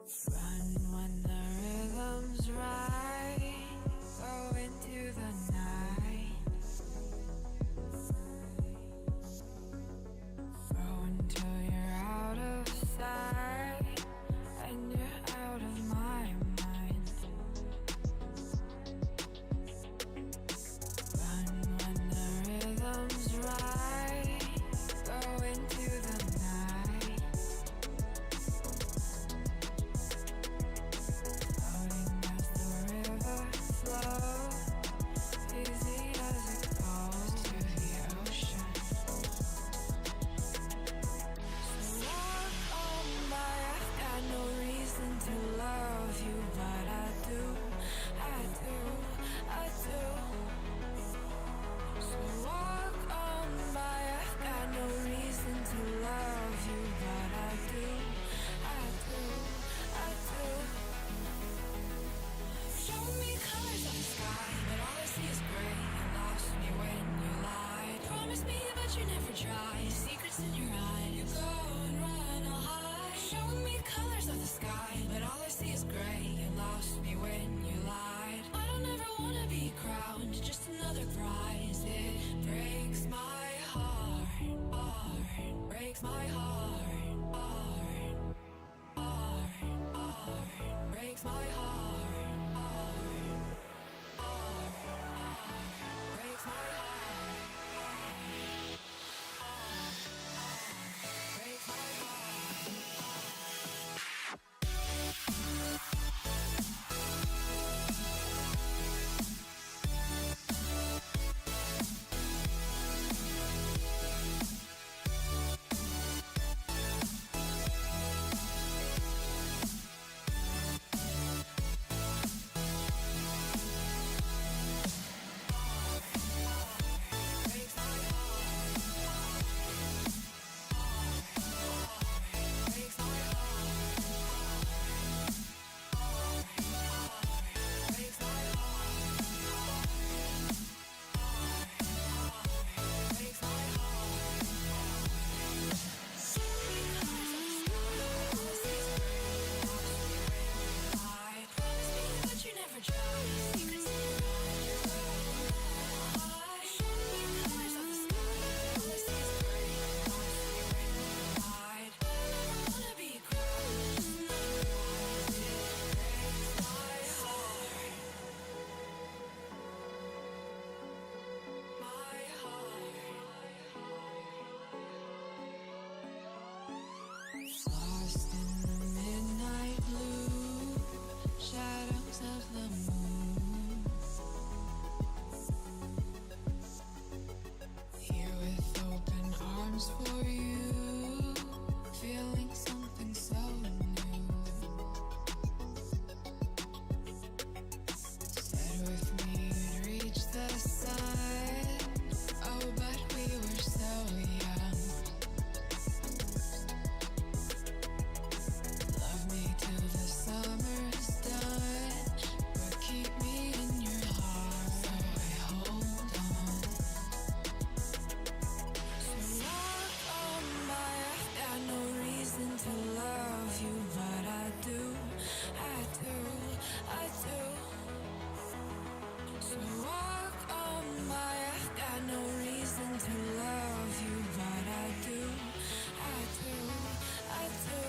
Run when the rhythm's right. Go into the night. Go until you're out of sight and you're out of my mind. Run when the rhythm's right. Go into the night. Floating as the river flows, easy as it goes to the ocean. So walk on by, I've got no reason to love you, but I do, I do, I do. So walk on by, I've got no reason to love you, but I do, I do, I do. Show me colors of the sky, but all I see is gray. You lost me when you lied. Promise me, but you never try. Secrets in your eye, you go and run, I'll hide. Show me colors of the sky, but all I see is gray. You lost me when you lied. I don't ever wanna be crowned, just another prize. It breaks my heart, heart, breaks my heart, heart, heart, heart, breaks my heart, heart, heart, heart, breaks my heart, heart, heart, breaks my heart. Lost in the midnight blue, shadows of the moon. Here with open arms for you, feeling something so new. Said with me you'd reach the sun, oh but we were so young. Love me till the summer's done, but keep me in your heart, so I hold on. So walk on by, I've got no reason to love you, but I do, I do, I do. So walk on by, I've got no reason to love you, but I do, I do, I do.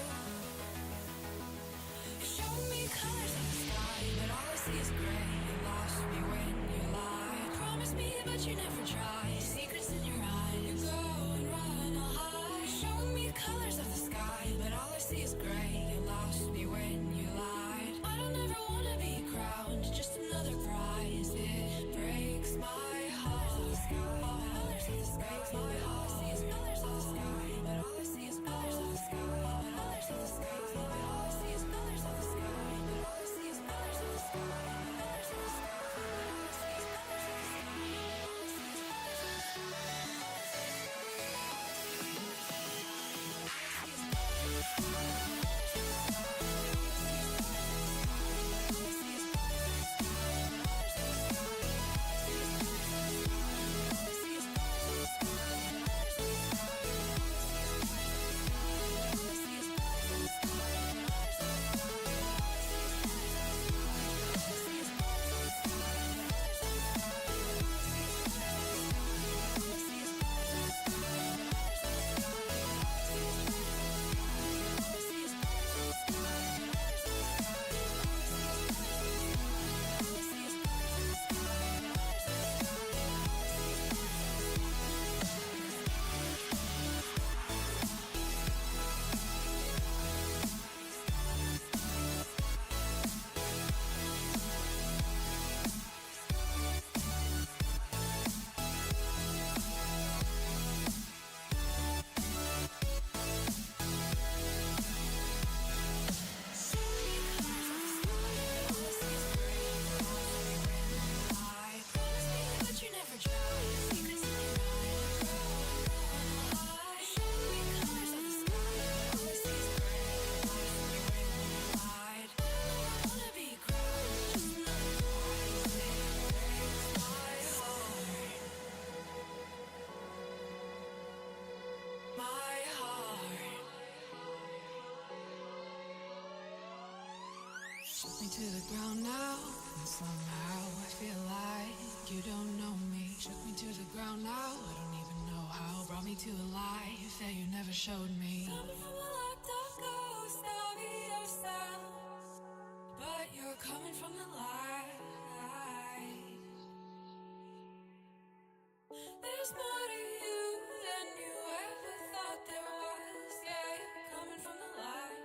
Show me colors of the sky, but all I see is gray. You lost me when you lied. Promise me, but you never try. Secrets in your eye, you go and run, I'll hide. Show me colors of the sky, but all I see is gray. You lost me when you lied. I don't ever wanna be crowned, just another prize. It breaks my heart. Colors of the sky, breaks my heart. All I see is colors of the sky, but all I see is colors of the sky, but colors of the sky, but all I see is colors of the sky, but all I see is colors of the sky, colors of the sky, but all I see is colors of the sky, but all I see is colors of the sky. somehow. I feel like you don't know me. Shook me to the ground now. I don't even know how. Brought me to a life that you never showed me. Coming from a locked up ghost, I'll be yourself. But you're coming from the light. There's more to you than you ever thought there was. Yeah, you're coming from the light.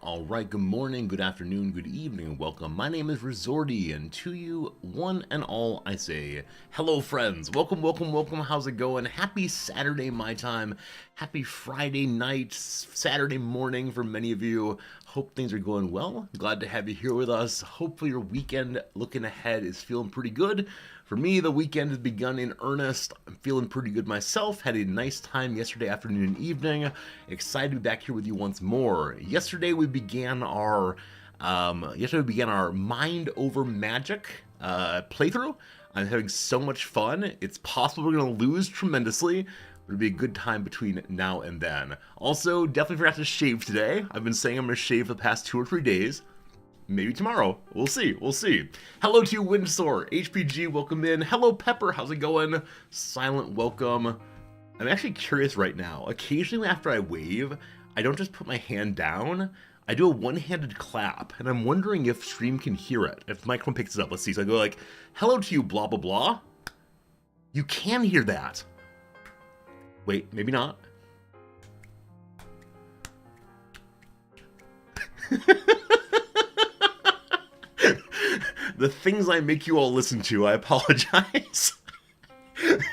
All right. Good morning, good afternoon, good evening, and welcome. My name is Resorty, and to you, one and all, I say, hello, friends. Welcome. How's it going? Happy Saturday, my time. Happy Friday night, Saturday morning for many of you. Hope things are going well. Glad to have you here with us. Hopefully your weekend looking ahead is feeling pretty good. For me, the weekend has begun in earnest. I'm feeling pretty good myself. Had a nice time yesterday afternoon and evening. Excited to be back here with you once more. Yesterday we began our Mind Over Magic playthrough. I'm having so much fun. It's possible we're going to lose tremendously. It'll be a good time between now and then. Also, definitely forgot to shave today. I've been saying I'm going to shave for the past 2 or 3 days. Maybe tomorrow. We'll see. Hello to you, Windsor. HPG, welcome in. Hello, Pepper. How's it going? Silent welcome. I'm actually curious right now. Occasionally after I wave, I don't just put my hand down. I do a one-handed clap, and I'm wondering if stream can hear it. If the microphone picks it up, let's see. So I go like, hello to you, blah, blah, blah. You can hear that. Wait, maybe not. The things I make you all listen to, I apologize.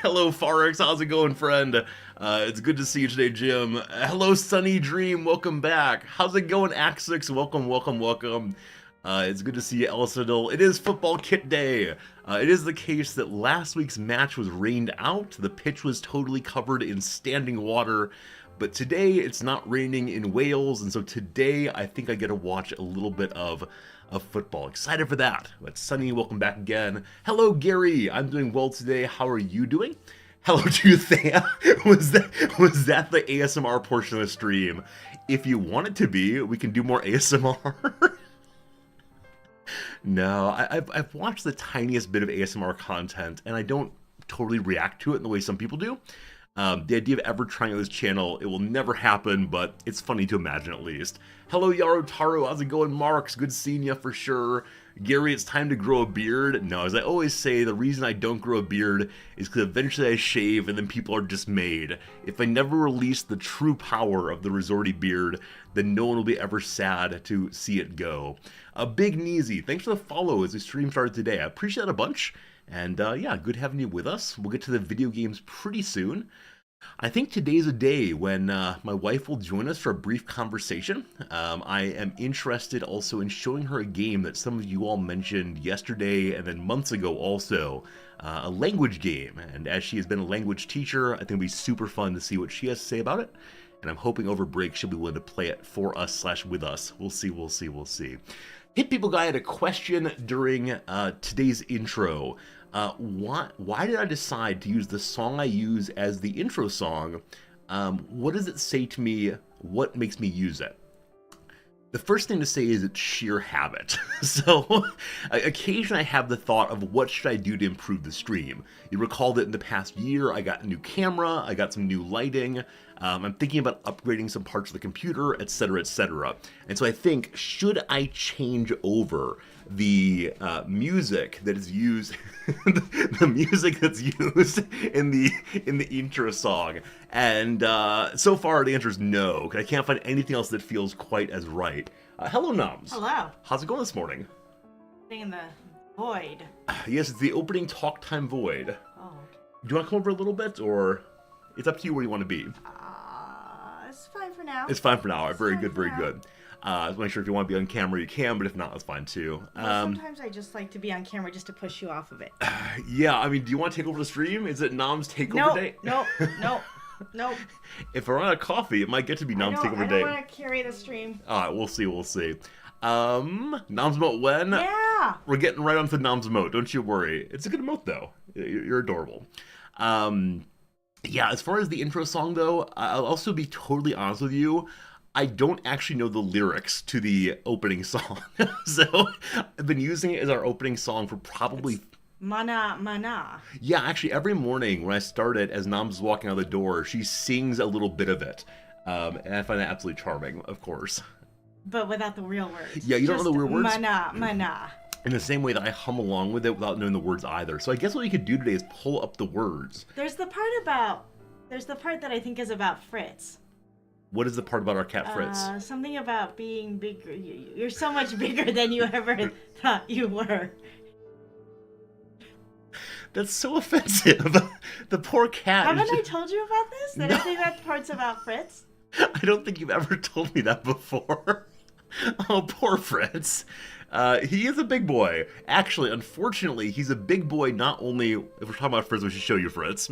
Hello, Farex. How's it going, friend? It's good to see you today, Jim. Hello, Sunny Dream. Welcome back. How's it going, Axix? Welcome. It's good to see you, Elisadil. It is football kit day. It is the case that last week's match was rained out. The pitch was totally covered in standing water. But today, it's not raining in Wales, and so today, I think I get to watch a little bit of football. Excited for that. But Sunny, welcome back again. Hello, Gary. I'm doing well today. How are you doing? Hello to you, Thea. Was that the ASMR portion of the stream? If you want it to be, we can do more ASMR. No, I've watched the tiniest bit of ASMR content, and I don't totally react to it in the way some people do. The idea of ever trying on this channel, it will never happen, but it's funny to imagine at least. Hello, Yarotaru. How's it going, Marks? Good seeing you for sure. Gary, it's time to grow a beard. No, as I always say, the reason I don't grow a beard is because eventually I shave and then people are dismayed. If I never release the true power of the Resorty beard, then no one will be ever sad to see it go. Big Neezy, thanks for the follow as the stream started today. I appreciate it a bunch. And yeah, good having you with us. We'll get to the video games pretty soon. I think today's a day when my wife will join us for a brief conversation. I am interested also in showing her a game that some of you all mentioned yesterday and then months ago also, a language game. And as she has been a language teacher, I think it'll be super fun to see what she has to say about it. And I'm hoping over break she'll be willing to play it for us / with us. We'll see. Hit People Guy had a question during today's intro. Why did I decide to use the song I use as the intro song? What does it say to me? What makes me use it? The first thing to say is it's sheer habit. So occasionally I have the thought of what should I do to improve the stream. You recall that in the past year I got a new camera, I got some new lighting, I'm thinking about upgrading some parts of the computer, etc., etc. And so I think, should I change over the music that is used, the music that's used in the intro song? And so far the answer is no, because I can't find anything else that feels quite as right. Hello, Nums. Hello. How's it going this morning? In the void. Yes, it's the opening talk time void. Oh. Okay. Do you want to come over a little bit, or it's up to you where you want to be? It's fine for now. It's fine for now. Very good. Just make sure if you want to be on camera, you can, but if not, that's fine too. Sometimes I just like to be on camera just to push you off of it. Yeah, I mean, do you want to take over the stream? Is it Nom's takeover day? No. Nope. If we're on a coffee, it might get to be Nom's takeover I day. don't want to carry the stream. Alright, we'll see. Nom's emote when? Yeah. We're getting right onto Nom's emote, don't you worry. It's a good emote, though. You're adorable. Yeah, as far as the intro song, though, I'll also be totally honest with you. I don't actually know the lyrics to the opening song. So I've been using it as our opening song for probably... Mana, mana. Yeah, actually, every morning when I start it, as Nom's walking out the door, she sings a little bit of it. And I find that absolutely charming, of course. But without the real words. Yeah, you don't know the real words? Mana, mana. In the same way that I hum along with it without knowing the words either. So I guess what we could do today is pull up the words. There's the part that I think is about Fritz. What is the part about our cat Fritz? Something about being bigger. You're so much bigger than you ever thought you were. That's so offensive. The poor cat. Haven't I told you about this? That No. I think that part's about Fritz? I don't think you've ever told me that before. Oh, poor Fritz. He is a big boy. Actually, unfortunately, he's a big boy not only... If we're talking about Fritz, we should show you Fritz.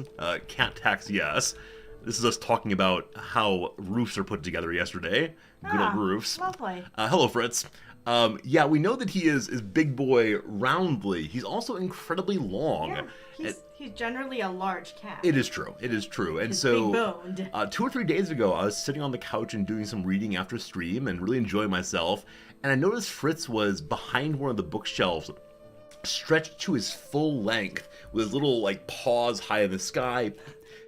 Cat tax, yes. This is us talking about how roofs are put together yesterday. Good old roofs. Lovely. Hello, Fritz. Yeah, we know that he is big boy roundly. He's also incredibly long. Yeah, he's generally a large cat. It is true. It is true. And He's so, big-boned. 2 or 3 days ago, I was sitting on the couch and doing some reading after stream and really enjoying myself. And I noticed Fritz was behind one of the bookshelves, stretched to his full length, with his little like paws high in the sky.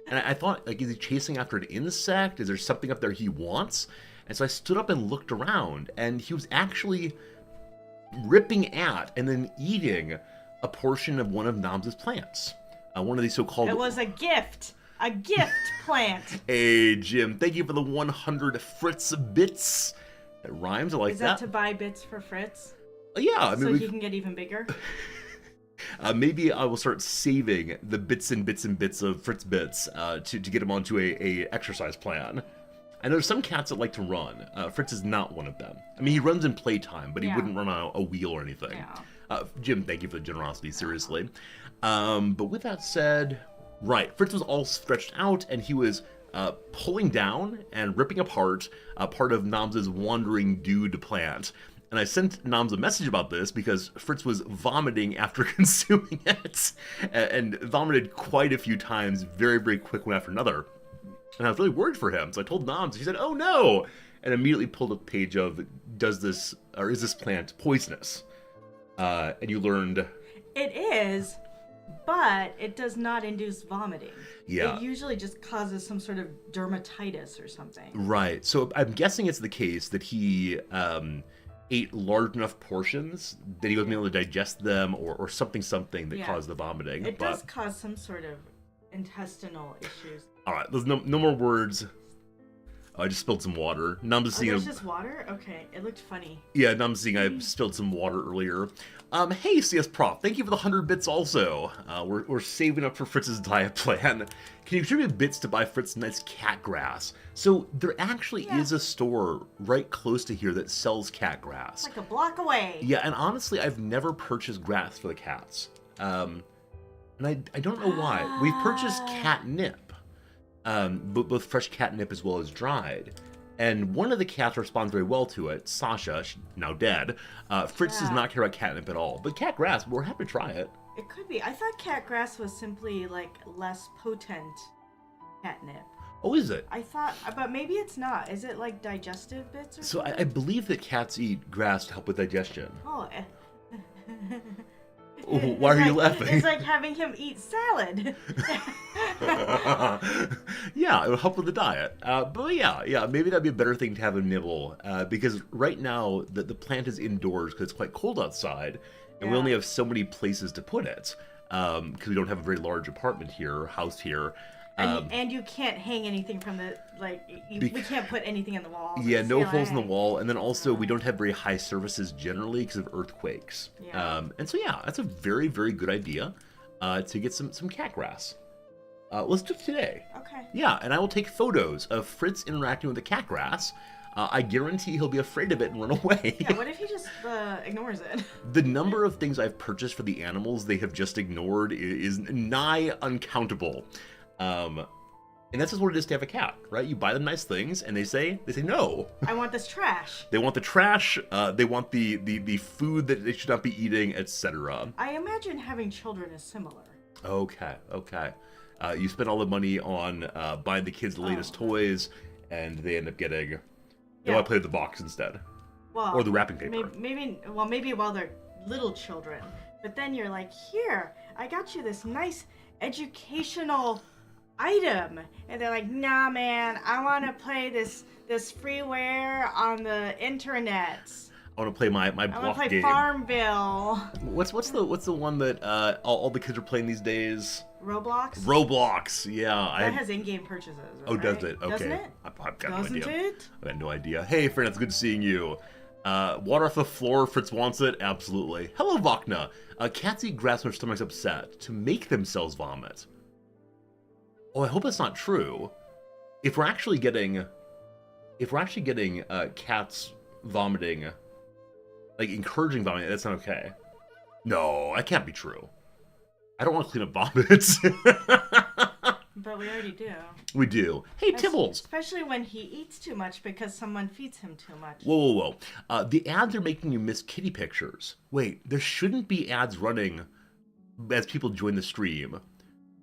And I thought, like, is he chasing after an insect? Is there something up there he wants? And so I stood up and looked around, and he was actually ripping at and then eating a portion of one of Nom's plants. One of these so-called... It was a gift. A gift plant. Hey, Jim, thank you for the 100 Fritz bits. That rhymes, I like Is that to buy bits for Fritz? Yeah, I mean... So he can get even bigger? Maybe I will start saving the bits and bits and bits of Fritz bits to get him onto a exercise plan. I know there's some cats that like to run. Fritz is not one of them. I mean, he runs in playtime, but he wouldn't run on a wheel or anything. Yeah. Jim, thank you for the generosity, seriously. But with that said, right, Fritz was all stretched out, and he was pulling down and ripping apart part of Nom's wandering dude plant. And I sent Noms a message about this because Fritz was vomiting after consuming it, and vomited quite a few times, very, very quick one after another. And I was really worried for him, so I told Noms. He said, "Oh no!" and immediately pulled up a page of, is this plant poisonous? And you learned... It is, but it does not induce vomiting. Yeah. It usually just causes some sort of dermatitis or something. Right. So I'm guessing it's the case that he ate large enough portions that he wasn't able to digest them, or something that caused the vomiting. It does cause some sort of intestinal issues. All right. There's no more words. I just spilled some water. There's just water? Okay, it looked funny. Yeah, Namseeing, I spilled some water earlier. Hey, CS Prof, thank you for the 100 bits also. We're saving up for Fritz's diet plan. Can you contribute bits to buy Fritz nice cat grass? So there actually is a store right close to here that sells cat grass. Like a block away. Yeah, and honestly, I've never purchased grass for the cats. And I don't know why. We've purchased catnip. Both fresh catnip as well as dried. And one of the cats responds very well to it, Sasha, she's now dead. Fritz does not care about catnip at all. But cat grass, we're happy to try it. It could be. I thought cat grass was simply, like, less potent catnip. Oh, is it? I thought, but maybe it's not. Is it, like, digestive bits or So something? I believe that cats eat grass to help with digestion. Oh, Oh, why are you laughing? It's like having him eat salad. Yeah, it would help with the diet. But yeah, maybe that'd be a better thing to have him nibble. Because right now, the plant is indoors because it's quite cold outside. And we only have so many places to put it. Because we don't have a very large apartment here, house here. And you can't hang anything from the, like, we can't put anything in the wall. Yeah, no holes in the wall. And then also, we don't have very high surfaces generally because of earthquakes. Yeah. And so, yeah, that's a very, very good idea to get some cat grass. Let's do it today. Okay. Yeah, and I will take photos of Fritz interacting with the cat grass. I guarantee he'll be afraid of it and run away. Yeah, what if he just ignores it? The number of things I've purchased for the animals they have just ignored is nigh uncountable. And that's just what it is to have a cat, right? You buy them nice things, and they say no. I want this trash. They want the trash. They want the food that they should not be eating, etc. I imagine having children is similar. Okay. You spend all the money on buying the kids the latest toys, and they end up getting. They want to play with the box instead, Well, or the wrapping paper. Maybe while they're little children, but then you're like, here, I got you this nice educational item, and they're like, nah, man, I want to play this freeware on the internet. I want to play my I block want to play game. Farmville. What's the one that all the kids are playing these days? Roblox. Yeah. That has in-game purchases. Oh, right? does it? Okay. Doesn't it? I've got Doesn't no idea. it? I had no idea. Hey, friend, it's good seeing you. Water off the floor, Fritz wants it. Absolutely. Hello, Vakna. Cats eat grass when their stomach's upset to make themselves vomit. Oh, I hope that's not true. If we're actually getting cats vomiting, like encouraging vomiting, that's not okay. No, that can't be true. I don't want to clean up vomits. But we already do. We do. Hey, Tibbles. Especially when he eats too much because someone feeds him too much. Whoa. The ads are making you miss kitty pictures. Wait, there shouldn't be ads running as people join the stream.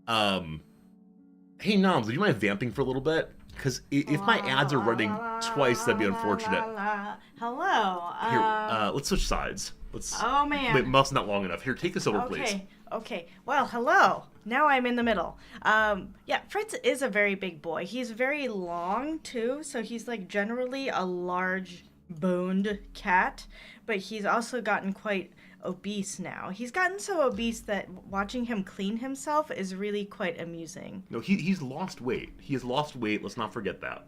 Hey, Noms, would you mind vamping for a little bit? Because if my ads are running twice, that'd be unfortunate. Hello. Here, let's switch sides. Oh, man. Wait, mouse not long enough. Here, take this over, please. Okay. Well, hello. Now I'm in the middle. Yeah, Fritz is a very big boy. He's very long, too, so he's, like, generally a large boned cat, but he's also gotten quite obese now. He's gotten so obese that watching him clean himself is really quite amusing. No, he's lost weight. He has lost weight. Let's not forget that.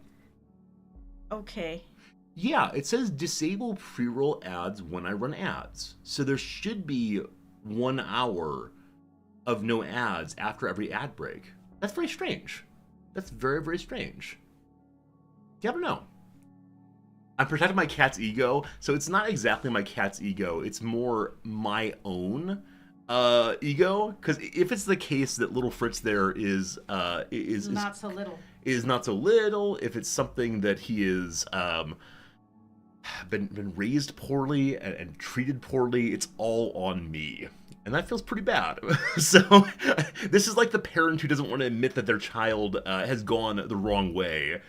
Okay. Yeah, it says disable pre-roll ads when I run ads. So there should be 1 hour of no ads after every ad break. That's very strange. That's very, very strange. Yeah, I don't know. I'm protecting my cat's ego, so it's not exactly my cat's ego. It's more my own ego. Because if it's the case that little Fritz there is not so little. Is not so little, if it's something that he is been raised poorly and treated poorly, it's all on me. And that feels pretty bad. So this is like the parent who doesn't want to admit that their child has gone the wrong way.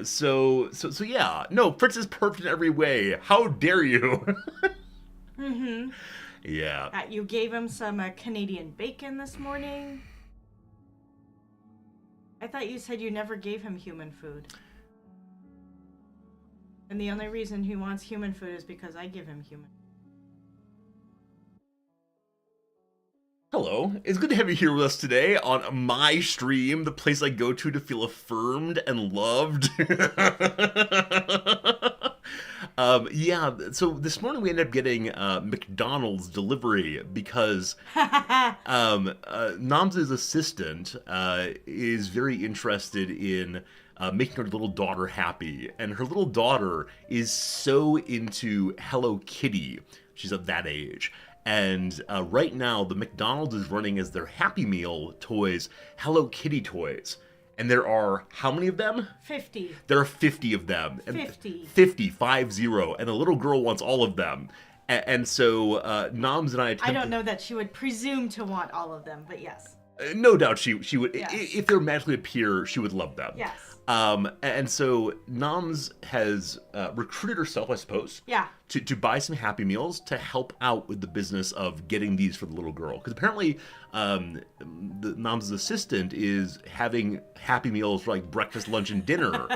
So yeah. No, Fritz is perfect in every way. How dare you? Mm-hmm. Yeah. You gave him some Canadian bacon this morning. I thought you said you never gave him human food. And the only reason he wants human food is because I give him human. Hello, it's good to have you here with us today on my stream, the place I go to feel affirmed and loved. Yeah, so this morning we ended up getting McDonald's delivery because Namza's assistant is very interested in making her little daughter happy, and her little daughter is so into Hello Kitty. She's of that age. And right now, the McDonald's is running as their Happy Meal toys, Hello Kitty toys. And there are, how many of them? 50. There are 50 of them. 50. 50, 50. And the little girl wants all of them. And so Noms and I attempted... I don't know that she would presume to want all of them, but yes. No doubt she would. Yes. If they magically appear, she would love them. Yes. And so Noms has recruited herself, I suppose, to buy some Happy Meals to help out with the business of getting these for the little girl. Because apparently the Noms' assistant is having Happy Meals for like breakfast, lunch, and dinner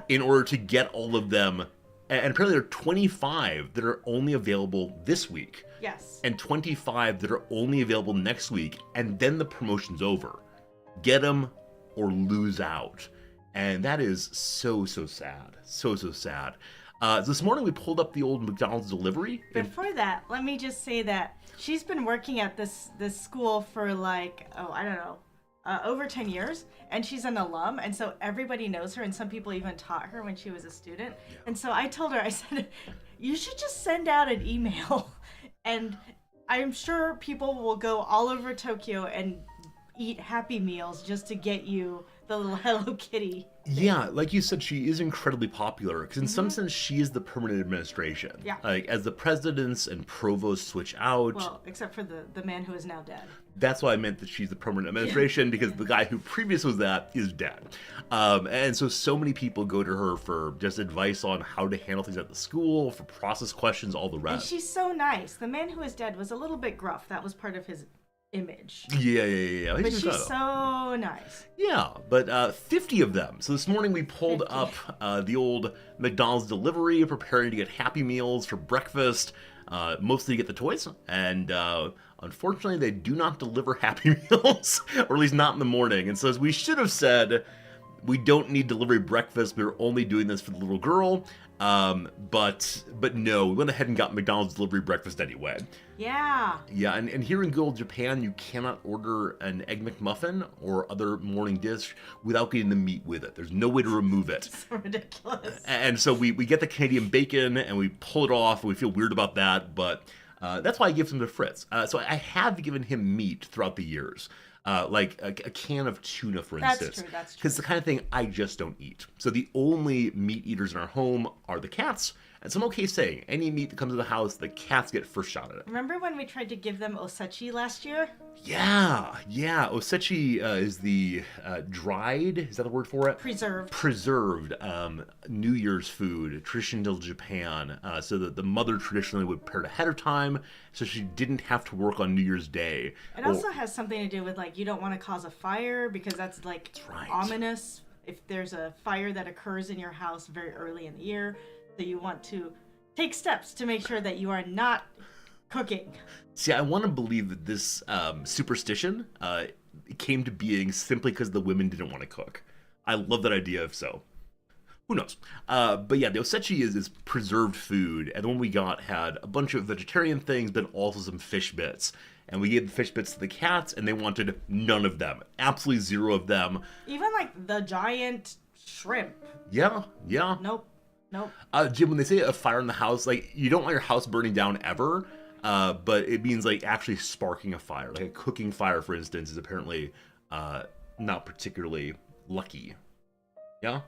in order to get all of them. And apparently there are 25 that are only available this week. Yes. And 25 that are only available next week. And then the promotion's over. Get them or lose out. And that is so sad. So sad. So this morning we pulled up the old McDonald's delivery. Before that, let me just say that she's been working at this school for like, over 10 years. And she's an alum. And so everybody knows her. And some people even taught her when she was a student. Yeah. And so I told her, I said, you should just send out an email. And I'm sure people will go all over Tokyo and eat Happy Meals just to get you the little Hello Kitty. Yeah, like you said, she is incredibly popular because in some sense she is the permanent administration. Yeah. Like as the presidents and provosts switch out, Well, except for the man who is now dead. that's why I meant that she's the permanent administration because the guy who previous was that is dead. And so many people go to her for just advice on how to handle things at the school, for process questions, all the And rest. she's so nice. The man who is dead was a little bit gruff. That was part of his image. Yeah. But she's so nice. Yeah, but 50 of them. So this morning we pulled 50. up the old McDonald's delivery, preparing to get Happy Meals for breakfast, mostly to get the toys. And unfortunately, they do not deliver Happy Meals, or at least not in the morning. And so as we should have said, we don't need delivery breakfast. We're only doing this for the little girl. But no, we went ahead and got McDonald's delivery breakfast anyway. Yeah. Yeah, and here in good old Japan, you cannot order an Egg McMuffin or other morning dish without getting the meat with it. There's no way to remove it. So ridiculous. And so we get the Canadian bacon and we pull it off, and we feel weird about that, but that's why I give some to Fritz. So I have given him meat throughout the years. Like a can of tuna, for instance. That's true. Because the kind of thing I just don't eat. So the only meat eaters in our home are the cats. And so I'm okay saying, any meat that comes to the house, the cats get first shot at it. Remember when we tried to give them osechi last year? Yeah. Osechi is the dried, is that the word for it? Preserved New Year's food, traditional Japan. So that the mother traditionally would prepare it ahead of time, so she didn't have to work on New Year's Day. It also has something to do with, like, you don't want to cause a fire because that's, like, right. ominous if there's a fire that occurs in your house very early in the year. So you want to take steps to make sure that you are not cooking. See, I want to believe that this superstition came to being simply because the women didn't want to cook. I love that idea, if so. Who knows? But yeah, the osechi is preserved food, and the one we got had a bunch of vegetarian things, but also some fish bits. And we gave the fish bits to the cats, and they wanted none of them. Absolutely zero of them. Even, like, the giant shrimp. Yeah. Nope. Jim, when they say a fire in the house, like, you don't want your house burning down ever, but it means, like, actually sparking a fire. Like, a cooking fire, for instance, is apparently not particularly lucky. Yeah?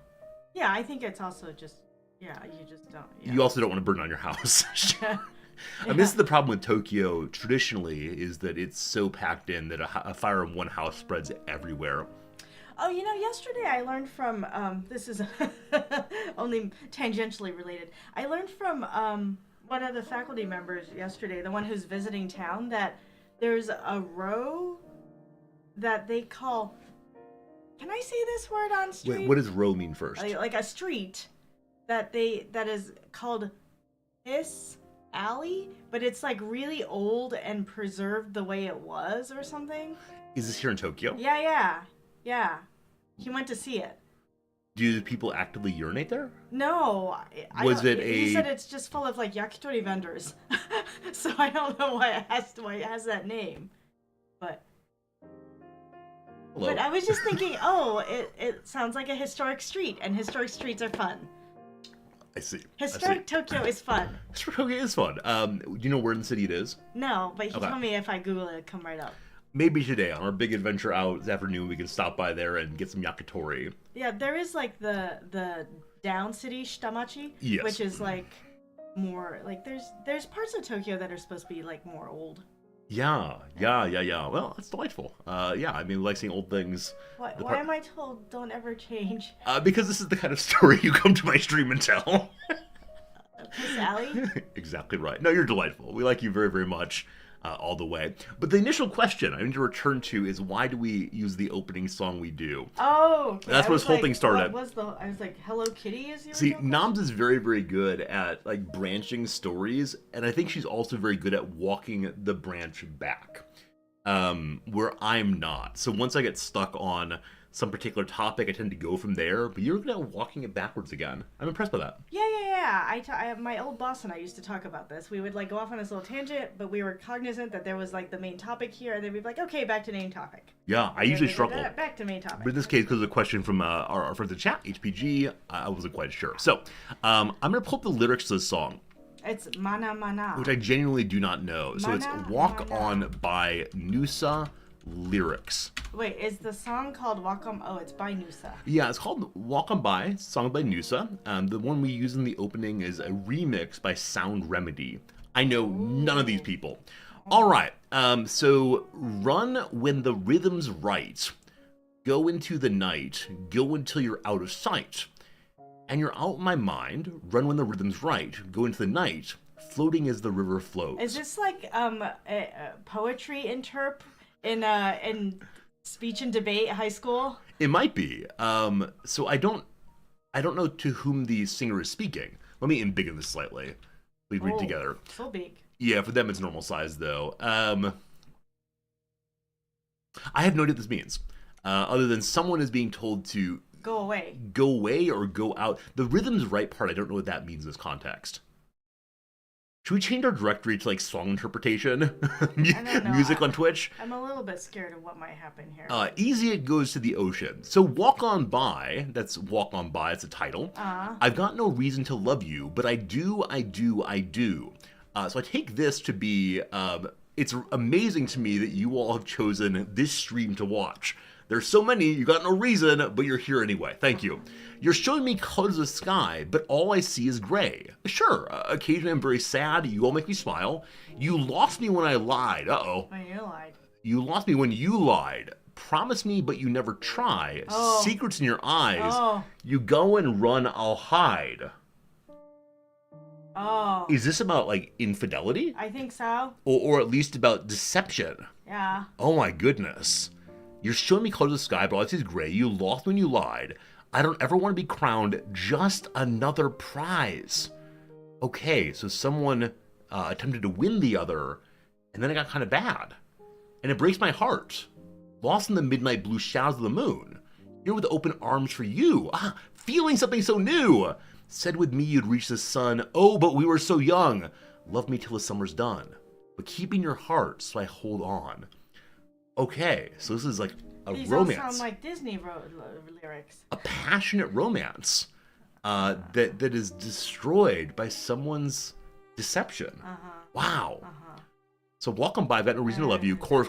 Yeah, I think it's also just, you just don't. Yeah. You also don't want to burn down your house. I mean, this is the problem with Tokyo, traditionally, is that it's so packed in that a fire in one house spreads everywhere. Oh, yesterday I learned from, this is only tangentially related. I learned from one of the faculty members yesterday, the one who's visiting town, that there's a row that they call, can I say this word on street? Wait, what does row mean first? Like a street that is called Hiss Alley, but it's like really old and preserved the way it was or something. Is this here in Tokyo? Yeah. He went to see it. Do people actively urinate there? No. He said it's just full of, like, yakitori vendors. So I don't know why it has that name. But Hello. But I was just thinking, it sounds like a historic street, and historic streets are fun. I see. Historic Tokyo is fun. Historic Tokyo is fun. Do you know where in the city it is? No, but he told me if I Google it, it'll come right up. Maybe today, on our big adventure out this afternoon, we can stop by there and get some yakitori. Yeah, there is, like, the down city Shitamachi, yes. which is, like, more, like, there's parts of Tokyo that are supposed to be, like, more old. Yeah. Well, that's delightful. Yeah, I mean, we like seeing old things. Why am I told don't ever change? Because this is the kind of story you come to my stream and tell. Miss Allie? Exactly right. No, you're delightful. We like you very, very much. All the way. But the initial question I need to return to is, why do we use the opening song we do? Oh, okay. That's where this whole thing started. I was like, Hello Kitty is your See, Noms is very, very good at, like, branching stories, and I think she's also very good at walking the branch back, where I'm not. So once I get stuck on some particular topic, I tend to go from there, but you're good at walking it backwards again. I'm impressed by that. Yeah. My old boss and I used to talk about this. We would, like, go off on this little tangent, but we were cognizant that there was, like, the main topic here, and then we'd be like, okay, back to main topic. Yeah, I usually struggle. Back to main topic. But in this case, because of the question from our friends in chat, HPG, I wasn't quite sure. So, I'm going to pull up the lyrics to this song. It's Mana Mana. Which I genuinely do not know. So it's Mana, Walk Mana. On by Nusa lyrics. Wait, is the song called Walk On? Oh, it's by Noosa. Yeah, it's called Walk On By, song by Noosa. The one we use in the opening is a remix by Sound Remedy. I know none of these people. All right, so run when the rhythm's right. Go into the night, go until you're out of sight. And you're out of my mind, run when the rhythm's right. Go into the night, floating as the river flows. Is this like a poetry interp in speech and debate high school? It might be. So I don't know to whom the singer is speaking. Let me embiggen this slightly. We read together. So big. Yeah, for them it's normal size though. I have no idea what this means. Other than someone is being told to go away or go out. The rhythm's right part, I don't know what that means in this context. Should we change our directory to like song interpretation? Music on Twitch? I'm a little bit scared of what might happen here. Easy it goes to the ocean. So Walk On By, that's Walk On By, it's a title. I've got no reason to love you, but I do. So I take this to be, it's amazing to me that you all have chosen this stream to watch. There's so many, you got no reason, but you're here anyway. Thank you. You're showing me colors of the sky, but all I see is gray. Sure, occasionally I'm very sad. You all make me smile. You lost me when I lied. Uh-oh. When you lied. You lost me when you lied. Promise me, but you never try. Oh. Secrets in your eyes. Oh. You go and run, I'll hide. Oh. Is this about, like, infidelity? I think so. Or at least about deception? Yeah. Oh my goodness. You're showing me colors of the sky, but all I see is gray. You lost when you lied. I don't ever want to be crowned just another prize. Okay, so someone attempted to win the other, and then it got kind of bad. And it breaks my heart. Lost in the midnight blue shadows of the moon. Here with open arms for you. Feeling something so new. Said with me you'd reach the sun. Oh, but we were so young. Love me till the summer's done. But keep in your heart, so I hold on. Okay, so this is like a These romance. These all sound like Disney lyrics. A passionate romance that is destroyed by someone's deception. Wow. So Walk On By, I've got no reason to love you. Chorus.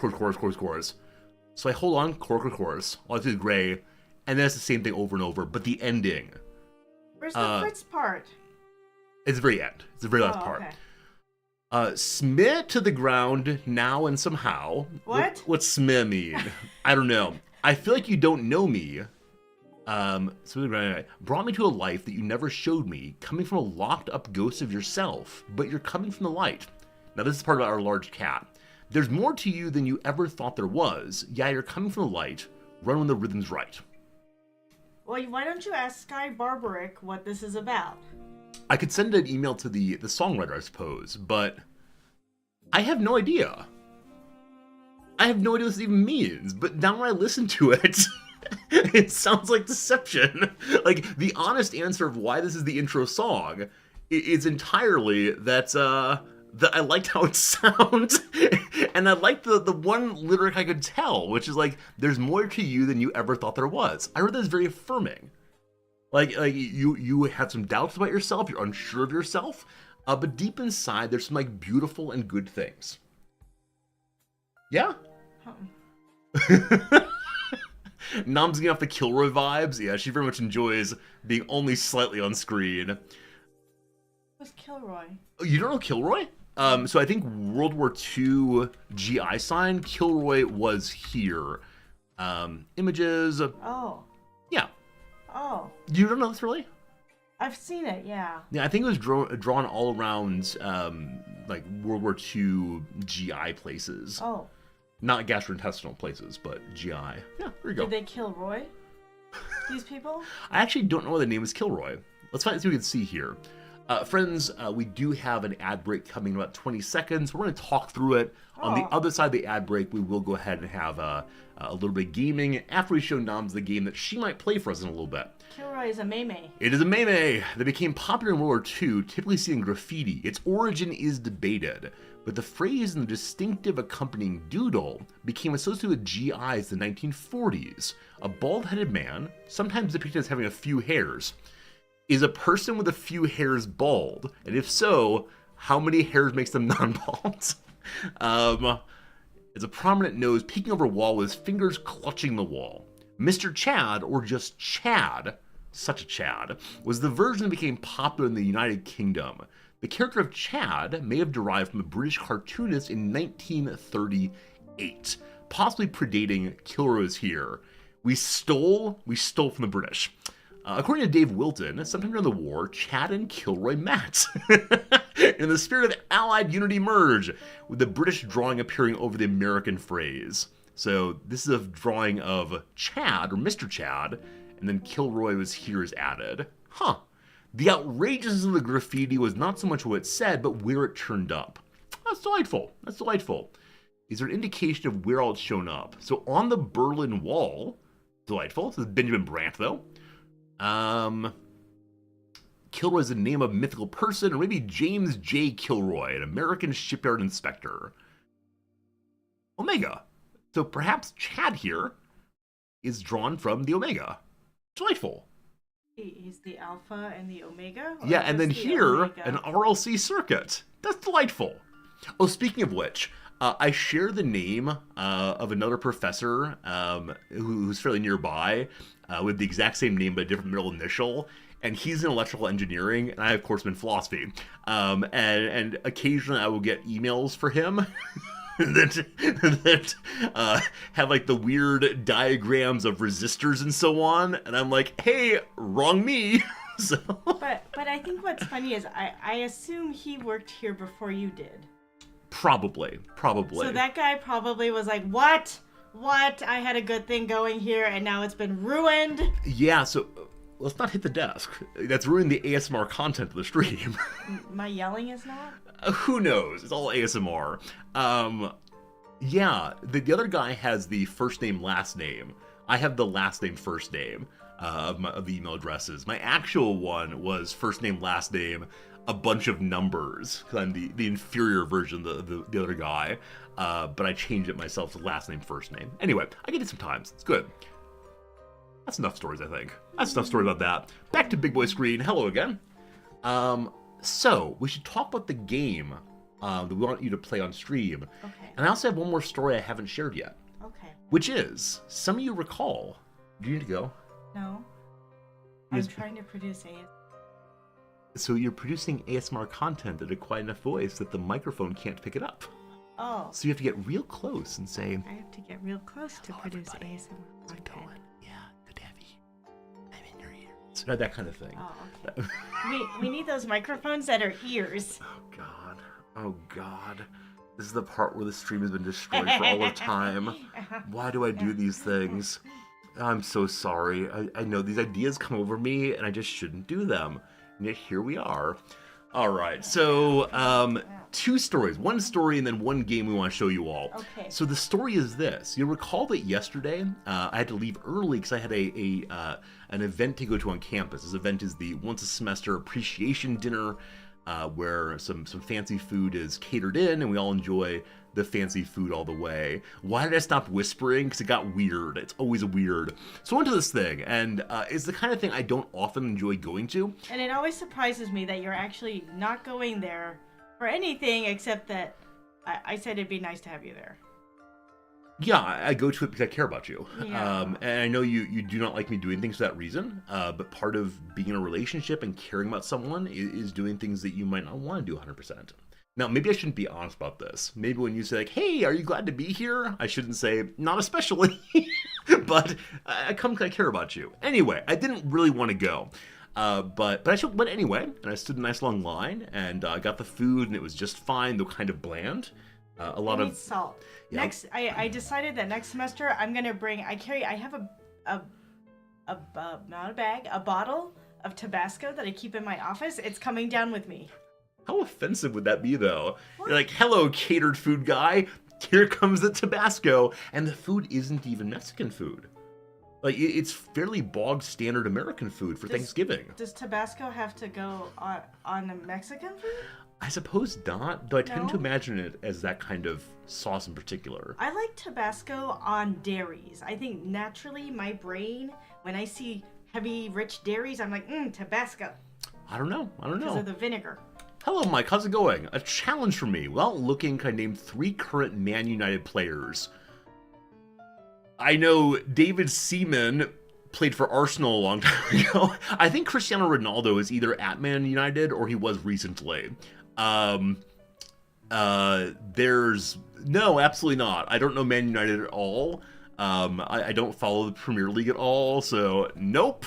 So I hold on, chorus. All I do is gray, and then it's the same thing over and over. But the ending. Where's the Fritz part? It's the very end. It's the very last part. Okay. Smeh to the ground now and somehow. What? What's smeh mean? I don't know. I feel like you don't know me. So brought me to a life that you never showed me, coming from a locked up ghost of yourself, but you're coming from the light. Now this is part about our large cat. There's more to you than you ever thought there was. Yeah, you're coming from the light. Run when the rhythm's right. Well, why don't you ask Sky Barbaric what this is about? I could send an email to the songwriter, I suppose, but I have no idea. I have no idea what this even means, but now when I listen to it, it sounds like deception. Like, the honest answer of why this is the intro song is entirely that I liked how it sounds, and I liked the one lyric I could tell, which is like, there's more to you than you ever thought there was. I read that as very affirming. Like you have some doubts about yourself, you're unsure of yourself, but deep inside there's some like beautiful and good things. Yeah? Nom's getting off the Kilroy vibes. Yeah, she very much enjoys being only slightly on screen. Who's Kilroy? Oh, you don't know Kilroy? So I think World War II GI sign, Kilroy was here. Images. Oh. Yeah. Oh. You don't know this really? I've seen it, yeah. Yeah, I think it was drawn all around like World War II GI places. Oh. Not gastrointestinal places, but GI. Yeah, there you go. Did they kill Roy? These people? I actually don't know why the name is Kilroy. Let's see what we can see here. Friends, we do have an ad break coming in about 20 seconds. We're going to talk through it. On the other side of the ad break, we will go ahead and have a little bit of gaming after we show Noms the game that she might play for us in a little bit. Kilroy is a meme. It is a meme that became popular in World War II, typically seen in graffiti. Its origin is debated, but the phrase and the distinctive accompanying doodle became associated with GIs in the 1940s. A bald-headed man, sometimes depicted as having a few hairs. Is a person with a few hairs bald? And if so, how many hairs makes them non-bald? is a prominent nose peeking over a wall with his fingers clutching the wall. Mr. Chad, or just Chad, such a Chad, was the version that became popular in the United Kingdom. The character of Chad may have derived from a British cartoonist in 1938, possibly predating Kilroy's here. We stole from the British. According to Dave Wilton, sometime during the war, Chad and Kilroy met. In the spirit of Allied unity merge, with the British drawing appearing over the American phrase. So this is a drawing of Chad, or Mr. Chad, and then Kilroy was here is added. Huh. The outrageousness of the graffiti was not so much what it said, but where it turned up. That's delightful. That's delightful. Is there an indication of where all it's shown up? So on the Berlin Wall, delightful. This is Benjamin Brandt, though. Kilroy is the name of a mythical person, or maybe James J. Kilroy, an American shipyard inspector. Omega. So perhaps Chad here is drawn from the Omega. Delightful. He's the Alpha and the Omega? Yeah, and then here, Omega? an RLC circuit. That's delightful. Oh, speaking of which, I share the name of another professor who's fairly nearby with the exact same name but a different middle initial. And he's in electrical engineering, and I, of course, am in philosophy. And occasionally I will get emails for him that have like the weird diagrams of resistors and so on. And I'm like, hey, wrong me. So. But I think what's funny is I assume he worked here before you did. Probably. So that guy probably was like, what? I had a good thing going here, and now it's been ruined. Yeah, so let's not hit the desk. That's ruining the ASMR content of the stream. My yelling is not? Who knows? It's all ASMR. Yeah, the other guy has the first name, last name. I have the last name, first name of the email addresses. My actual one was first name, last name, a bunch of numbers, because I'm the inferior version of the other guy. But I changed it myself to last name, first name. Anyway, I get it sometimes. It's good. That's enough stories, I think. That's enough stories about that. Back to Big Boy Screen. Hello again. So, we should talk about the game that we want you to play on stream. Okay. And I also have one more story I haven't shared yet. Okay. Which is, some of you recall... Do you need to go? No. Yes. I'm trying to produce ASMR. So you're producing ASMR content at a quiet enough voice that the microphone can't pick it up. Oh. So you have to get real close and say... I have to get real close to produce everybody. ASMR How's it content. going? Yeah, good to have you. I'm in your ear. So that kind of thing. Oh, okay. we need those microphones that are ears. Oh, God. Oh, God. This is the part where the stream has been destroyed for all of time. Why do I do these things? I'm so sorry. I know these ideas come over me, and I just shouldn't do them. And yet here we are. All right, so two stories. One story and then one game we want to show you all. Okay. So the story is this. You'll recall that yesterday I had to leave early because I had an event to go to on campus. This event is the once a semester appreciation dinner where some fancy food is catered in and we all enjoy the fancy food all the way. Why did I stop whispering? Because it got weird. It's always weird. So I went to this thing, and it's the kind of thing I don't often enjoy going to. And it always surprises me that you're actually not going there for anything except that I said it'd be nice to have you there. Yeah, I go to it because I care about you. Yeah. And I know you do not like me doing things for that reason, but part of being in a relationship and caring about someone is doing things that you might not want to do 100%. Now, maybe I shouldn't be honest about this. Maybe when you say, like, hey, are you glad to be here? I shouldn't say, not especially, but I come because I care about you. Anyway, I didn't really want to go. But anyway, and I stood in a nice long line, and I got the food, and it was just fine, though kind of bland. A lot of salt. Yeah. Next, I decided that next semester I'm gonna bring. I have not a bag, a bottle of Tabasco that I keep in my office. It's coming down with me. How offensive would that be, though? You're like, hello, catered food guy. Here comes the Tabasco. And the food isn't even Mexican food. Like, it's fairly bog standard American food for Thanksgiving. Does Tabasco have to go on the Mexican food? I suppose not, though I tend No? to imagine it as that kind of sauce in particular. I like Tabasco on dairies. I think naturally my brain, when I see heavy, rich dairies, I'm like, Tabasco. I don't know. Because of the vinegar. Hello, Mike. How's it going? A challenge for me. Without looking, can I name 3 current Man United players? I know David Seaman played for Arsenal a long time ago. I think Cristiano Ronaldo is either at Man United or he was recently. There's no, absolutely not. I don't know Man United at all. I don't follow the Premier League at all, so nope.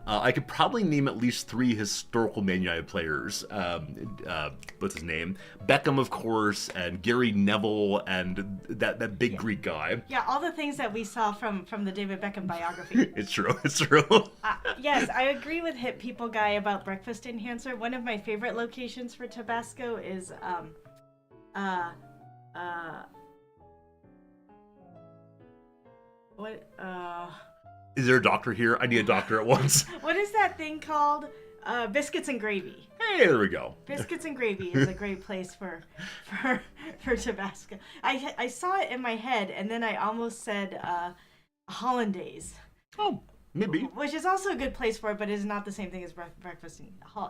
I could probably name at least 3 historical Man United players. What's his name? Beckham, of course, and Gary Neville, and that big Greek guy. Yeah, all the things that we saw from the David Beckham biography. It's true. It's true. Yes, I agree with Hip People Guy about breakfast enhancer. One of my favorite locations for Tabasco is Is there a doctor here? I need a doctor at once. What is that thing called? Biscuits and Gravy. Hey, there we go. Biscuits and Gravy is a great place for Tabasco. I saw it in my head, and then I almost said Hollandaise. Oh, maybe. Which is also a good place for it, but it is not the same thing as breakfast.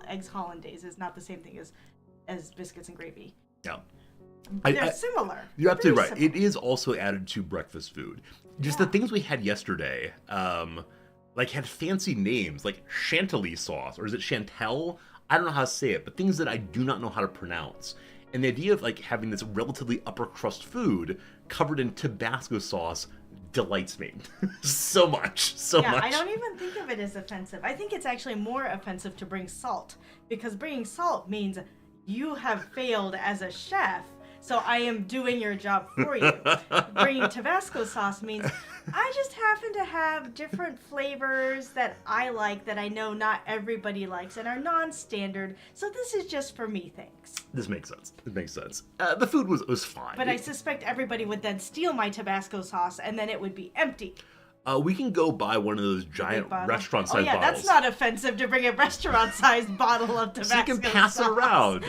Eggs Hollandaise is not the same thing as biscuits and gravy. Yeah. They're similar. You're absolutely right. Similar. It is also added to breakfast food. Just the things we had yesterday, like had fancy names, like chantilly sauce, or is it chantel? I don't know how to say it, but things that I do not know how to pronounce. And the idea of like having this relatively upper crust food covered in Tabasco sauce delights me so much. Yeah, I don't even think of it as offensive. I think it's actually more offensive to bring salt, because bringing salt means you have failed as a chef. So I am doing your job for you. Bringing Tabasco sauce means I just happen to have different flavors that I like that I know not everybody likes and are non-standard. So this is just for me, thanks. This makes sense. It makes sense. The food was fine. But I suspect everybody would then steal my Tabasco sauce and then it would be empty. We can go buy one of those giant restaurant-sized bottles. That's not offensive to bring a restaurant-sized bottle of Tabasco sauce. So you can pass it around,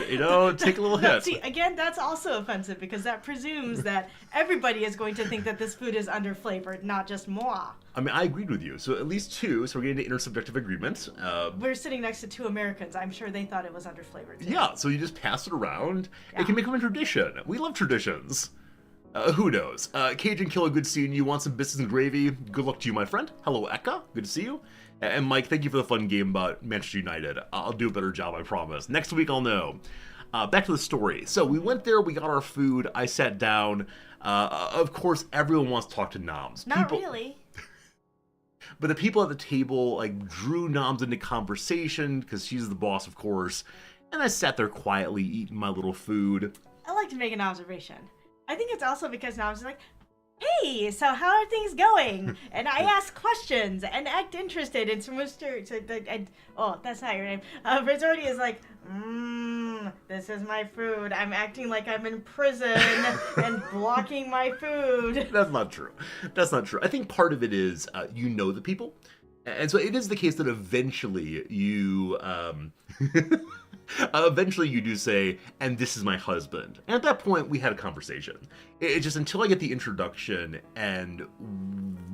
take a little hit. See, again, that's also offensive because that presumes that everybody is going to think that this food is underflavored, not just moi. I mean, I agreed with you. So at least 2, so we're getting to intersubjective agreement. We're sitting next to 2 Americans. I'm sure they thought it was underflavored too. Yeah, so you just pass it around. Yeah. It can become a tradition. We love traditions. Who knows? Cajun Killer, good seeing you. Want some biscuits and gravy? Good luck to you, my friend. Hello, Eka. Good to see you. And Mike, thank you for the fun game about Manchester United. I'll do a better job, I promise. Next week, I'll know. Back to the story. So we went there, we got our food, I sat down. Of course, everyone wants to talk to Noms. Not really. But the people at the table, like, drew Noms into conversation, because she's the boss, of course. And I sat there quietly eating my little food. I like to make an observation. I think it's also because now I'm just like, hey, so how are things going? And I ask questions and act interested. And so that's not your name. Rizzardi is like, this is my food. I'm acting like I'm in prison and blocking my food. That's not true. That's not true. I think part of it is you know the people. And so it is the case that eventually you do say, and this is my husband. And at that point, we had a conversation. It's just until I get the introduction, and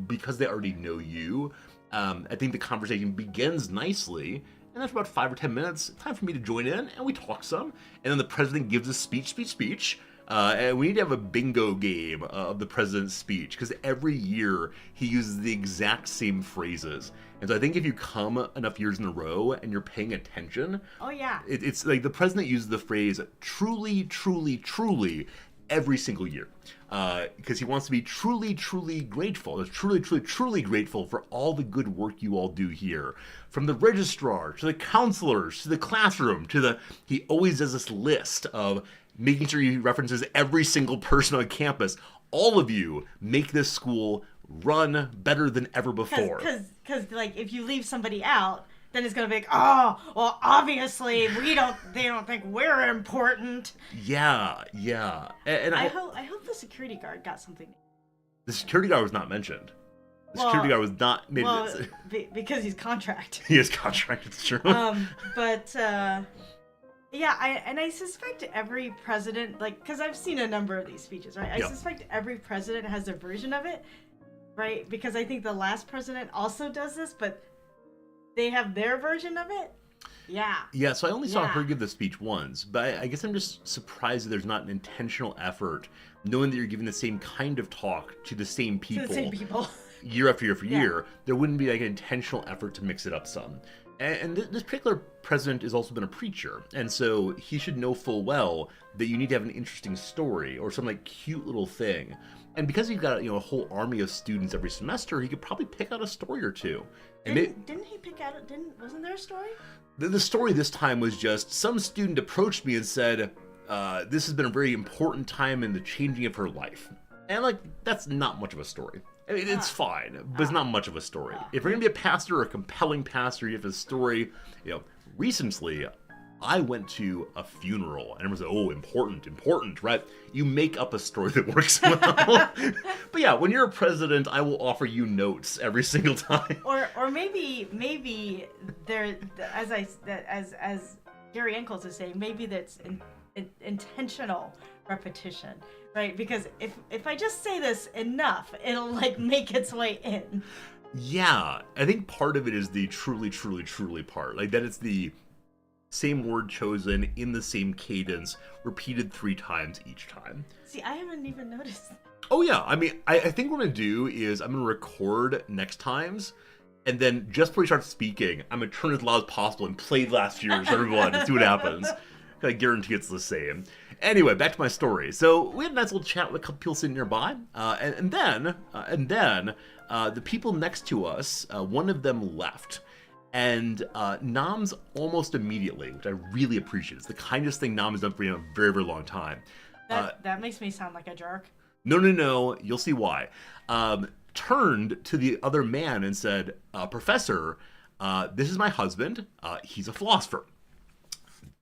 because they already know you, I think the conversation begins nicely. And after about 5 or 10 minutes, time for me to join in, and we talk some. And then the president gives a speech. And we need to have a bingo game of the president's speech, because every year he uses the exact same phrases. And so I think if you come enough years in a row and you're paying attention, oh yeah, it's like the president uses the phrase truly, truly, truly every single year, because he wants to be truly, truly grateful. Truly, truly, truly grateful for all the good work you all do here, from the registrar to the counselors to the classroom to the. He always does this list of making sure he references every single person on campus. All of you make this school run better than ever before. Because like, if you leave somebody out, then it's going to be like, oh, well, obviously, they don't think we're important. Yeah. And I hope the security guard got something. The security guard was not mentioned. The security guard was not made. Well, because he's contract. He is contract, it's true. Yeah, I suspect every president, like, because I've seen a number of these speeches, right? I suspect every president has a version of it, right? Because I think the last president also does this, but they have their version of it. Yeah. Yeah, so I only saw Yeah. her give the speech once, but I guess I'm just surprised that there's not an intentional effort, knowing that you're giving the same kind of talk to the same To people the same people. year after year after Yeah. year. There wouldn't be like an intentional effort to mix it up some. And this particular president has also been a preacher, and so he should know full well that you need to have an interesting story or some like cute little thing. And because he's got a whole army of students every semester, he could probably pick out a story or two. And Didn't he pick out? Wasn't there a story? the story this time was just some student approached me and said, this has been a very important time in the changing of her life. And like, that's not much of a story. I mean, it's fine, but it's not much of a story. If you're gonna be a pastor, a compelling pastor, you have a story. Recently, I went to a funeral, and everyone's like, "Oh, important, right?" You make up a story that works well. But yeah, when you're a president, I will offer you notes every single time. Or maybe there, as Gary Enkles is saying, maybe that's intentional repetition, right? Because if I just say this enough, it'll like make its way in. Yeah, I think part of it is the truly part. Like that it's the same word chosen in the same cadence, repeated 3 times each time. See, I haven't even noticed. Oh yeah, I mean, I think what I'm gonna do is I'm gonna record next times, and then just before we start speaking, I'm gonna turn it as loud as possible and play last year's for everyone and see what happens. I guarantee it's the same. Anyway, back to my story. So we had a nice little chat with a couple people sitting nearby, and then the people next to us, one of them left. And Nam's almost immediately, which I really appreciate. It's the kindest thing Nam has done for me in a very, very long time. That makes me sound like a jerk. No. You'll see why. Turned to the other man and said, Professor, this is my husband. He's a philosopher.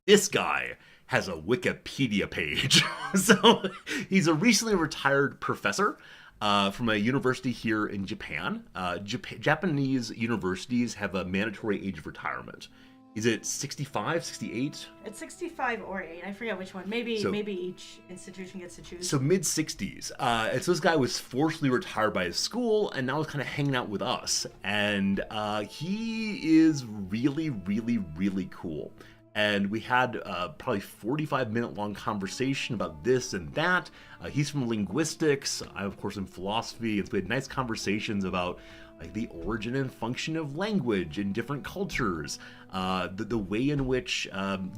This guy has a Wikipedia page. So he's a recently retired professor from a university here in Japan. Japanese universities have a mandatory age of retirement. Is it 65, 68? It's 65 or 8. I forget which one. Maybe each institution gets to choose. So mid-60s. And so this guy was forcibly retired by his school and now is kind of hanging out with us. And he is really, really, really cool. And we had probably 45-minute long conversation about this and that. He's from linguistics. I, of course, am philosophy. And so we had nice conversations about like the origin and function of language in different cultures, the way in which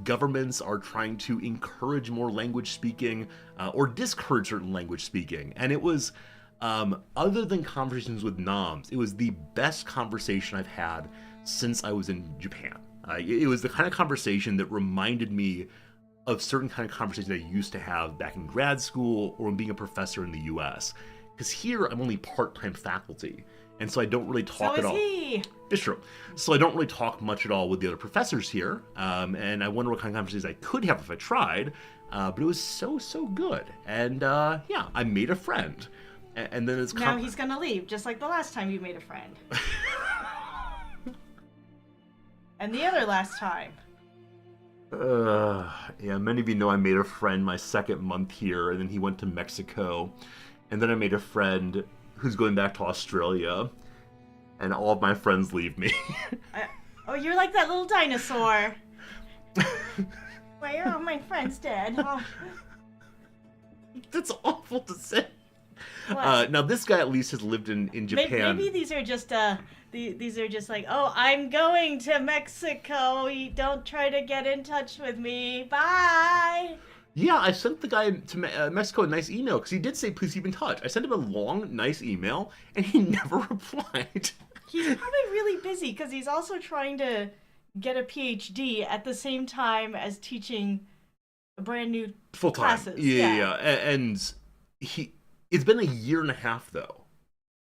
governments are trying to encourage more language speaking or discourage certain language speaking. And it was, other than conversations with Noms, it was the best conversation I've had since I was in Japan. It was the kind of conversation that reminded me of certain kind of conversations I used to have back in grad school or when being a professor in the US. Because here I'm only part-time faculty, and so I don't really talk at all. So is he. It's true. So I don't really talk much at all with the other professors here, and I wonder what kind of conversations I could have if I tried, but it was so good. And yeah, I made a friend. And then it's Now he's gonna leave, just like the last time you made a friend. And the other last time. Yeah, many of you know I made a friend my second month here, and then he went to Mexico. And then I made a friend who's going back to Australia, and all of my friends leave me. Oh, you're like that little dinosaur. Why are all my friends dead? Oh. That's awful to say. Now this guy at least has lived in Japan. Maybe these are just these are just like, oh, I'm going to Mexico. Don't try to get in touch with me. Bye. Yeah, I sent the guy to Mexico a nice email because he did say please keep in touch. I sent him a long, nice email, and he never replied. He's probably really busy because he's also trying to get a PhD at the same time as teaching brand new full-time classes. Yeah. And it's been a year and a half though.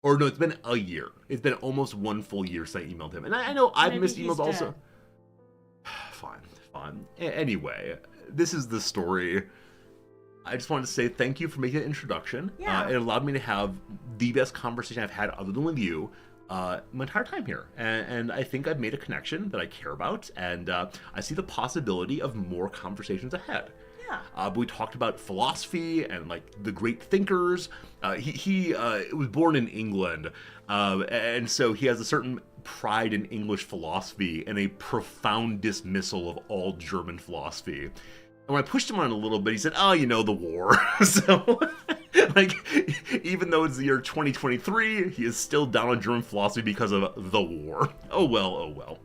Or no, it's been a year. It's been almost 1 full year since I emailed him. And I know I've missed emails also. Fine. Anyway, this is the story. I just wanted to say thank you for making the introduction. Yeah. It allowed me to have the best conversation I've had other than with you my entire time here. And I think I've made a connection that I care about. And I see the possibility of more conversations ahead. Yeah. But we talked about philosophy and like the great thinkers. He was born in England, and so he has a certain pride in English philosophy and a profound dismissal of all German philosophy. And when I pushed him on it a little bit, he said, "Oh, the war." So, like, even though it's the year 2023, he is still down on German philosophy because of the war. Oh well, oh well.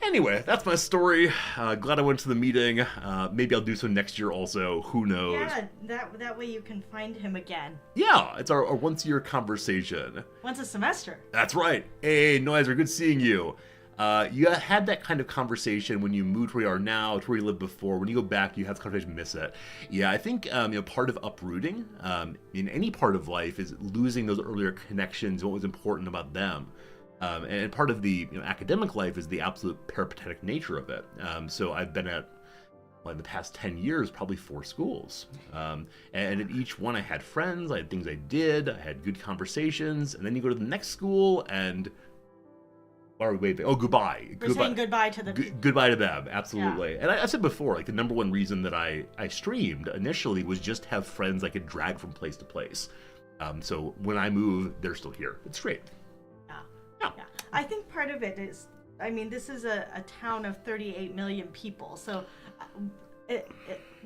Anyway, that's my story. Glad I went to the meeting. Maybe I'll do so next year also. Who knows? Yeah, that way you can find him again. Yeah, it's our once-a-year conversation. Once a semester. That's right. Hey, Noiser, good seeing you. You had that kind of conversation when you moved where you are now to where you lived before. When you go back, you have the conversation, miss it. Yeah, I think part of uprooting in any part of life is losing those earlier connections, what was important about them. And part of the academic life is the absolute peripatetic nature of it. So I've been at, in the past 10 years, probably 4 schools. And at each one I had friends, I had things I did, I had good conversations, and then you go to the next school and... Why are we waving? Oh, goodbye. We're saying goodbye to the goodbye to them, absolutely. Yeah. And I said before, like the number one reason that I streamed initially was just to have friends I could drag from place to place. So when I move, they're still here. It's great. Yeah. I think part of it is, this is a town of 38 million people. So,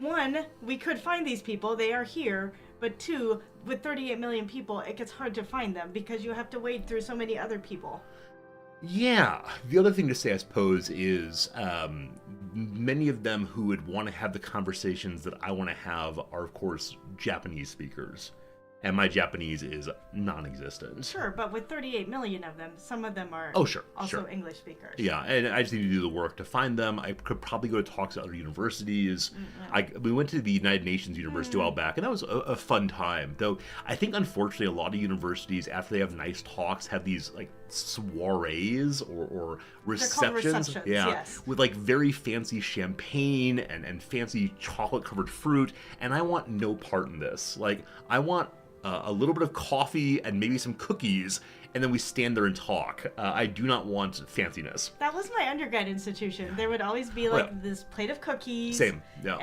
one, we could find these people. They are here. But 2, with 38 million people, it gets hard to find them because you have to wade through so many other people. Yeah. The other thing to say, I suppose, is many of them who would want to have the conversations that I want to have are, of course, Japanese speakers. And my Japanese is non-existent. Sure, but with 38 million of them, some of them are sure. English speakers. Yeah, and I just need to do the work to find them. I could probably go to talks at other universities. We went to the United Nations University a while back, and that was a fun time. Though I think, unfortunately, a lot of universities, after they have nice talks, have these like soirees or receptions. Yeah, yes. With like very fancy champagne and fancy chocolate-covered fruit, and I want no part in this. Like, I want a little bit of coffee and maybe some cookies, and then we stand there and talk. I do not want fanciness. That was my undergrad institution. There would always be like this plate of cookies. Same, yeah.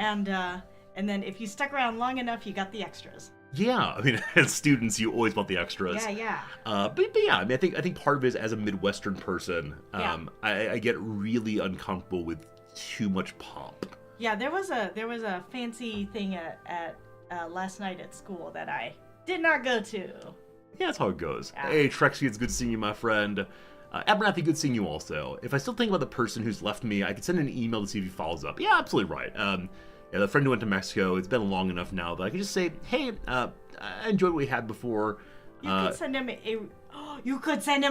And then if you stuck around long enough, you got the extras. Yeah, as students, you always want the extras. Yeah. But yeah, I think part of it is, as a Midwestern person, I get really uncomfortable with too much pomp. Yeah, there was a fancy thing at last night at school that I did not go to. Yeah, that's how it goes. Yeah. Hey, Trexie, it's good seeing you, my friend. Abernathy, good seeing you also. If I still think about the person who's left me, I could send an email to see if he follows up. Yeah, absolutely right. The friend who went to Mexico, it's been long enough now that I can just say, hey, I enjoyed what we had before. You could send him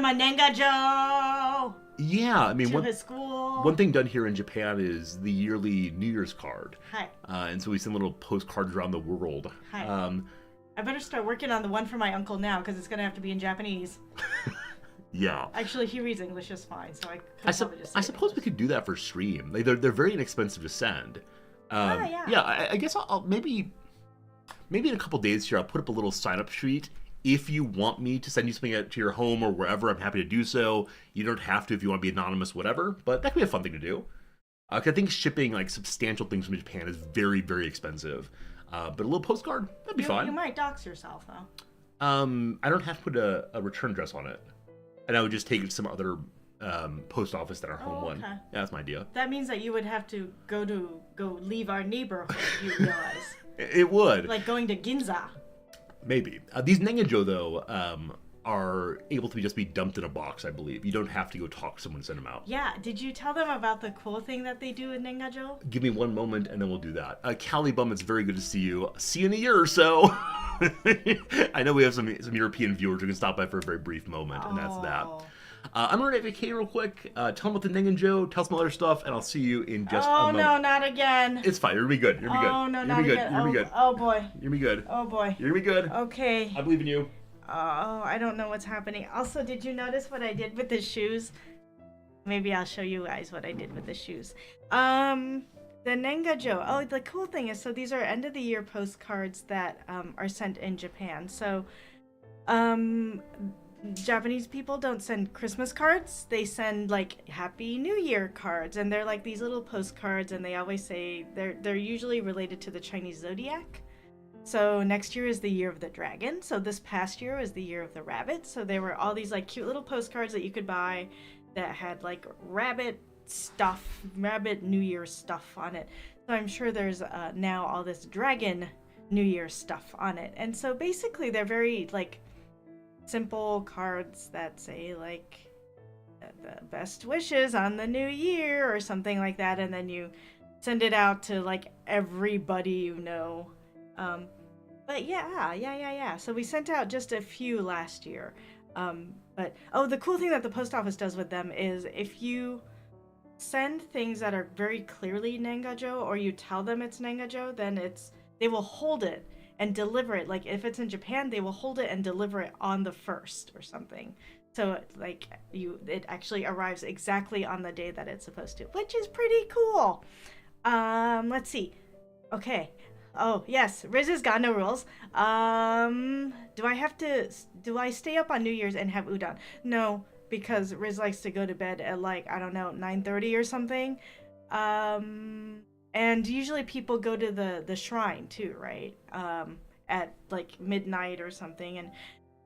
a Nengajo! Yeah, to his school. One thing done here in Japan is the yearly New Year's card. Hi. And so we send little postcards around the world. Hi. I better start working on the one for my uncle now, because it's going to have to be in Japanese. Yeah. Actually, he reads English just fine, so I suppose we could do that for stream. They're very inexpensive to send. Yeah, I guess I'll maybe in a couple days here, I'll put up a little sign-up sheet. If you want me to send you something to your home or wherever, I'm happy to do so. You don't have to if you want to be anonymous, whatever. But that could be a fun thing to do. 'Cause I think shipping like substantial things from Japan is very, very expensive. But a little postcard, that'd be fine. You might dox yourself, though. I don't have to put a return address on it. And I would just take it to some other post office than our home one. Yeah, that's my idea. That means that you would have to go leave our neighborhood, you realize. It would. Like going to Ginza. Maybe. These Nengajo, though, are able to just be dumped in a box, I believe. You don't have to go talk to someone and send them out. Yeah. Did you tell them about the cool thing that they do in Nengajo? Give me one moment, and then we'll do that. Callie Bum, it's very good to see you. See you in a year or so. I know we have some European viewers who can stop by for a very brief moment, and that's that. I'm going to AFK real quick. Tell them about the Nengajo, tell some other stuff, and I'll see you in just a moment. Oh, no, not again. It's fine. You're going to be good. You're going to be good. Oh, no, not again. You're going to be good. Oh, boy. You're going to be good. Oh, boy. You're going to be good. Okay. I believe in you. Oh, I don't know what's happening. Also, did you notice what I did with the shoes? Maybe I'll show you guys what I did with the shoes. The Nengajo. Oh, the cool thing is, so these are end of the year postcards that are sent in Japan. So, Japanese people don't send Christmas cards. They send like Happy New Year cards, and they're like these little postcards, and they always say they're usually related to the Chinese zodiac. So next year is the year of the dragon. So this past year was the year of the rabbit. So there were all these like cute little postcards that you could buy that had like rabbit stuff, rabbit New Year stuff on it. So I'm sure there's now all this dragon New Year stuff on it. And so basically they're very like simple cards that say like the best wishes on the new year or something like that, and then you send it out to like everybody you know. But yeah. So we sent out just a few last year. But the cool thing that the post office does with them is if you send things that are very clearly Nengajo, or you tell them it's Nengajo, then they will hold it and deliver it. Like if it's in Japan, they will hold it and deliver it on the 1st or something. So like it actually arrives exactly on the day that it's supposed to, which is pretty cool. Let's see. Okay. Oh yes, Riz has got no rules. Do I stay up on New Year's and have udon? No, because Riz likes to go to bed at like, I don't know, 9:30 or something. And usually people go to the shrine too, right? At like midnight or something, and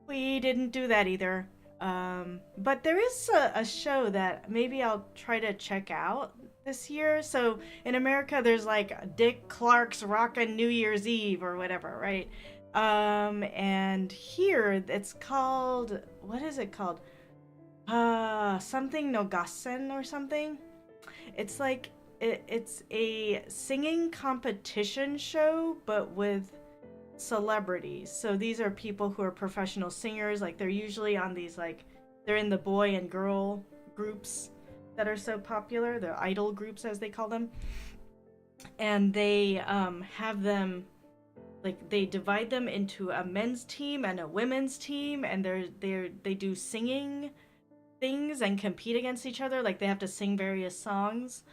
we didn't do that either. But there is a show that maybe I'll try to check out this year. So in America, there's like Dick Clark's Rockin' New Year's Eve or whatever, right? And here it's called, what is it called? Something no Gassen or something. It's like it's a singing competition show, but with celebrities. So these are people who are professional singers. Like they're usually on these like they're in the boy and girl groups that are so popular, the idol groups as they call them. And they have them like they divide them into a men's team and a women's team, and they do singing things and compete against each other. Like they have to sing various songs,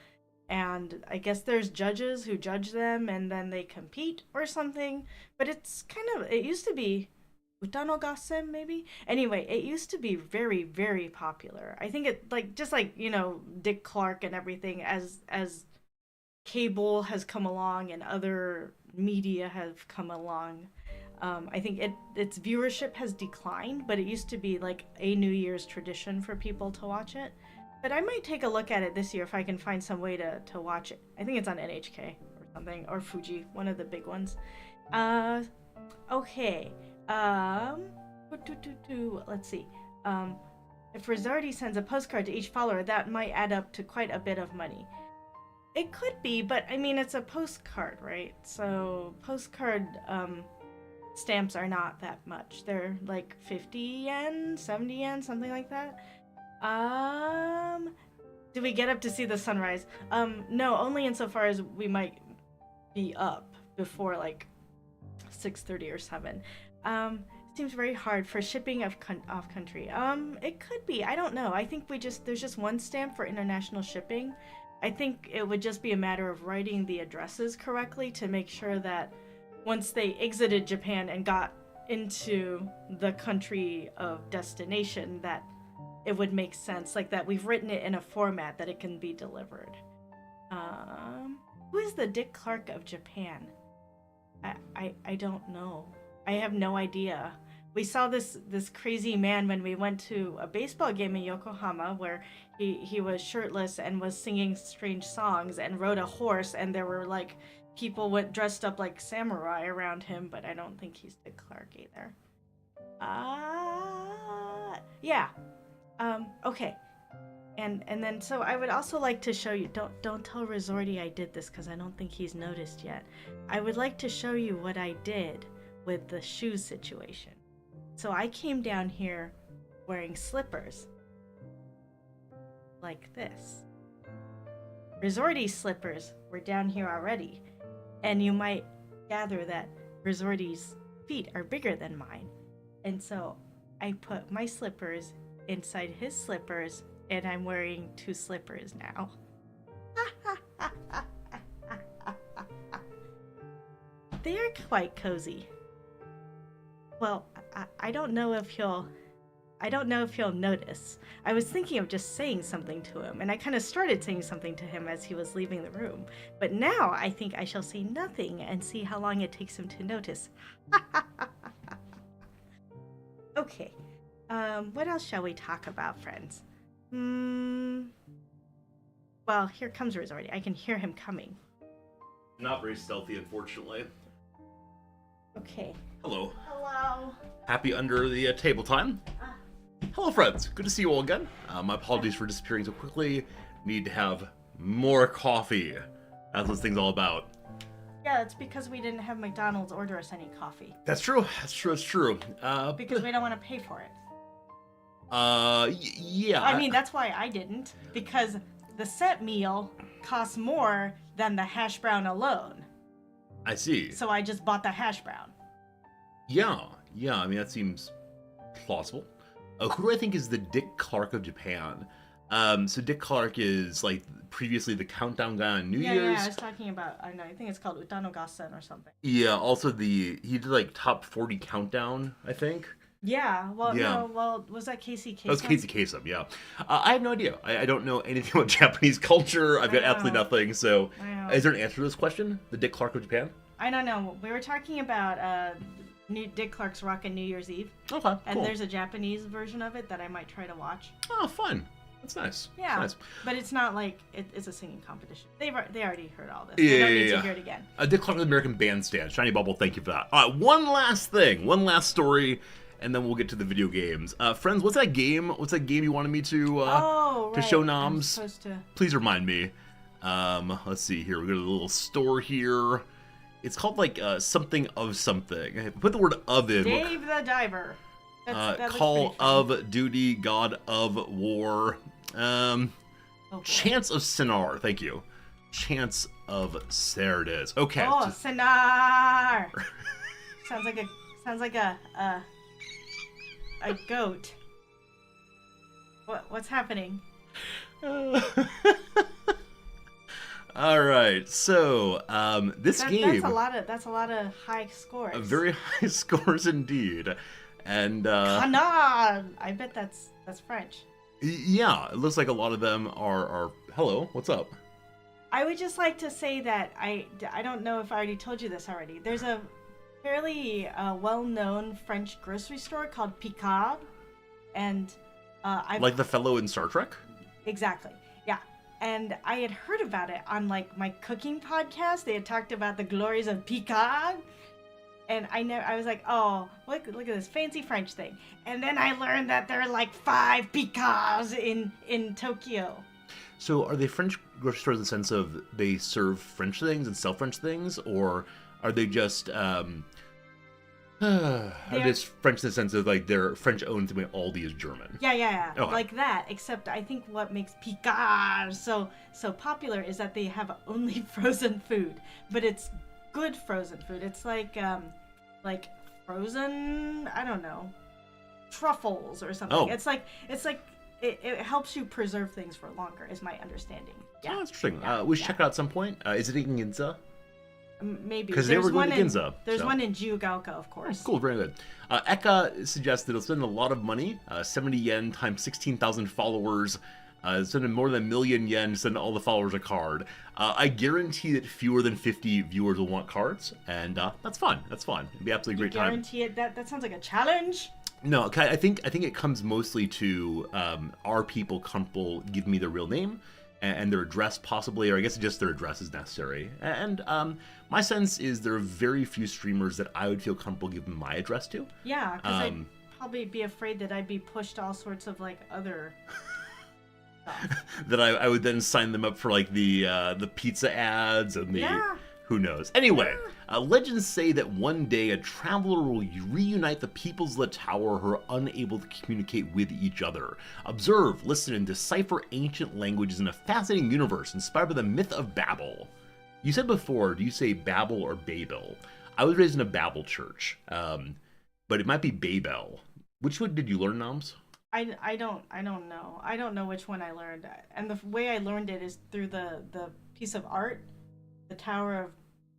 and I guess there's judges who judge them, and then they compete or something. But it's kind of, it used to be Utano Gassen maybe. Anyway, it used to be very, very popular. I think it like just like, you know, Dick Clark and everything, as cable has come along and other media have come along. I think its viewership has declined, but it used to be like a New Year's tradition for people to watch it. But I might take a look at it this year if I can find some way to watch it. I think it's on NHK or something, or Fuji, one of the big ones. Okay. Let's see. If Rizardi sends a postcard to each follower, that might add up to quite a bit of money. It could be, but I mean, it's a postcard, right? So postcard stamps are not that much. They're like 50 yen, 70 yen, something like that. Do we get up to see the sunrise? No, only insofar as we might be up before like 6:30 or 7. Seems very hard for shipping off country. It could be. I don't know. I think there's just one stamp for international shipping. I think it would just be a matter of writing the addresses correctly to make sure that once they exited Japan and got into the country of destination, that it would make sense, like that we've written it in a format that it can be delivered. Who is the Dick Clark of Japan? I don't know. I have no idea. We saw this crazy man when we went to a baseball game in Yokohama where he was shirtless and was singing strange songs and rode a horse, and there were like people dressed up like samurai around him, but I don't think he's Dick Clark either. Yeah. Okay. And then so I would also like to show you, don't tell Resorti I did this because I don't think he's noticed yet. I would like to show you what I did with the shoes situation. So I came down here wearing slippers like this. Resorti's slippers were down here already, and you might gather that Resorti's feet are bigger than mine. And so I put my slippers inside his slippers, and I'm wearing 2 slippers now. They are quite cozy. Well, I don't know if he'll I don't know if he'll notice. I was thinking of just saying something to him, and I kind of started saying something to him as he was leaving the room. But now I think I shall say nothing and see how long it takes him to notice. Okay. What else shall we talk about, friends? Well, here comes Riz already. I can hear him coming. Not very stealthy, unfortunately. Okay. Hello. Hello. Happy under the table time. Hello, friends. Good to see you all again. My apologies for disappearing so quickly. Need to have more coffee. That's what this thing's all about. Yeah, it's because we didn't have McDonald's order us any coffee. That's true. That's true. That's true. Because we don't want to pay for it. Yeah. I mean, that's why I didn't. Because the set meal costs more than the hash brown alone. I see. So I just bought the hash brown. Yeah. I mean, that seems plausible. Who do I think is the Dick Clark of Japan? So Dick Clark is like previously the countdown guy on New Year's. Yeah, I was talking about. I know. I think it's called Utano Gassen or something. Yeah. Also, he did like top 40 countdown, I think. Yeah. Well, Yeah. no. Well, was that Casey Kasem? That was Casey Kasem, yeah. I have no idea. I don't know anything about Japanese culture. I've got absolutely nothing. So, is there an answer to this question? The Dick Clark of Japan? I don't know. We were talking about new Dick Clark's Rockin' New Year's Eve. Okay, cool. And there's a Japanese version of it that I might try to watch. Oh, fun. That's nice. Yeah. That's nice. But it's not like it's a singing competition. They already heard all this. Yeah, they don't need yeah. to hear it again. Dick Clark of the American Bandstand. Shiny Bubble, thank you for that. All right, one last thing. One last story, and then we'll get to the video games. Friends, what's that game? What's that game you wanted me to Right. show I'm Noms? supposed to... Please remind me. Let's see here. We got a little store here. It's called like something of something. Put the word of in. Dave the Diver. That looks Call pretty fun. of Duty, God of War. Oh, boy. Chance of Sinar. Thank you. Chance of... There it is. Okay. Oh, just- Sinar! sounds like a goat. What's happening? All right. So, this game... That's a lot of high scores. Very high scores indeed. And, Canard! I bet that's French. yeah, it looks like a lot of them are... Hello, what's up? I would just like to say that I don't know if I already told you this already. There's a fairly well-known French grocery store called Picard, and Like the fellow in Star Trek? Exactly, yeah. And I had heard about it on like my cooking podcast. They had talked about the glories of Picard, and I was like, oh, look at this fancy French thing. And then I learned that there are like 5 Picards in Tokyo. So are they French grocery stores in the sense of they serve French things and sell French things, or are they just are they just French in the sense of like they're French owned the way Aldi is German? Yeah. Okay. Like that. Except I think what makes Picard so popular is that they have only frozen food, but it's good frozen food. It's like frozen, I don't know, truffles or something. Oh. It's like it helps you preserve things for longer, is my understanding. Yeah. Oh, that's interesting. Yeah, We should check it out at some point. Is it in Ginza? Maybe. 'Cause they There's were going one to in- Ginza, There's so. one in Jiugaoka, of course. Cool, very good. Eka suggests that it'll spend a lot of money, 70 yen times 16,000 followers, spending more than 1 million yen to send all the followers a card. I guarantee that fewer than 50 viewers will want cards, and that's fun. That's fun. It'll be absolutely You great time. guarantee it? That sounds like a challenge. No, I think it comes mostly to are people comfortable giving me their real name and their address possibly, or I guess just their address is necessary. And my sense is there are very few streamers that I would feel comfortable giving my address to. Yeah, because I'd probably be afraid that I'd be pushed all sorts of like other stuff. That I would then sign them up for like the pizza ads and the Yeah. who knows. Anyway, legends say that one day a traveler will reunite the peoples of the tower who are unable to communicate with each other. Observe, listen, and decipher ancient languages in a fascinating universe inspired by the myth of Babel. You said before, do you say Babel or Babel? I was raised in a Babel church, but it might be Babel. Which one did you learn, Noms? I don't know. I don't know which one I learned. And the way I learned it is through the piece of art, the Tower of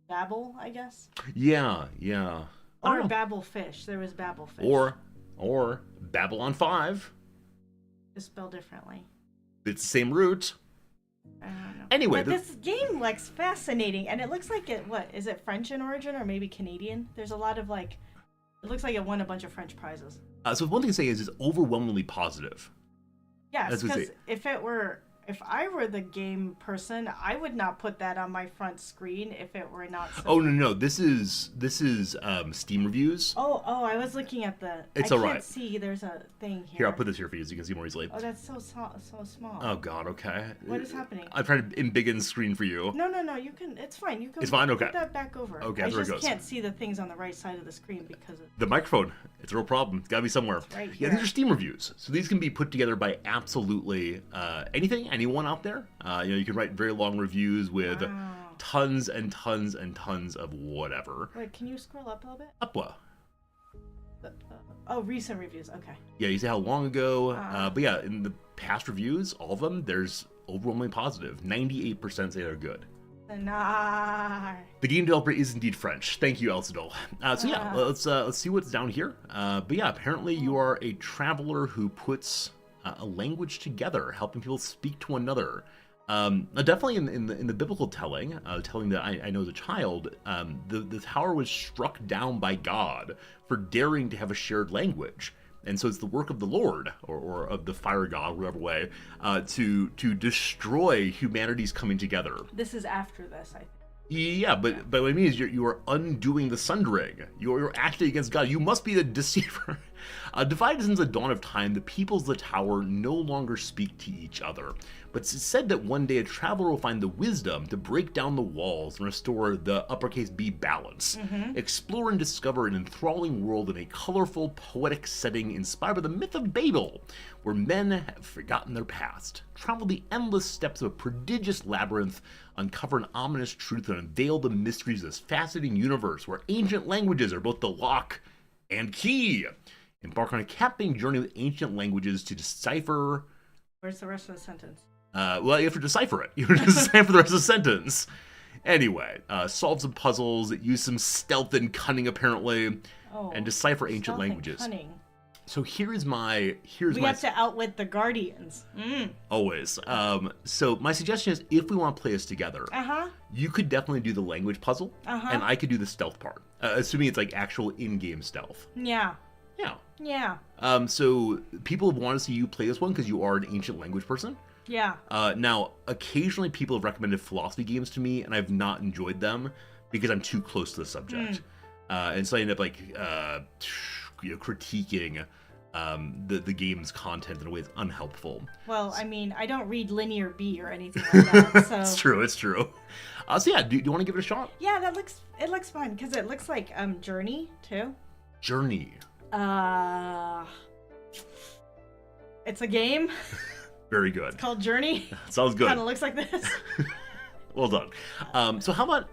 Babel, I guess. Yeah. I Or don't know. Babel fish. There was Babel fish. Or Babylon 5. Just spelled differently. It's the same root. I don't know. Anyway, but this game looks fascinating, and it looks like what is it, French in origin or maybe Canadian? There's a lot of it looks like it won a bunch of French prizes. So one thing to say is it's overwhelmingly positive. Yes, because if I were the game person, I would not put that on my front screen if it were not. Oh no! This is Steam reviews. Oh! I was looking at the. It's I alright. can't see. There's a thing here. Here, I'll put this here for you so you can see more easily. Oh, that's so small. Oh God, okay. What is happening? I'm trying to embiggen the screen for you. No. You can. It's fine. You can. It's fine. Okay. Put that back over. Okay, I there it just goes. can't see the things on the right side of the screen because of. The microphone. It's a real problem. It's gotta be somewhere. It's right Yeah, here. these are Steam reviews, so these can be put together by absolutely anyone out there. You can write very long reviews with Wow. tons and tons and tons of whatever. Wait, can you scroll up a little bit? Upwa. Oh, recent reviews. Okay. Yeah, you say how long ago, but yeah, in the past reviews, all of them, there's overwhelmingly positive. 98% say they're good. Nah. The game developer is indeed French. Thank you, Elsidol. So yeah, let's see what's down here. But yeah, apparently you are a traveler who puts a language together, helping people speak to one another. Definitely in the biblical telling that I know as a child, the tower was struck down by God for daring to have a shared language. And so it's the work of the Lord, or of the fire god, whatever way, to destroy humanity's coming together. This is after this, I think. Yeah, but what I mean is you are undoing the sundering. You're acting against God. You must be the deceiver. Divided since the dawn of time, the peoples of the tower no longer speak to each other. But it's said that one day a traveler will find the wisdom to break down the walls and restore the uppercase B balance. Explore and discover an enthralling world in a colorful, poetic setting inspired by the myth of Babel, where men have forgotten their past. Travel the endless steps of a prodigious labyrinth, uncover an ominous truth, and unveil the mysteries of this fascinating universe where ancient languages are both the lock and key. Embark on a captivating journey with ancient languages to decipher. Where's the rest of the sentence? Well, you have to decipher it. You have to decipher the rest of the sentence. Anyway, solve some puzzles, use some stealth and cunning apparently, and decipher ancient languages. Cunning. So we have to outwit the Guardians. Always. So my suggestion is, if we want to play this together, you could definitely do the language puzzle, and I could do the stealth part, assuming it's like actual in-game stealth. Yeah. Yeah. So people have wanted to see you play this one because you are an ancient language person. Yeah. Now, occasionally people have recommended philosophy games to me, and I've not enjoyed them because I'm too close to the subject. And so I end up critiquing the game's content in a way that's unhelpful. Well, I mean, I don't read Linear B or anything like that, so... It's true. So yeah, do you want to give it a shot? Yeah, it looks fun, because it looks like Journey, too. Journey. It's a game. Very good. It's called Journey. Sounds good. Kind of looks like this. Well done. So how about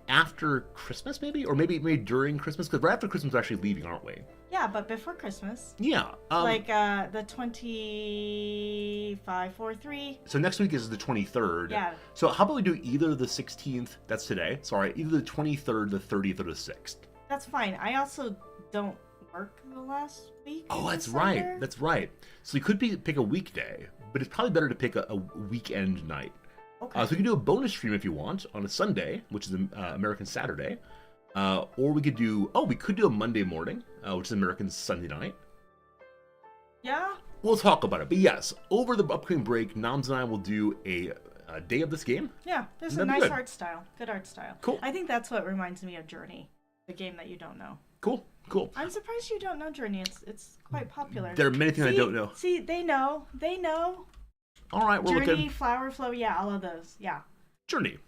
after Christmas, maybe? Or maybe during Christmas? Because right after Christmas, we're actually leaving, aren't we? Yeah, but before Christmas. Yeah. The 25-4-3. So next week is the 23rd. Yeah. So how about we do either the 16th, that's today, sorry, either the 23rd, the 30th, or the 6th? That's fine. I also don't work the last week. Oh, that's December. right. That's right. So you could pick a weekday, but it's probably better to pick a weekend night. Okay. So we can do a bonus stream if you want on a Sunday, which is American Saturday. Or we could do a Monday morning, which is American Sunday night. Yeah? We'll talk about it. But yes, over the upcoming break, Noms and I will do a day of this game. Yeah, there's a That'd be nice good. art style. Good art style. Cool. I think that's what reminds me of Journey, the game that you don't know. Cool. I'm surprised you don't know Journey. It's quite popular. There are many things I don't know. See, they know. All right, we're Journey, looking. Flower Flow, yeah, all of those. Yeah. Journey.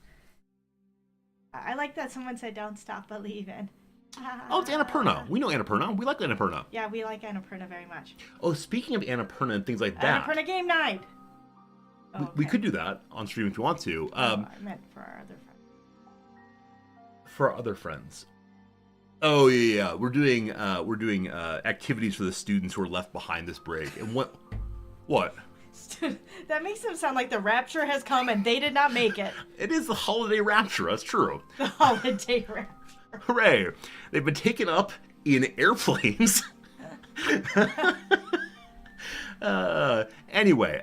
I like that someone said don't stop believing. Oh, it's Annapurna. We know Annapurna. We like Annapurna. Yeah, we like Annapurna very much. Oh, speaking of Annapurna and things like that. Annapurna game night. We could do that on stream if you want to. I meant for our other friends. For our other friends. Oh yeah. We're doing activities for the students who are left behind this break. And what? That makes them sound like the rapture has come and they did not make it. It is the holiday rapture. That's true. The holiday rapture. Hooray! They've been taken up in airplanes Anyway,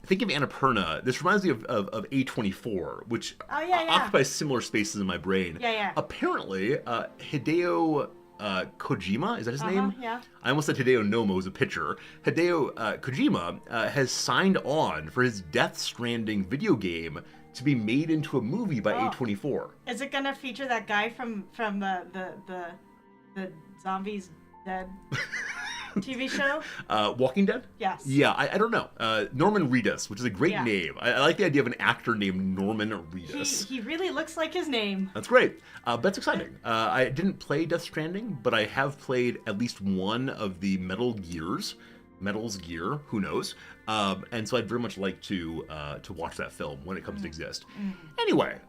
thinking of Annapurna, this reminds me of A24, which Oh, yeah. occupies similar spaces in my brain. Yeah. Apparently, Hideo Kojima, is that his name? Yeah. I almost said Hideo Nomo as a pitcher. Hideo Kojima has signed on for his Death Stranding video game to be made into a movie by A24. Is it gonna feature that guy from the Zombies Dead TV show? Walking Dead? Yes. Yeah, I don't know. Norman Reedus, which is a great Yeah. name. I like the idea of an actor named Norman Reedus. He really looks like his name. That's great. That's exciting. I didn't play Death Stranding, but I have played at least one of the Metal's Gear, who knows? And so I'd very much like to watch that film when it comes to exist. Anyway,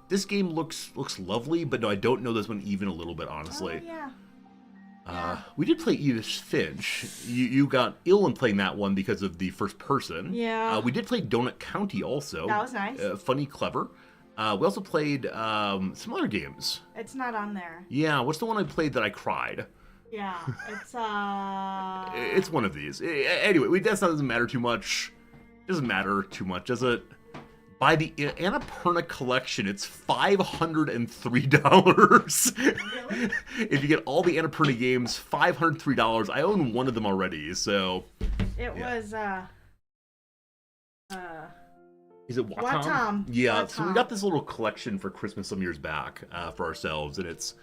this game looks lovely, but no, I don't know this one even a little bit, honestly. Oh, yeah. We did play Edith Finch. You got ill in playing that one because of the first person. Yeah. We did play Donut County also. That was nice. Funny, clever. We also played some other games. It's not on there. Yeah, what's the one I played that I cried? Yeah, it's It's one of these. Anyway, that doesn't matter too much. Doesn't matter too much, does it? By the Annapurna collection, it's $503. Really? If you get all the Annapurna games, $503. I own one of them already, so... It was, Is it Watam? Watam. Yeah, so we Watam. got this little collection for Christmas some years back for ourselves, and it's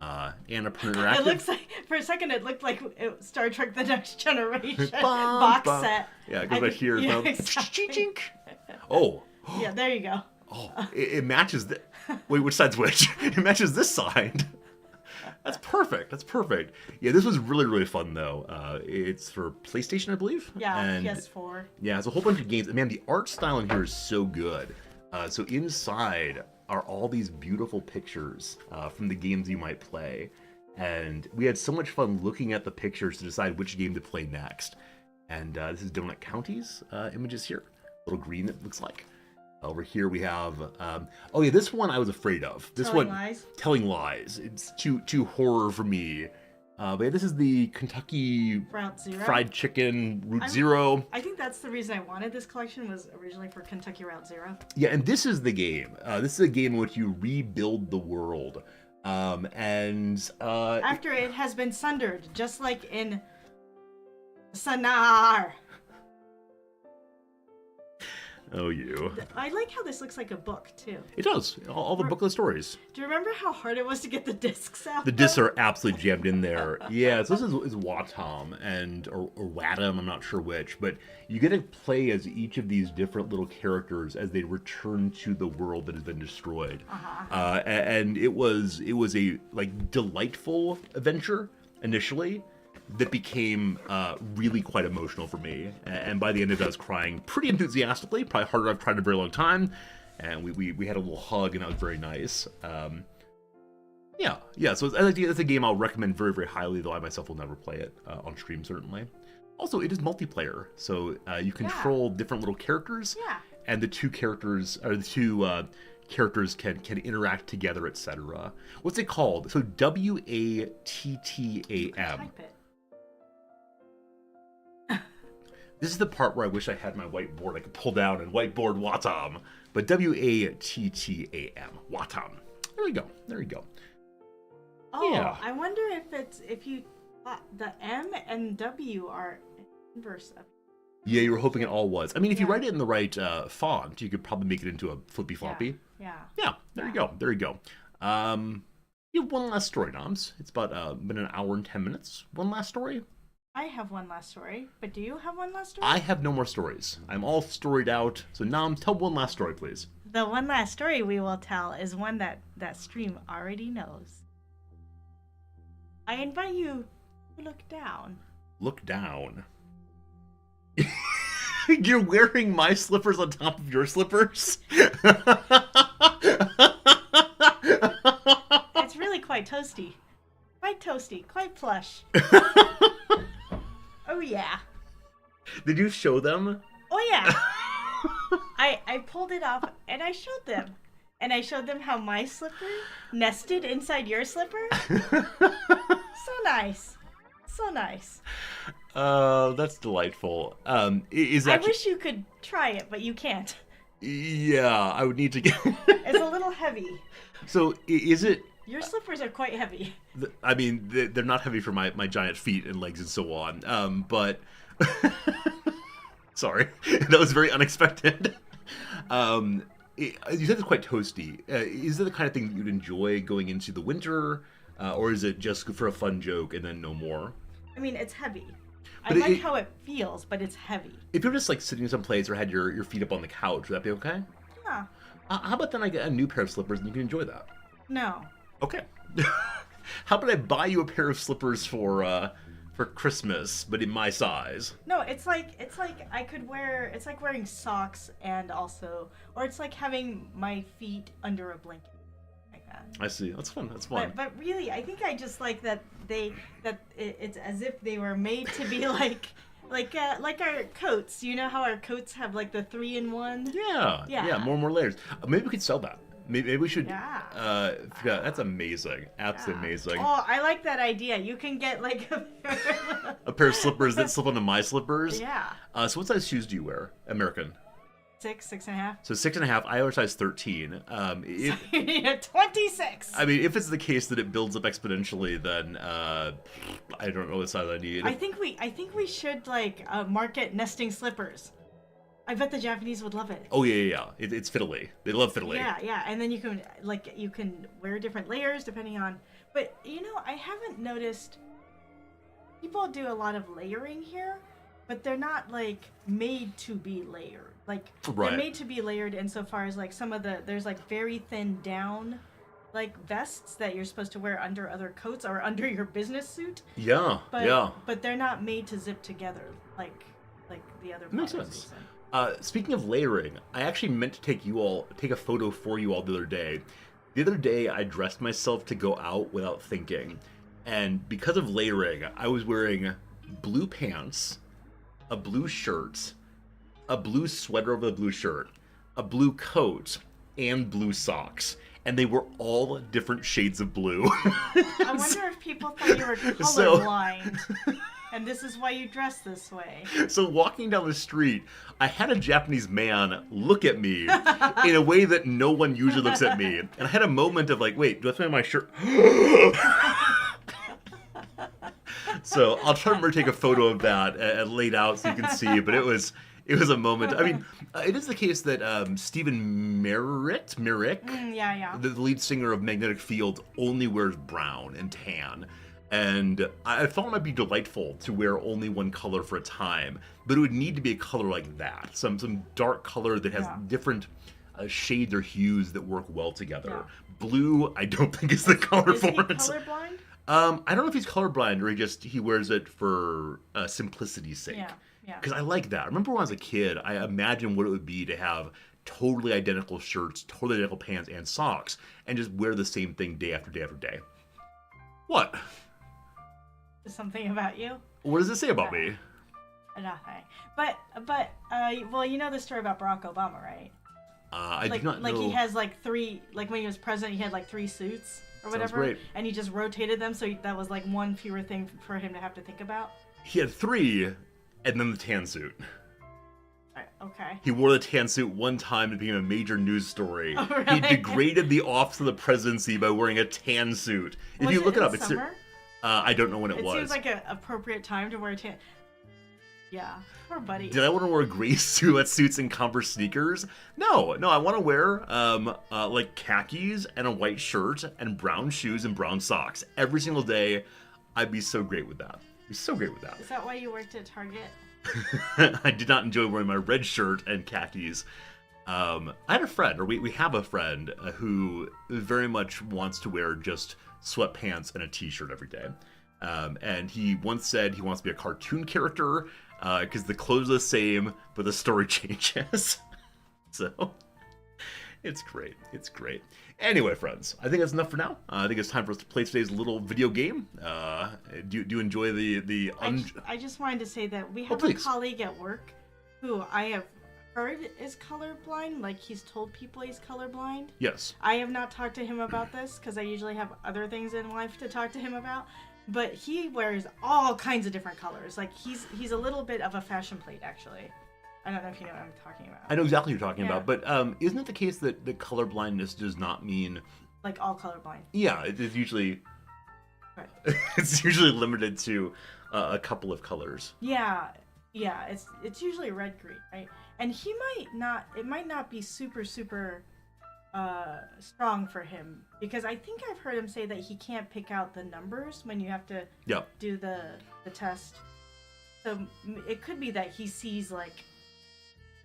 Annapurna Interactive. It looks like, for a second, it looked like Star Trek The Next Generation Bum, box bum. set. Yeah, it goes right here. Yeah, Chink, exactly. chink. Oh. Yeah, there you go. Oh, it matches the... Wait, which side's which? It matches this side. That's perfect. That's perfect. Yeah, this was really, really fun, though. It's for PlayStation, I believe. Yeah, and PS4. yeah, it's a whole bunch of games. Man, the art style in here is so good. So inside are all these beautiful pictures from the games you might play. And we had so much fun looking at the pictures to decide which game to play next. And this is Donut County's images here. A little green, it looks like. Over here we have, oh yeah, this one I was afraid of. This Telling one, Lies? Telling Lies. It's too horror for me. But yeah, this is the Kentucky Route Zero. Fried Chicken Route Zero. I think that's the reason I wanted this collection, was originally for Kentucky Route Zero. Yeah, and this is the game. This is a game in which you rebuild the world. After it has been sundered, just like in Sanar. Oh, you. I like how this looks like a book, too. It does. All the booklet stories. Do you remember how hard it was to get the discs out? The discs are absolutely jammed in there. Yeah, so this is Watam or Watam, I'm not sure which, but you get to play as each of these different little characters as they return to the world that has been destroyed. And it was a delightful adventure initially that became really quite emotional for me. And by the end of it, I was crying pretty enthusiastically, probably harder I've cried in a very long time. And we had a little hug, and that was very nice. Yeah, so it's a game I'll recommend very, very highly, though I myself will never play it on stream, certainly. Also, it is multiplayer, so you control different little characters, and the two characters can interact together, etc. What's it called? So WATTAM. Type it. This is the part where I wish I had my whiteboard I could pull down and whiteboard Watam. But WATTAM. Watam. There you go. Oh, Yeah. I wonder if the M and W are inverse of. Yeah, you were hoping it all was. I mean, if you write it in the right font, you could probably make it into a flippy floppy. Yeah. Yeah, there you go. You have one last story, Noms. It's about been an hour and 10 minutes. One last story? I have one last story, but do you have one last story? I have no more stories. I'm all storied out. So, Noms, tell one last story, please. The one last story we will tell is one that stream already knows. I invite you to look down. Look down. You're wearing my slippers on top of your slippers? It's really quite toasty. Quite toasty, quite plush. Oh yeah. Did you show them? Oh yeah. I pulled it off and I showed them. And I showed them how my slipper nested inside your slipper. So nice. So nice. That's delightful. Is I actually, wish you could try it, but you can't. yeah, I would need to get. It's a little heavy. So is it? Your slippers are quite heavy. I mean, they're not heavy for my giant feet and legs and so on. But sorry, that was very unexpected. You said it's quite toasty. Is it the kind of thing that you'd enjoy going into the winter, or is it just for a fun joke and then no more? I mean, it's heavy. I But like how it feels, but it's heavy. If you're just like sitting someplace or had your feet up on the couch, would that be okay? Yeah. How about then I get a new pair of slippers and you can enjoy that? No. Okay. How about I buy you a pair of slippers for Christmas, but in my size? No, it's like I could wear. It's like wearing socks and also, or it's like having my feet under a blanket, like that. I see. That's fun. That's fun. But really, I think I just like that it's as if they were made to be like our coats. You know how our coats have like the 3-in-1? Yeah. More and more layers. Maybe we could sell that. Maybe we should. Yeah. That's amazing. Absolutely amazing. Oh, I like that idea. You can get like A pair of slippers that slip onto my slippers. Yeah. So what size shoes do you wear? American. 6.5. So 6.5. I wear size 13. You need a 26. I mean, if it's the case that it builds up exponentially, then I don't know what size I need. I think we should like market nesting slippers. I bet the Japanese would love it. Oh yeah. It's fiddly. They love fiddly. Yeah, and then you can wear different layers depending on. But I haven't noticed. People do a lot of layering here, but they're not like made to be layered. Like Right. they're made to be layered insofar as like there's like very thin down, like vests that you're supposed to wear under other coats or under your business suit. Yeah. But they're not made to zip together like the other. Makes products sense. do. Speaking of layering, I actually meant to take a photo for you all the other day. The other day, I dressed myself to go out without thinking, and because of layering, I was wearing blue pants, a blue shirt, a blue sweater over the blue shirt, a blue coat, and blue socks. And they were all different shades of blue. I wonder if people thought you were colorblind. And this is why you dress this way. So walking down the street, I had a Japanese man look at me in a way that no one usually looks at me. And I had a moment of like, wait, do I have to wear my shirt? So I'll try to remember to take a photo of that laid out so you can see. But it was a moment. I mean, it is the case that Stephen Merrick, the lead singer of Magnetic Field, only wears brown and tan. And I thought it might be delightful to wear only one color for a time, but it would need to be a color like that. Some dark color that has different shades or hues that work well together. Yeah. Blue, I don't think is the color Is for he it. colorblind? I don't know if he's colorblind or he wears it for simplicity's sake. Yeah. Because I like that. I remember when I was a kid, I imagined what it would be to have totally identical shirts, totally identical pants, and socks, and just wear the same thing day after day after day. What? Something about you? What does it say about me? Nothing. But well, you know the story about Barack Obama, right? I do not know. Like he has like 3, like when he was president, he had like 3 suits or whatever, great. and he just rotated them, so that was like one fewer thing for him to have to think about. He had 3, and then the tan suit. Okay. He wore the tan suit one time and became a major news story. Oh, really? He degraded the office of the presidency by wearing a tan suit. If you look it up, it's summer? I don't know when it was. It seems like an appropriate time to wear a tan. Yeah, poor buddy. Did I want to wear gray sweatsuits and Converse sneakers? No. I want to wear like khakis and a white shirt and brown shoes and brown socks every single day. I'd be so great with that. I'd be so great with that. Is that why you worked at Target? I did not enjoy wearing my red shirt and khakis. I had a friend, or we have a friend, who very much wants to wear just sweatpants and a t-shirt every day. And he once said he wants to be a cartoon character because the clothes are the same, but the story changes. So it's great. It's great. Anyway, friends, I think that's enough for now. I think it's time for us to play today's little video game. Do you enjoy the? I just wanted to say that we have a colleague at work who I have heard is colorblind. Like he's told people he's colorblind. Yes. I have not talked to him about this because I usually have other things in life to talk to him about. but he wears all kinds of different colors. Like he's a little bit of a fashion plate, actually. I don't know if you know what I'm talking about. I know exactly what you're talking Yeah. about, but isn't it the case that the color blindness does not mean? Like all colorblind. Yeah, it's usually Right. it's usually limited to a couple of colors. Yeah, yeah. It's usually red green, right? And he might not. It might not be super strong for him because I think I've heard him say that he can't pick out the numbers when you have to Yep. do the test. So it could be that he sees like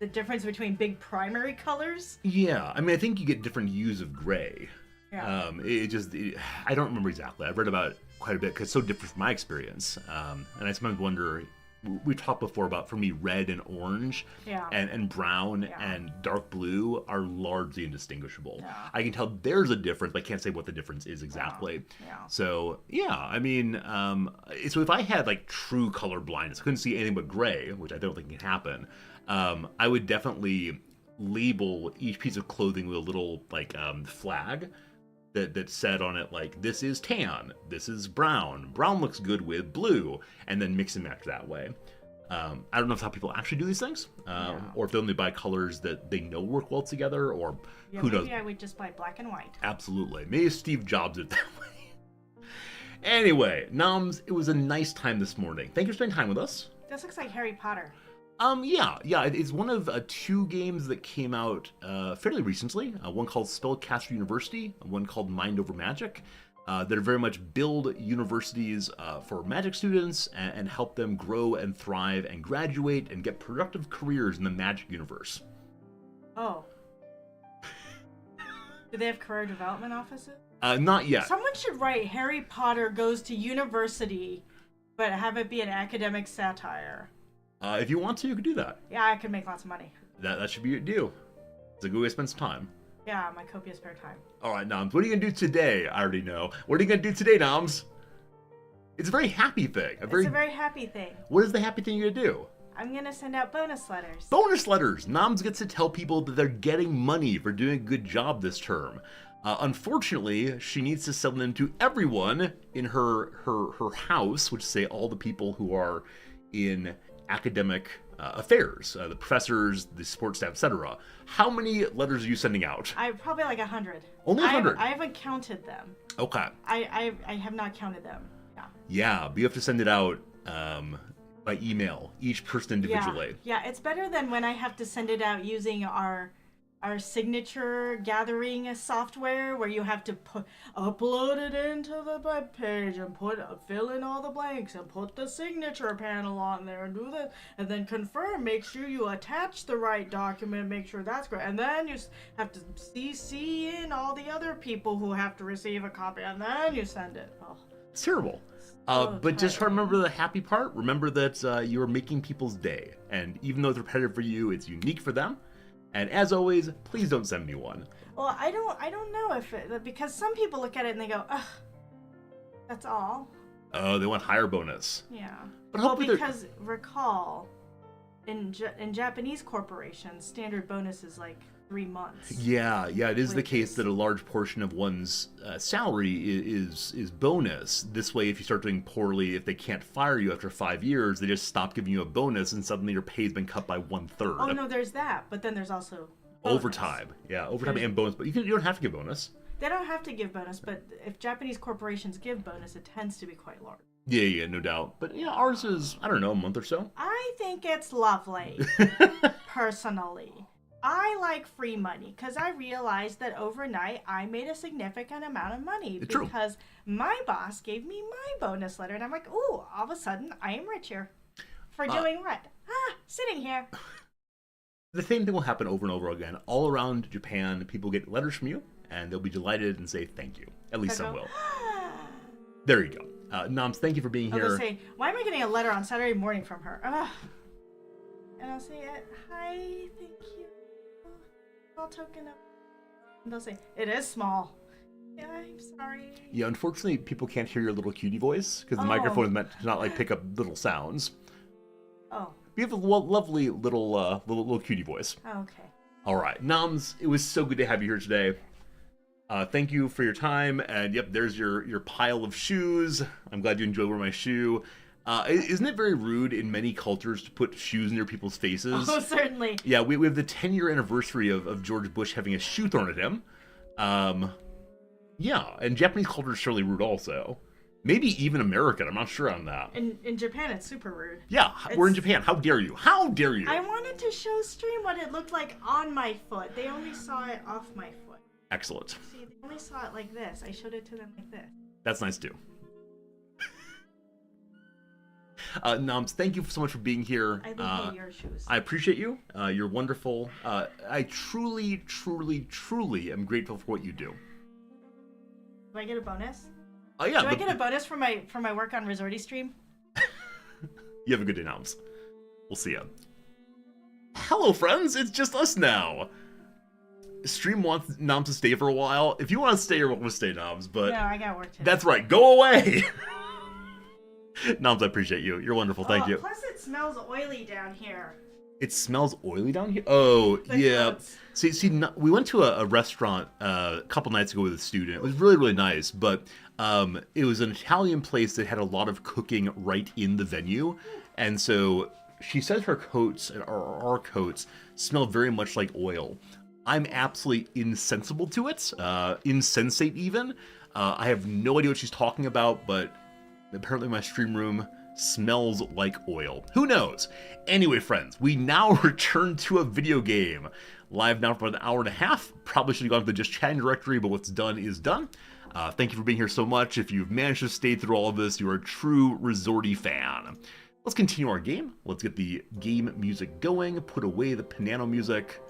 the difference between big primary colors. Yeah, I mean, I think you get different hues of gray. Yeah. I don't remember exactly. I've read about it quite a bit because it's so different from my experience. And I sometimes wonder, we talked before about, for me, red and orange Yeah. and brown Yeah. and dark blue are largely indistinguishable. Yeah. I can tell there's a difference, but I can't say what the difference is exactly. Yeah. So, yeah, I mean, so if I had like true color blindness, I couldn't see anything but gray, which I don't think can happen, I would definitely label each piece of clothing with a little like flag that said on it like, this is tan, this is brown looks good with blue, and then mix and match that way. I don't know if how people actually do these things, or if they only buy colors that they know work well together, or Yeah, who maybe knows. I would just buy black and white. Absolutely. Maybe Steve Jobs it that way. Anyway, Noms, it was a nice time this morning. Thank you for spending time with us. This looks like Harry Potter. Yeah, it's one of two games that came out fairly recently. One called Spellcaster University, one called Mind Over Magic, that are very much build universities for magic students and help them grow and thrive and graduate and get productive careers in the magic universe. Oh. Do they have career development offices? Not yet. Someone should write Harry Potter goes to university, but have it be an academic satire. If you want to, you could do that. Yeah, I could make lots of money. That should be your due. It's a good way to spend some time. Yeah, my copious spare time. All right, Noms, what are you going to do today? I already know. What are you going to do today, Noms? It's a very happy thing. It's a very happy thing. What is the happy thing you're going to do? I'm going to send out bonus letters. Bonus letters! Noms gets to tell people that they're getting money for doing a good job this term. Unfortunately, she needs to send them to everyone in her house, which say all the people who are in academic affairs, the professors, the support staff, etc. How many letters are you sending out? I probably like 100. Only 100? I haven't counted them. Okay. I have not counted them. Yeah. Yeah, but you have to send it out by email, each person individually. Yeah, it's better than when I have to send it out using our signature gathering software where you have to upload it into the web page and fill in all the blanks and put the signature panel on there and do that and then confirm, make sure you attach the right document, make sure that's great, and then you have to CC in all the other people who have to receive a copy and then you send it. Oh. It's terrible. So But just tiring. remember the happy part. Remember that you are making people's day. And even though it's repetitive for you, it's unique for them. And as always, please don't send me one. Well, I don't know if it, because some people look at it and they go, ugh, that's all. Oh, they want higher bonus. Yeah. But Well, hopefully they're- because recall, in Japanese corporations, standard bonus is like 3 months. Yeah, it is the Which case is- that a large portion of one's salary is bonus. This way, if you start doing poorly, if they can't fire you after 5 years, they just stop giving you a bonus, and suddenly your pay's been cut by 1/3. Oh no, there's that, but then there's also bonus. Overtime, yeah, overtime There's- and bonus. But you don't have to give bonus. They don't have to give bonus, but if Japanese corporations give bonus, it tends to be quite large. Yeah, no doubt. But yeah, ours is, I don't know, a month or so. I think it's lovely, personally. I like free money because I realized that overnight I made a significant amount of money True. because my boss gave me my bonus letter, and I'm like, ooh, all of a sudden I am richer. For doing what? Sitting here. The same thing will happen over and over again. All around Japan, people get letters from you, and they'll be delighted and say thank you. At least some will. There you go. Noms, thank you for being They'll here. say, why am I getting a letter on Saturday morning from her? Ugh. And I'll say, hi, thank you. Small token of... And they'll say, it is small. Yeah, I'm sorry. Yeah, unfortunately, people can't hear your little cutie voice because the Oh. microphone is meant to not like pick up little sounds. Oh, You have a lovely little cutie voice. okay. All right, Noms, it was so good to have you here today. Thank you for your time. And yep, there's your pile of shoes. I'm glad you enjoy wearing my shoe. Isn't it very rude in many cultures to put shoes near people's faces? Oh, certainly. Yeah, we have the 10-year anniversary of George Bush having a shoe thrown at him. Yeah, and Japanese culture is surely rude also. Maybe even American, I'm not sure on that. In Japan, it's super rude. Yeah, we're in Japan. How dare you? How dare you? I wanted to show stream what it looked like on my foot. They only saw it off my foot. Excellent. See, they only saw it like this. I showed it to them like this. That's nice too. Noms, thank you so much for being here. I love your shoes. I appreciate you. You're wonderful. I truly am grateful for what you do. Do I get a bonus? Oh yeah. Do I get a bonus for my work on Resorty stream? You have a good day, Noms. We'll see ya. Hello, friends. It's just us now. Stream wants Noms to stay for a while. If you want to stay, you're welcome to stay, Noms. But no, I got work today. That's right. Go away. Noms, I appreciate you. You're wonderful. Thank you. Plus, it smells oily down here. It smells oily down here? Oh, yeah. Clothes. See, we went to a restaurant a couple nights ago with a student. It was really nice, but it was an Italian place that had a lot of cooking right in the venue. And so she says her coats, or our coats, smell very much like oil. I'm absolutely insensible to it, insensate even. I have no idea what she's talking about, but apparently my stream room smells like oil. Who knows? Anyway, friends, we now return to a video game. Live now for an hour and a half. Probably should have gone to the Just Chatting directory, but what's done is done. Thank you for being here so much. If you've managed to stay through all of this, you're a true Resorty fan. Let's continue our game. Let's get the game music going. Put away the piano music.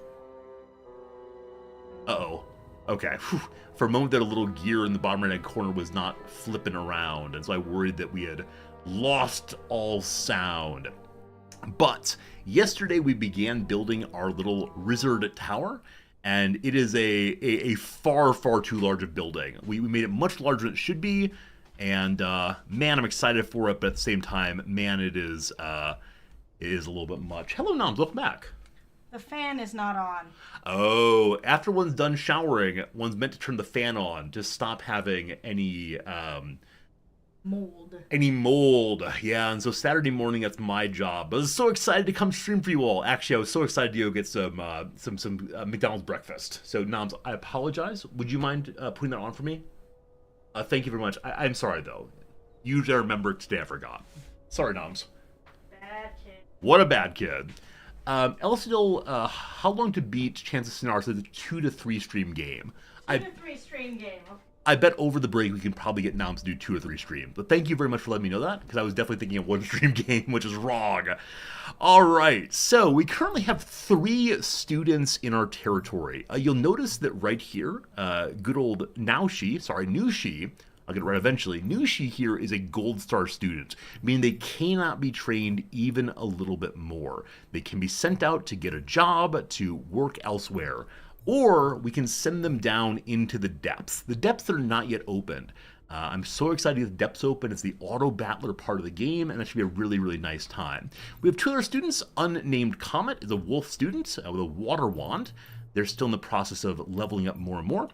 Uh-oh. Okay. Whew. For a moment, that a little gear in the bottom right-hand corner was not flipping around, and so I worried that we had lost all sound. But yesterday we began building our little Rizzard Tower, and it is a far too large a building. We made it much larger than it should be, and man, I'm excited for it, but at the same time, man, it is a little bit much. Hello, Noms, welcome back. The fan is not on. Oh, after one's done showering, one's meant to turn the fan on to stop having any mold. Yeah, and so Saturday morning, that's my job. I was so excited to come stream for you all. Actually, I was so excited to go get some McDonald's breakfast. So, Noms, I apologize. Would you mind putting that on for me? Thank you very much. I'm sorry, though. Usually I remember, today I forgot. Sorry, Noms. Bad kid. What a bad kid. Elsidil, how long to beat Chance of Sinar? So it's a 2 to 3 stream game. 2 to 3 stream game. Okay. I bet over the break we can probably get Noms to do 2 or 3 streams. But thank you very much for letting me know that, because I was definitely thinking of 1 stream game, which is wrong. Alright, so we currently have 3 students in our territory. You'll notice that right here, good old Nushi, I'll get it right eventually, Nushi here is a gold star student, meaning they cannot be trained even a little bit more. They can be sent out to get a job, to work elsewhere. Or we can send them down into the depths that are not yet opened. I'm so excited to get the depths open. It's the auto battler part of the game, and that should be a really nice time. We have 2 other students. Unnamed Comet is a wolf student with a water wand. They're still in the process of leveling up more and more.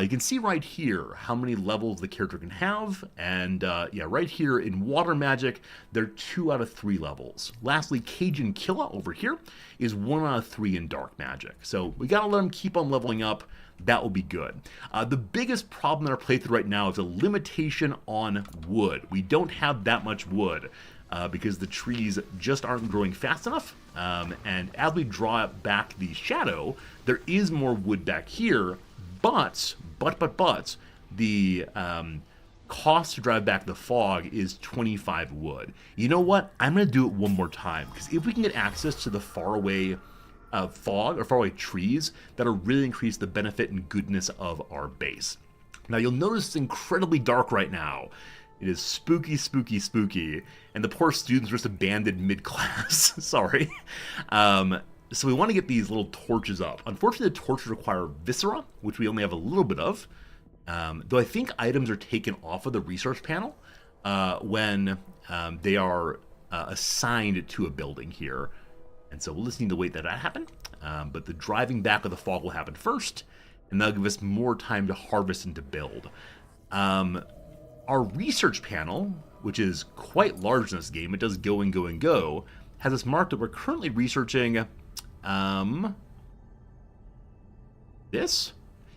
You can see right here how many levels the character can have, and yeah, right here in Water Magic, they're 2 out of 3 levels. Lastly, Cajun Killa over here is 1 out of 3 in Dark Magic. So we gotta let them keep on leveling up. That will be good. The biggest problem in our playthrough right now is a limitation on wood. We don't have that much wood because the trees just aren't growing fast enough. And as we draw back the shadow, there is more wood back here. But, the cost to drive back the fog is 25 wood. You know what? I'm going to do it one more time, because if we can get access to the faraway fog or faraway trees, that'll really increase the benefit and goodness of our base. Now, you'll notice it's incredibly dark right now. It is spooky, and the poor students are just abandoned mid-class. Sorry. So we want to get these little torches up. Unfortunately, the torches require viscera, which we only have a little bit of. Though I think items are taken off of the resource panel when they are assigned to a building here. And so we'll just need to wait that happen. But the driving back of the fog will happen first. and that'll give us more time to harvest and to build. Our research panel, which is quite large in this game, it does go and go and go, has us marked that we're currently researching this?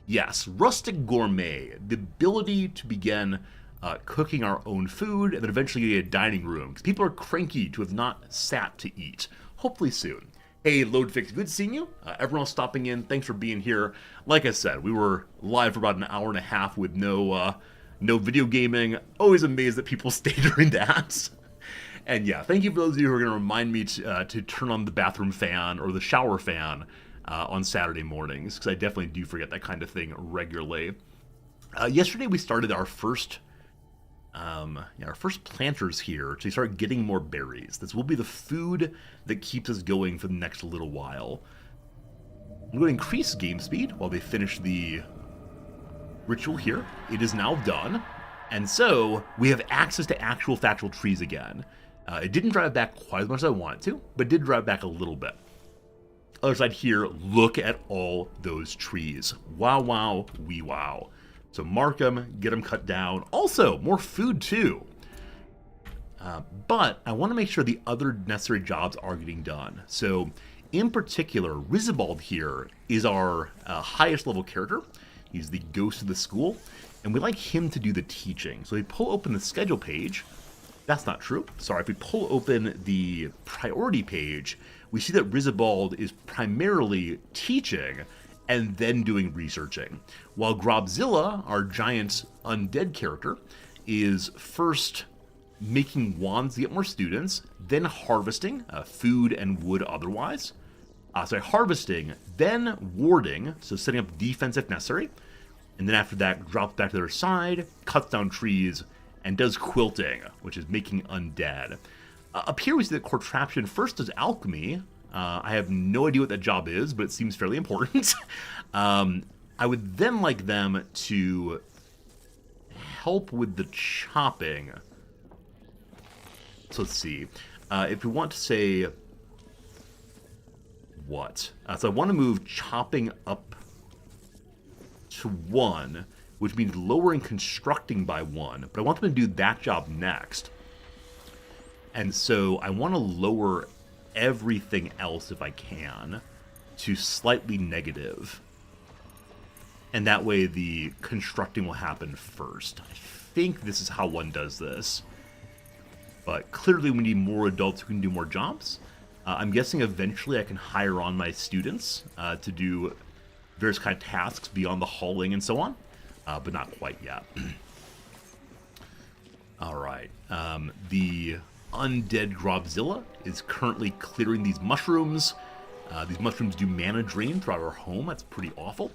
Yes, rustic gourmet, the ability to begin cooking our own food and then eventually get a dining room, because people are cranky to have not sat to eat. Hopefully soon. Hey, LoadFix, good seeing you. Everyone else stopping in, thanks for being here. Like I said, we were live for about an hour and a half with no video gaming. Always amazed that people stay during that. And yeah, thank you for those of you who are going to remind me to turn on the bathroom fan or the shower fan on Saturday mornings, because I definitely do forget that kind of thing regularly. Yesterday we started our first planters here to start getting more berries. This will be the food that keeps us going for the next little while. I'm going to increase game speed while they finish the ritual here. It is now done, and so we have access to actual factual trees again. It didn't drive back quite as much as I wanted to, but did drive back a little bit. Other side here, look at all those trees. Wow, wow, wee wow. So mark them, get them cut down. Also, more food too. But I want to make sure the other necessary jobs are getting done. So in particular, Rizabald here is our highest level character. He's the ghost of the school, and we like him to do the teaching. So we pull open the schedule page. That's not true. Sorry, if we pull open the priority page, we see that Rizabald is primarily teaching and then doing researching, while Grobzilla, our giant undead character, is first making wands to get more students, then harvesting food and wood otherwise. Harvesting, then warding, so setting up defense if necessary, and then after that drops back to their side, cuts down trees, and does quilting, which is making undead. Up here we see that Contraption first does alchemy. I have no idea what that job is, but it seems fairly important. I would then like them to help with the chopping. So let's see. If we want to say what? So I want to move chopping up to 1, which means lowering constructing by 1. But I want them to do that job next. And so I want to lower everything else, if I can, to slightly negative. And that way the constructing will happen first. I think this is how one does this. But clearly we need more adults who can do more jobs. I'm guessing eventually I can hire on my students to do various kind of tasks beyond the hauling and so on. But not quite yet. Alright. The undead Grobzilla is currently clearing these mushrooms. These mushrooms do mana drain throughout our home. That's pretty awful.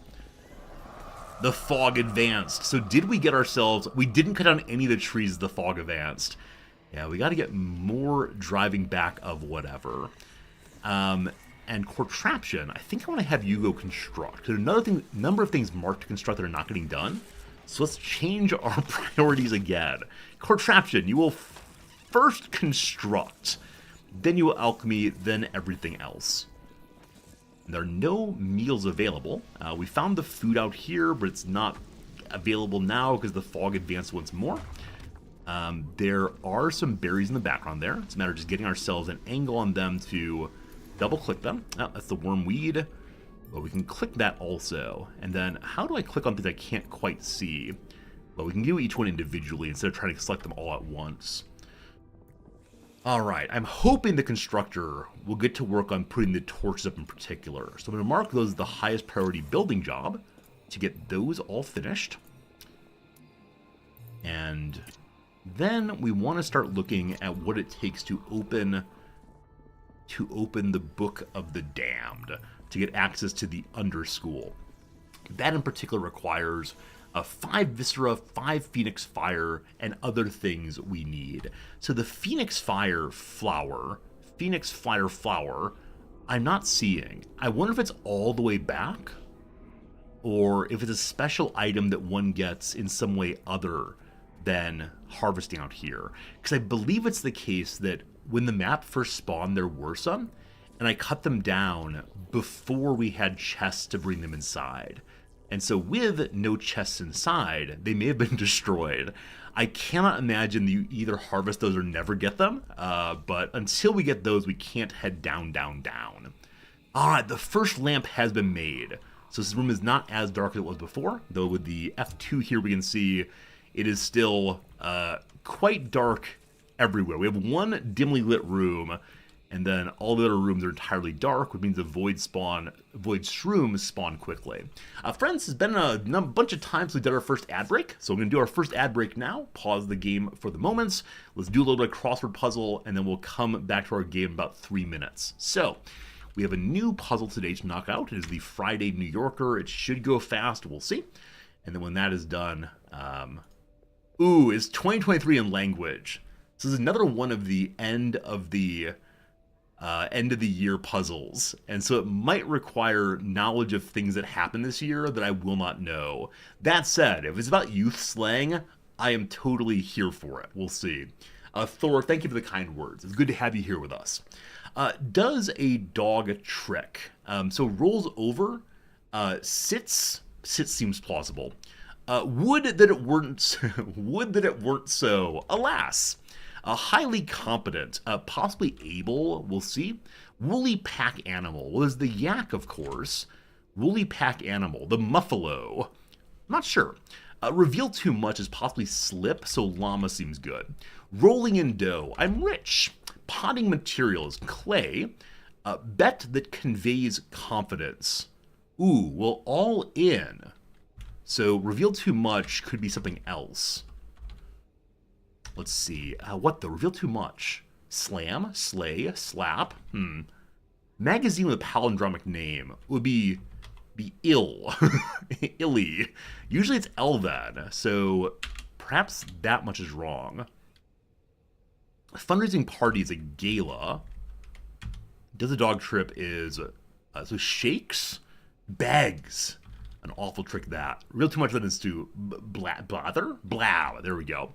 The fog advanced. So did we get ourselves... We didn't cut down any of the trees as the fog advanced. Yeah, we got to get more driving back of whatever. And Contraption, I think I want to have you go construct. There's another number of things marked to construct that are not getting done. So let's change our priorities again. Contraption, you will first construct, then you will alchemy, then everything else. There are no meals available. We found the food out here, but it's not available now because the fog advanced once more. There are some berries in the background there. It's a matter of just getting ourselves an angle on them to double-click them. Oh, that's the wormweed. Well, we can click that also. And then, how do I click on things I can't quite see? Well, we can do each one individually instead of trying to select them all at once. Alright, I'm hoping the constructor will get to work on putting the torches up in particular. So I'm going to mark those as the highest priority building job to get those all finished. And then we want to start looking at what it takes to open the Book of the Damned to get access to the Underschool. That in particular requires 5 Viscera, 5 Phoenix Fire, and other things we need. So the Phoenix Fire flower, I'm not seeing. I wonder if it's all the way back, or if it's a special item that one gets in some way other than harvesting out here. Because I believe it's the case that when the map first spawned, there were some, and I cut them down before we had chests to bring them inside. And so with no chests inside, they may have been destroyed. I cannot imagine you either harvest those or never get them, but until we get those, we can't head down, down, down. All right, the first lamp has been made. So this room is not as dark as it was before, though with the F2 here we can see it is still quite dark everywhere. We have one dimly lit room, and then all the other rooms are entirely dark, which means the void shrooms spawn quickly. Friends, it's been a bunch of times we did our first ad break, so we're going to do our first ad break now, pause the game for the moment, let's do a little bit of crossword puzzle, and then we'll come back to our game in about 3 minutes. So, we have a new puzzle today to knock out. It is the Friday New Yorker. It should go fast. We'll see. And then when that is done, it's 2023 in language. So this is another one of the end of the year puzzles. And so it might require knowledge of things that happened this year that I will not know. That said, if it's about youth slang, I am totally here for it. We'll see. Thor, thank you for the kind words. It's good to have you here with us. Does a dog trick? So rolls over, sits seems plausible. Would that it weren't so. Alas, highly competent, possibly able. We'll see. Woolly pack animal. Well, there's the yak, of course. Woolly pack animal. The muffalo. Not sure. Reveal too much is possibly slip, so llama seems good. Rolling in dough. I'm rich. Potting material is clay. Bet that conveys confidence. Ooh, well, all in. So reveal too much could be something else. Let's see. What though? Reveal too much. Slam, slay, slap. Magazine with a palindromic name would be ill. Illy. Usually it's Elven, so perhaps that much is wrong. Fundraising party is a gala. Does a dog trip is so shakes, begs. An awful trick that. Real too much that is to blather? Blow. There we go.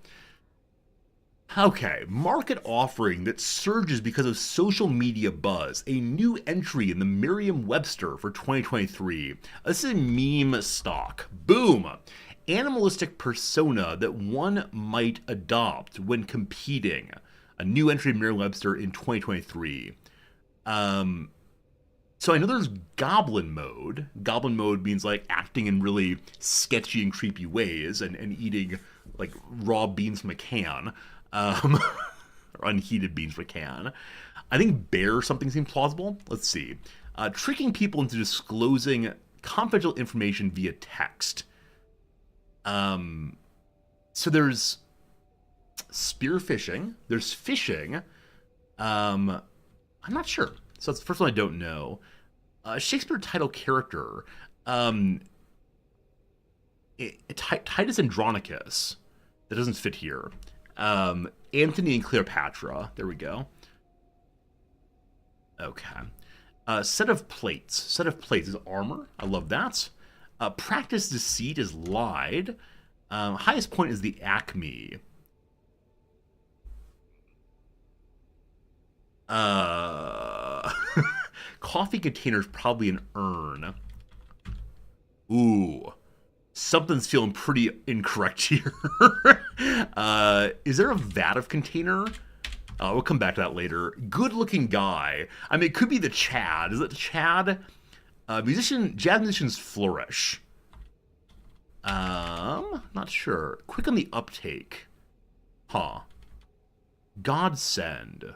Okay, market offering that surges because of social media buzz. A new entry in the Merriam-Webster for 2023. This is a meme stock. Boom! Animalistic persona that one might adopt when competing. A new entry in Merriam-Webster in 2023. So I know there's goblin mode. Goblin mode means like acting in really sketchy and creepy ways and eating like raw beans from a can. Or unheated beans from a can. I think bear or something seems plausible. Let's see. Tricking people into disclosing confidential information via text. So there's spearfishing. There's fishing. I'm not sure. So that's the first one I don't know. Shakespeare title character. Titus Andronicus. That doesn't fit here. Antony and Cleopatra. There we go. Okay. Set of plates. Set of plates is armor. I love that. Practice deceit is lied. Highest point is the acme. Coffee container is probably an urn. Ooh. Something's feeling pretty incorrect here. Is there a vat of container? We'll come back to that later. Good looking guy. I mean, it could be the Chad. Is it the Chad? Jazz musicians flourish. Not sure. Quick on the uptake. Huh. Godsend.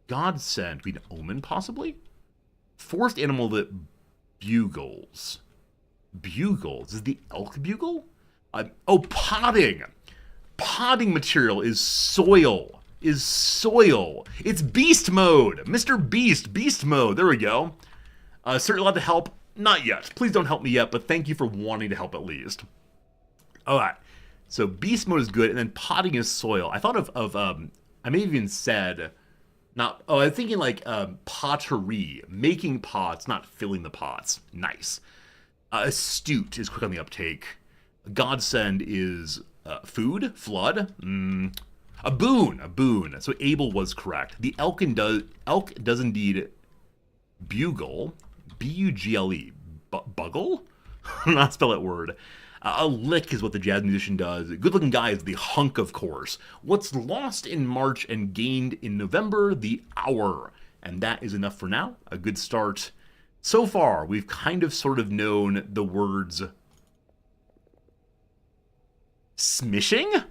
Godsend. Be an omen, possibly? Forest animal that bugles. Bugles? Is the elk bugle? Potting. Potting material is soil. It's beast mode. Mr. Beast mode. There we go. Certainly allowed to help. Not yet. Please don't help me yet, but thank you for wanting to help at least. Alright. So beast mode is good, and then potting is soil. I thought of I may have even said, I was thinking like pottery. Making pots, not filling the pots. Nice. Astute is quick on the uptake. Godsend is food, flood. A boon. So Abel was correct. The elk does indeed bugle. B-U-G-L-E. Buggle? Not spell that word. A lick is what the jazz musician does. A good-looking guy is the hunk, of course. What's lost in March and gained in November? The hour. And that is enough for now. A good start. So far, we've kind of sort of known the words smishing?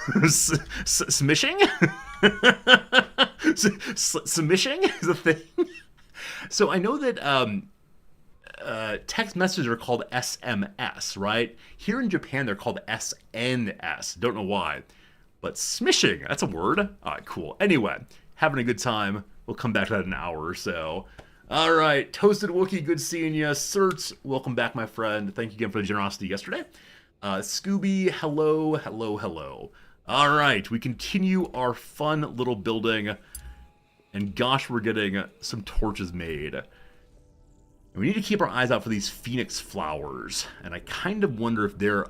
Smishing? Smishing is a thing? So I know that text messages are called SMS, right? Here in Japan, they're called SNS. Don't know why. But smishing, that's a word. All right, cool. Anyway, having a good time. We'll come back to that in an hour or so. All right, Toasted Wookie, good seeing you. Cert, welcome back, my friend. Thank you again for the generosity yesterday. Scooby, hello, hello, hello. All right, we continue our fun little building. And gosh, we're getting some torches made. And we need to keep our eyes out for these phoenix flowers. And I kind of wonder if they're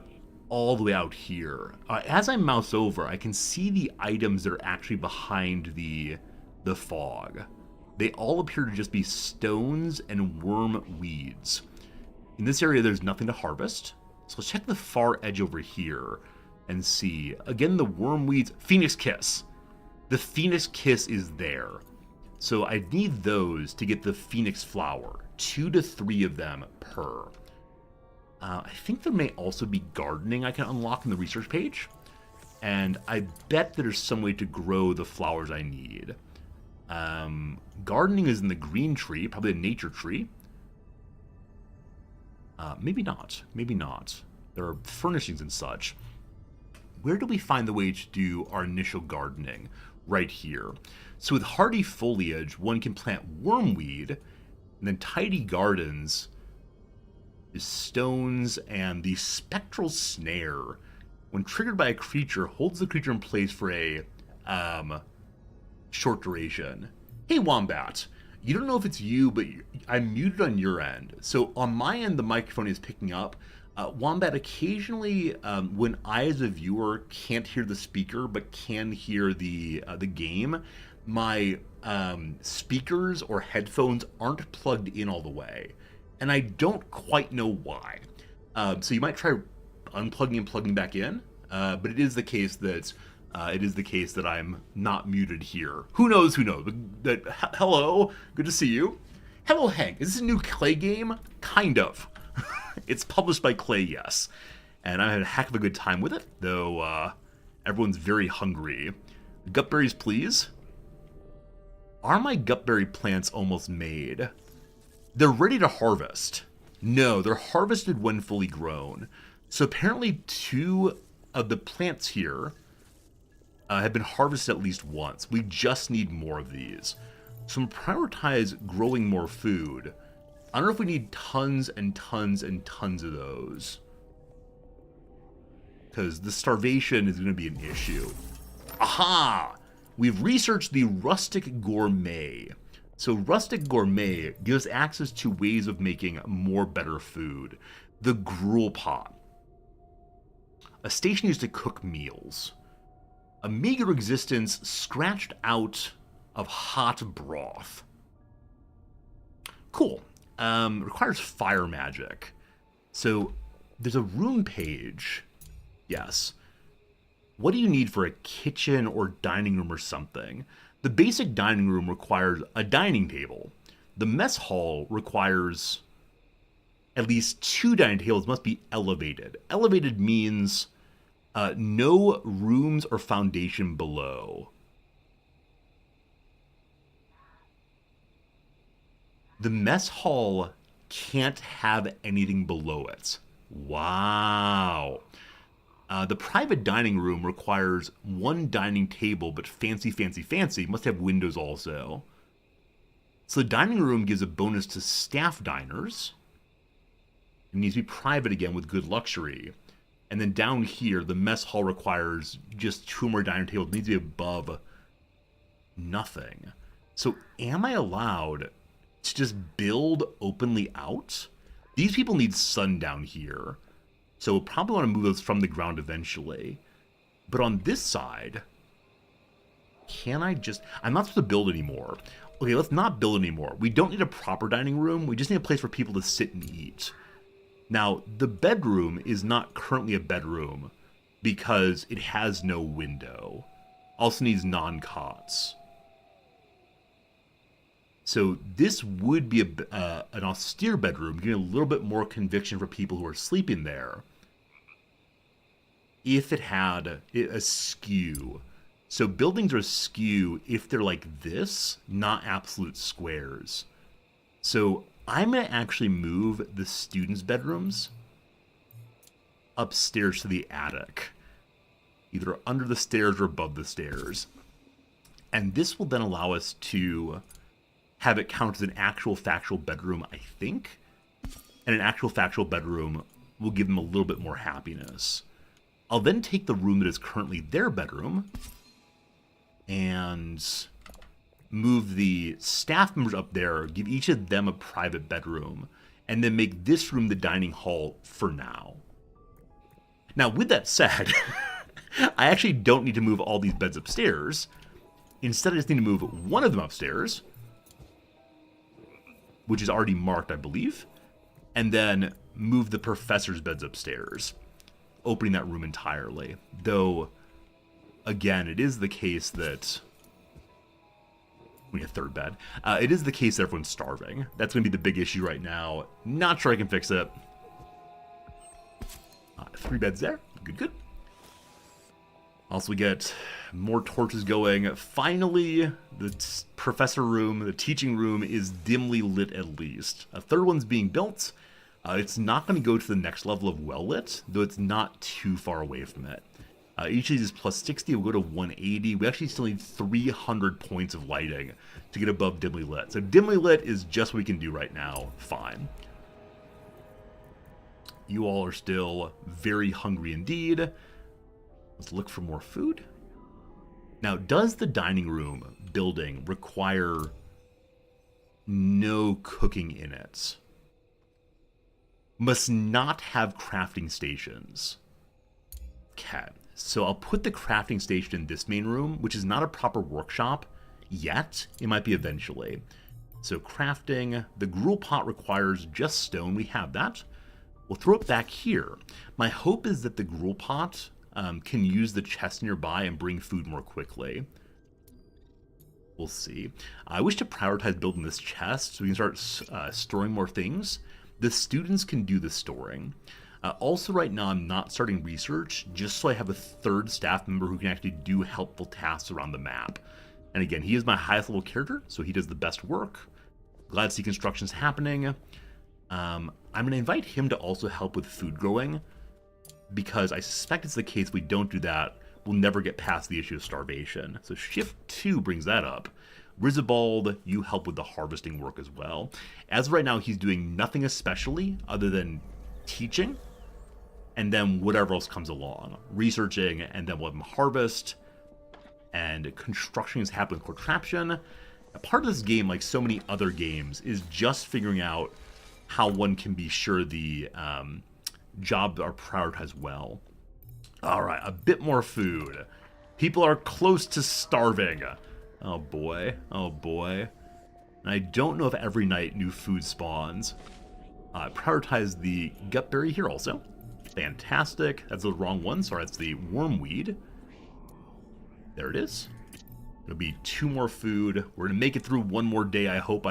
all the way out here. As I mouse over, I can see the items that are actually behind the fog. They all appear to just be stones and worm weeds. In this area, there's nothing to harvest. So let's check the far edge over here and see. Again, the worm weeds. Phoenix Kiss. The Phoenix Kiss is there. So I need those to get the Phoenix Flower. 2 to 3 of them per. I think there may also be gardening I can unlock in the research page. And I bet there's some way to grow the flowers I need. Gardening is in the green tree, probably a nature tree. Maybe not. Maybe not. There are furnishings and such. Where do we find the way to do our initial gardening? Right here. So with hardy foliage, one can plant wormweed, and then tidy gardens is stones and the spectral snare. When triggered by a creature, holds the creature in place for a short duration. Hey Wombat, you don't know if it's you, but I'm muted on your end. So on my end, the microphone is picking up. Wombat, occasionally, when I as a viewer can't hear the speaker but can hear the game, my speakers or headphones aren't plugged in all the way, and I don't quite know why. So you might try unplugging and plugging back in, but it is the case that I'm not muted here. Who knows? Who knows? Hello, good to see you. Hello, Hank. Is this a new Klei game? Kind of. It's published by Klei, yes. And I had a heck of a good time with it, though everyone's very hungry. Gutberries, please. Are my gutberry plants almost made? They're ready to harvest. No, they're harvested when fully grown. So apparently 2 of the plants here have been harvested at least once. We just need more of these. So I'm prioritize growing more food. I don't know if we need tons and tons and tons of those, because the starvation is going to be an issue. Aha! We've researched the Rustic Gourmet. So Rustic Gourmet gives access to ways of making more better food. The Gruel Pot. A station used to cook meals. A meager existence scratched out of hot broth. Cool. Requires fire magic. So there's a rune page. Yes. What do you need for a kitchen or dining room or something? The basic dining room requires a dining table. The mess hall requires at least 2 dining tables must be elevated. Elevated means no rooms or foundation below. The mess hall can't have anything below it. Wow. The private dining room requires 1 dining table, but fancy. Must have windows also. So the dining room gives a bonus to staff diners. It needs to be private again with good luxury. And then down here, the mess hall requires just 2 more dining tables. It needs to be above nothing. So am I allowed to just build openly out? These people need sun down here. So we'll probably want to move those from the ground eventually. But on this side, can I just... I'm not supposed to build anymore. Okay, let's not build anymore. We don't need a proper dining room. We just need a place for people to sit and eat. Now, the bedroom is not currently a bedroom because it has no window. Also needs non-cots. So this would be an austere bedroom, giving a little bit more conviction for people who are sleeping there. If it had a skew. So buildings are askew if they're like this, not absolute squares. So I'm going to actually move the students' bedrooms upstairs to the attic. Either under the stairs or above the stairs. And this will then allow us to have it count as an actual factual bedroom, I think. And an actual factual bedroom will give them a little bit more happiness. I'll then take the room that is currently their bedroom and move the staff members up there, give each of them a private bedroom, and then make this room the dining hall for now. Now, with that said, I actually don't need to move all these beds upstairs. Instead, I just need to move one of them upstairs, which is already marked, I believe, and then move the professor's beds upstairs, opening that room entirely. Though, again, it is the case that we need a third bed. It is the case that everyone's starving. That's going to be the big issue right now. Not sure I can fix it. 3 beds there. Good. Also, we get more torches going. Finally, the professor room, the teaching room, is dimly lit at least. A third one's being built. It's not going to go to the next level of well lit, though it's not too far away from it. Each of these is plus 60. We'll go to 180. We actually still need 300 points of lighting to get above dimly lit. So dimly lit is just what we can do right now. Fine. You all are still very hungry indeed. Let's look for more food. Now, does the dining room building require no cooking in it? Must not have crafting stations. Okay, so I'll put the crafting station in this main room, which is not a proper workshop yet. It might be eventually. So crafting, the gruel pot requires just stone. We have that. We'll throw it back here. My hope is that the gruel pot can use the chest nearby and bring food more quickly. We'll see. I wish to prioritize building this chest so we can start storing more things. The students can do the storing. Also, right now, I'm not starting research just so I have a third staff member who can actually do helpful tasks around the map. And again, he is my highest level character, so he does the best work. Glad to see construction's happening. I'm going to invite him to also help with food growing, because I suspect it's the case if we don't do that, we'll never get past the issue of starvation. So shift 2 brings that up. Rizabald, you help with the harvesting work as well. As of right now, he's doing nothing especially other than teaching, and then whatever else comes along. Researching, and then we'll have him harvest, and construction is happening with contraption. A part of this game, like so many other games, is just figuring out how one can be sure the jobs are prioritized well. All right, a bit more food. People are close to starving. Oh boy, oh boy. And I don't know if every night new food spawns. Prioritize the gutberry here also. Fantastic. That's the wrong one. Sorry, that's the wormweed. There it is. It'll be 2 more food. We're gonna make it through 1 more day, I hope.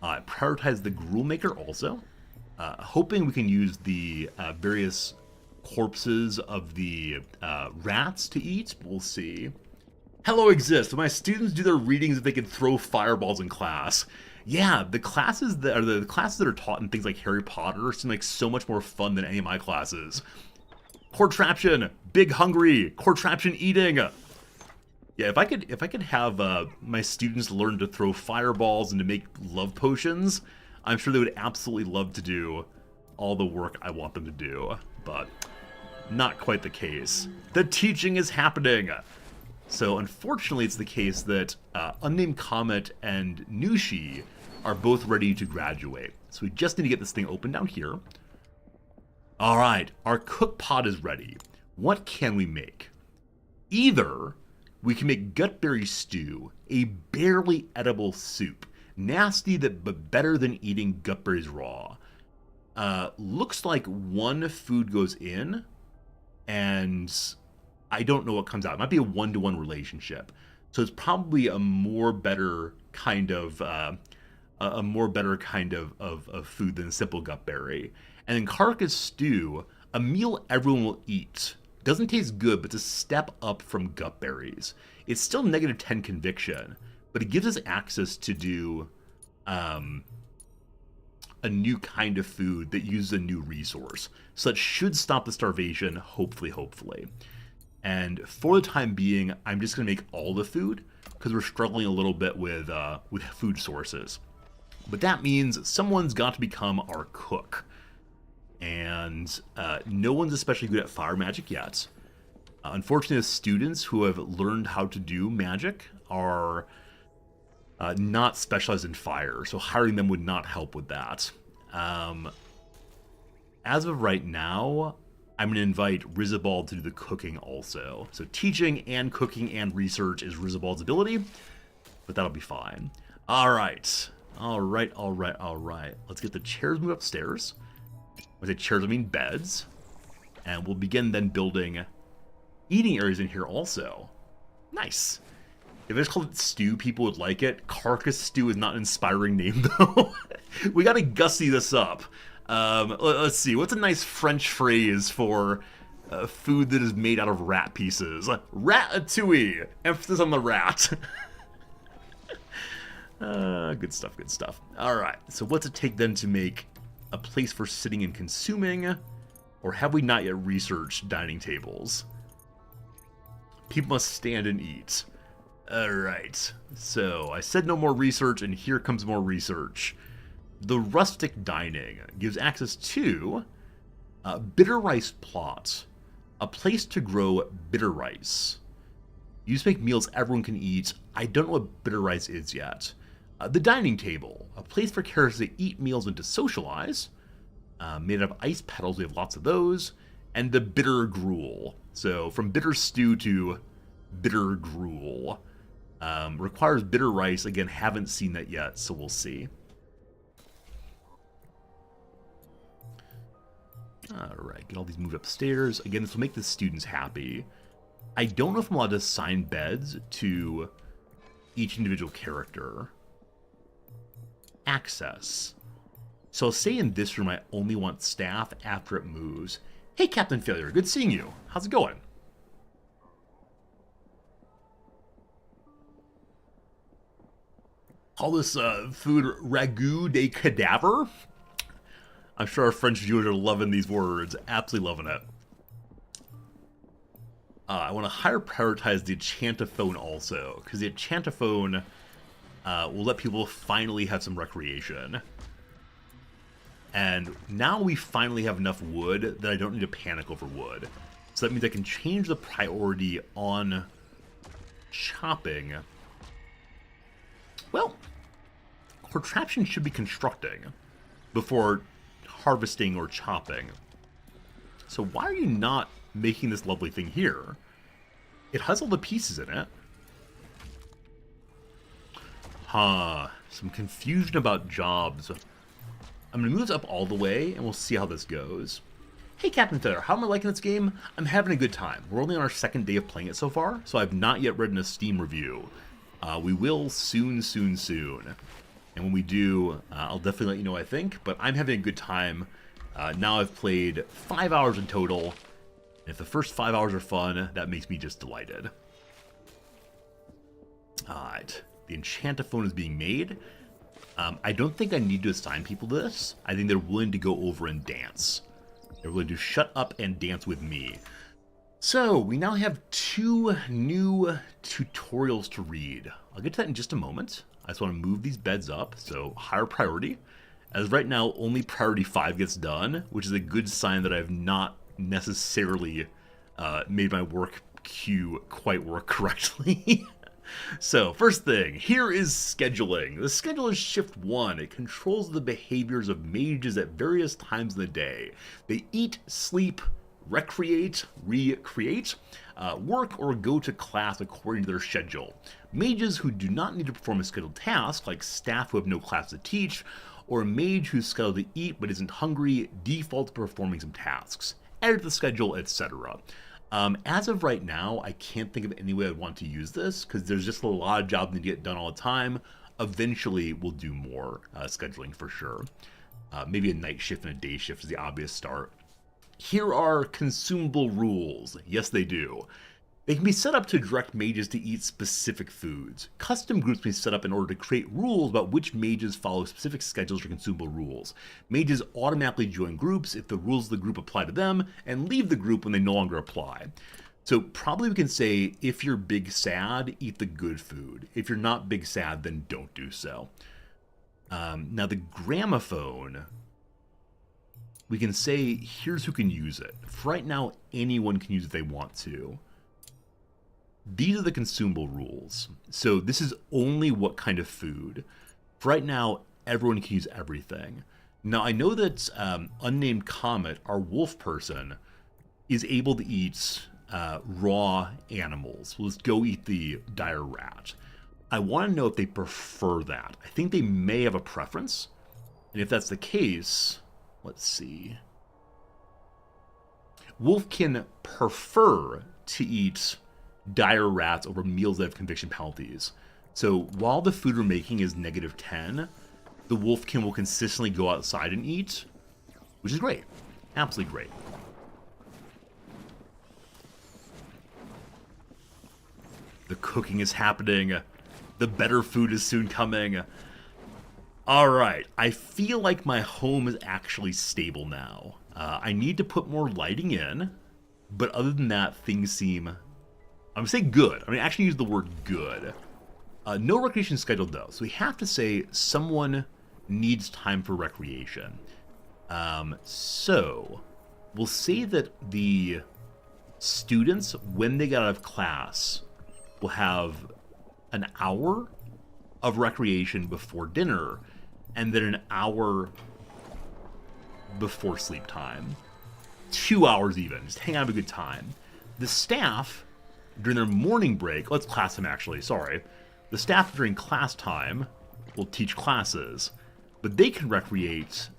Prioritize the gruel maker also. Hoping we can use the various corpses of the rats to eat. We'll see. Hello, Exist. My students do their readings if they can throw fireballs in class. Yeah, the classes that are taught in things like Harry Potter seem like so much more fun than any of my classes. Contraption, big hungry, contraption eating. Yeah, if I could have my students learn to throw fireballs and to make love potions, I'm sure they would absolutely love to do all the work I want them to do, but not quite the case. The teaching is happening. So unfortunately, it's the case that Unnamed Comet and Nushi are both ready to graduate. So we just need to get this thing open down here. All right, our cook pot is ready. What can we make? Either we can make gutberry stew, a barely edible soup. Nasty, but better than eating gutberries raw. Looks like one food goes in, and I don't know what comes out. It might be a one-to-one relationship. So it's probably a more better kind of of food than simple gutberry. And then carcass stew, a meal everyone will eat. Doesn't taste good, but it's a step up from gutberries. It's still -10 conviction, but it gives us access to do a new kind of food that uses a new resource. So that should stop the starvation, hopefully. And for the time being, I'm just going to make all the food because we're struggling a little bit with food sources. But that means someone's got to become our cook. And no one's especially good at fire magic yet. Unfortunately, the students who have learned how to do magic are not specialized in fire, so hiring them would not help with that. As of right now, I'm going to invite Rizabald to do the cooking also. So teaching and cooking and research is Rizabald's ability, but that'll be fine. All right. Let's get the chairs moved upstairs. When I say chairs, I mean beds. And we'll begin then building eating areas in here also. Nice. If I just called it stew, people would like it. Carcass stew is not an inspiring name, though. We gotta gussy this up. Let's see. What's a nice French phrase for food that is made out of rat pieces? Ratatouille. Emphasis on the rat. Good stuff. All right. So what's it take then to make a place for sitting and consuming? Or have we not yet researched dining tables? People must stand and eat. Alright, so I said no more research, and here comes more research. The rustic dining gives access to bitter rice plot, a place to grow bitter rice. Used to make meals everyone can eat. I don't know what bitter rice is yet. The dining table, a place for characters to eat meals and to socialize. Made out of ice petals, we have lots of those. And the bitter gruel. So from bitter stew to bitter gruel. Requires bitter rice. Again, haven't seen that yet, so we'll see. Alright, get all these moved upstairs. Again, this will make the students happy. I don't know if I'm allowed to assign beds to each individual character. Access. So I'll say in this room I only want staff after it moves. Hey, Captain Failure, good seeing you. How's it going? Call this food ragout de cadaver? I'm sure our French viewers are loving these words. Absolutely loving it. I want to higher prioritize the Enchantophone also, because the Enchantophone will let people finally have some recreation. And now we finally have enough wood that I don't need to panic over wood. So that means I can change the priority on chopping. Well, contraption should be constructing before harvesting or chopping. So why are you not making this lovely thing here? It has all the pieces in it. Some confusion about jobs. I'm going to move this up all the way, and we'll see how this goes. Hey, Captain Feather, how am I liking this game? I'm having a good time. We're only on our second day of playing it so far, so I've not yet written a Steam review. We will soon. And when we do, I'll definitely let you know what I think, but I'm having a good time. Now I've played 5 hours in total, and if the first 5 hours are fun, that makes me just delighted. Alright, the Enchantophone is being made. I don't think I need to assign people to this. I think they're willing to go over and dance. They're willing to shut up and dance with me. So, we now have 2 new tutorials to read. I'll get to that in just a moment. I just want to move these beds up, so higher priority. As right now, only priority 5 gets done, which is a good sign that I have not necessarily made my work queue quite work correctly. So, first thing, here is scheduling. The schedule is shift 1. It controls the behaviors of mages at various times in the day. They eat, sleep, recreate, recreate, work, or go to class according to their schedule. Mages who do not need to perform a scheduled task, like staff who have no class to teach, or a mage who's scheduled to eat but isn't hungry defaults performing some tasks. Edit the schedule, etc. As of right now, I can't think of any way I'd want to use this because there's just a lot of jobs that get done all the time. Eventually, we'll do more scheduling for sure. Maybe a night shift and a day shift is the obvious start. Here are consumable rules. Yes, they do. They can be set up to direct mages to eat specific foods. Custom groups can be set up in order to create rules about which mages follow specific schedules or consumable rules. Mages automatically join groups if the rules of the group apply to them, and leave the group when they no longer apply. So probably we can say, if you're big sad, eat the good food. If you're not big sad, then don't do so. Now the gramophone, we can say, here's who can use it. For right now, anyone can use it if they want to. These are the consumable rules. So this is only what kind of food. For right now, everyone can use everything. Now I know that Unnamed Comet, our wolf person, is able to eat raw animals. Well, let's go eat the dire rat. I want to know if they prefer that. I think they may have a preference. And if that's the case, let's see. Wolf can prefer to eat dire rats over meals that have conviction penalties. So while the food we're making is -10, the wolfkin will consistently go outside and eat, which is great. Absolutely great. The cooking is happening. The better food is soon coming. Alright, I feel like my home is actually stable now. I need to put more lighting in, but other than that, things seem... I'm going to say good. I'm going to actually use the word good. No recreation scheduled, though. So we have to say someone needs time for recreation. So we'll say that the students, when they get out of class, will have an hour of recreation before dinner, and then an hour before sleep time. 2 hours even. Just hang out, have a good time. The staff... during their morning break, let's class them actually, sorry. The staff during class time will teach classes, but they can recreate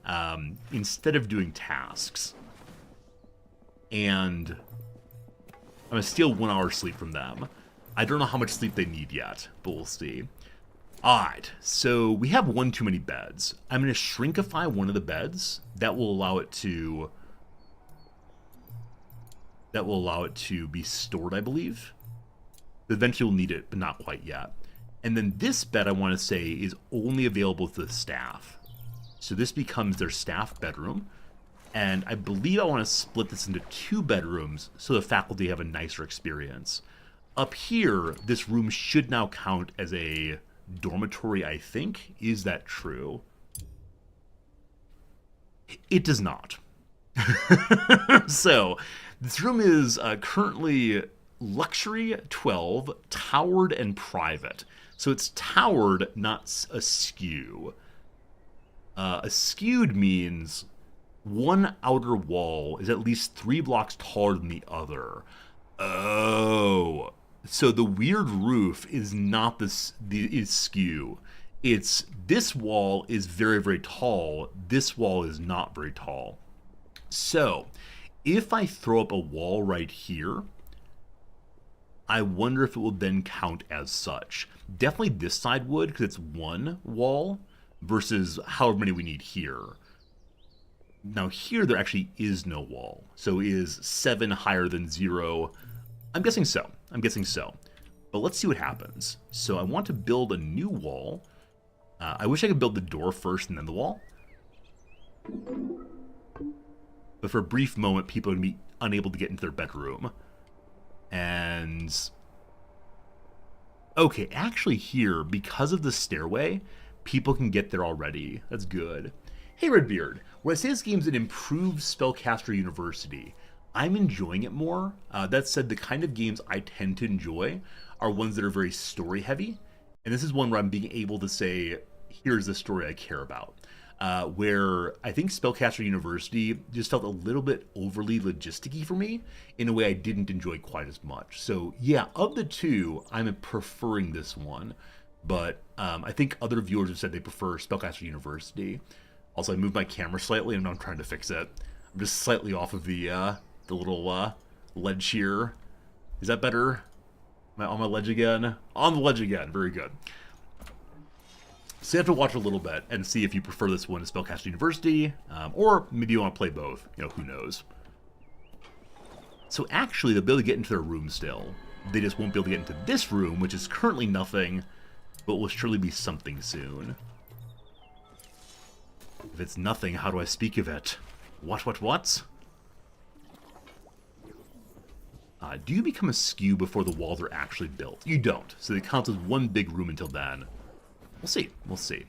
instead of doing tasks. And I'm going to steal 1 hour sleep from them. I don't know how much sleep they need yet, but we'll see. Alright, so we have one too many beds. I'm going to shrinkify one of the beds. That will allow it to... be stored, I believe. Eventually we'll need it, but not quite yet. And then this bed, I want to say, is only available to the staff. So this becomes their staff bedroom. And I believe I want to split this into 2 bedrooms so the faculty have a nicer experience. Up here, this room should now count as a dormitory, I think. Is that true? It does not. So... this room is currently luxury 12, towered, and private. So it's towered, not askew. Askewed means one outer wall is at least 3 blocks taller than the other. Oh. So the weird roof is not is skew. It's this wall is very, very tall. This wall is not very tall. So... if I throw up a wall right here, I wonder if it will then count as such. Definitely this side would, because it's 1 wall versus however many we need here. Now here, there actually is no wall. So is 7 higher than 0? I'm guessing so. But let's see what happens. So I want to build a new wall. I wish I could build the door first and then the wall. But for a brief moment, people would be unable to get into their bedroom. And... okay, actually here, because of the stairway, people can get there already. That's good. Hey Redbeard, when I say this game's an improved Spellcaster University, I'm enjoying it more. That said, the kind of games I tend to enjoy are ones that are very story heavy. And this is one where I'm being able to say, here's the story I care about. Where I think Spellcaster University just felt a little bit overly logisticy for me in a way I didn't enjoy quite as much. So yeah, of the two, I'm preferring this one. But I think other viewers have said they prefer Spellcaster University. Also, I moved my camera slightly, and I'm trying to fix it. I'm just slightly off of the little ledge here. Is that better? Am I on my ledge again? On the ledge again. Very good. So you have to watch a little bit and see if you prefer this one to Spellcaster University, or maybe you want to play both. You know, who knows? So actually, they'll be able to get into their room still. They just won't be able to get into this room, which is currently nothing, but will surely be something soon. If it's nothing, how do I speak of it? What? Do you become a skew before the walls are actually built? You don't, so it counts as one big room until then. We'll see.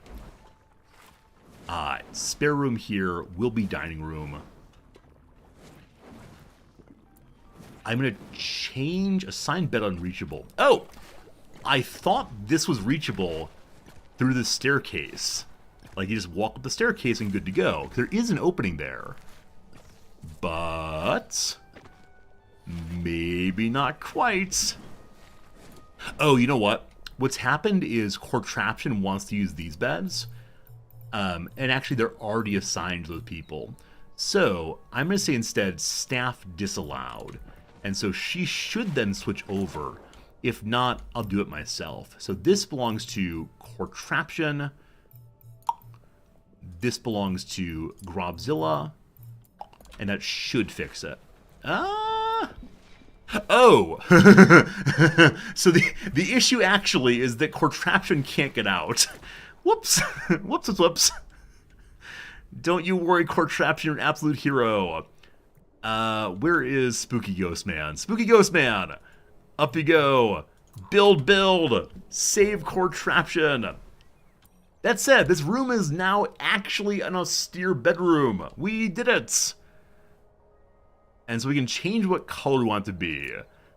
Spare room here will be dining room. I'm going to change assign bed unreachable. Oh! I thought this was reachable through the staircase. Like, you just walk up the staircase and good to go. There is an opening there. But maybe not quite. Oh, you know what? What's happened is Contraption wants to use these beds. And actually, they're already assigned to those people. So, I'm going to say instead, staff disallowed. And so she should then switch over. If not, I'll do it myself. So this belongs to Contraption. This belongs to Grobzilla. And that should fix it. Oh! So the issue actually is that Contraption can't get out. Whoops. Whoops. Don't you worry, Contraption, you're an absolute hero. Where is Spooky Ghost Man? Spooky Ghost Man! Up you go. Build. Save Contraption. That said, this room is now actually an austere bedroom. We did it. And so we can change what color we want it to be.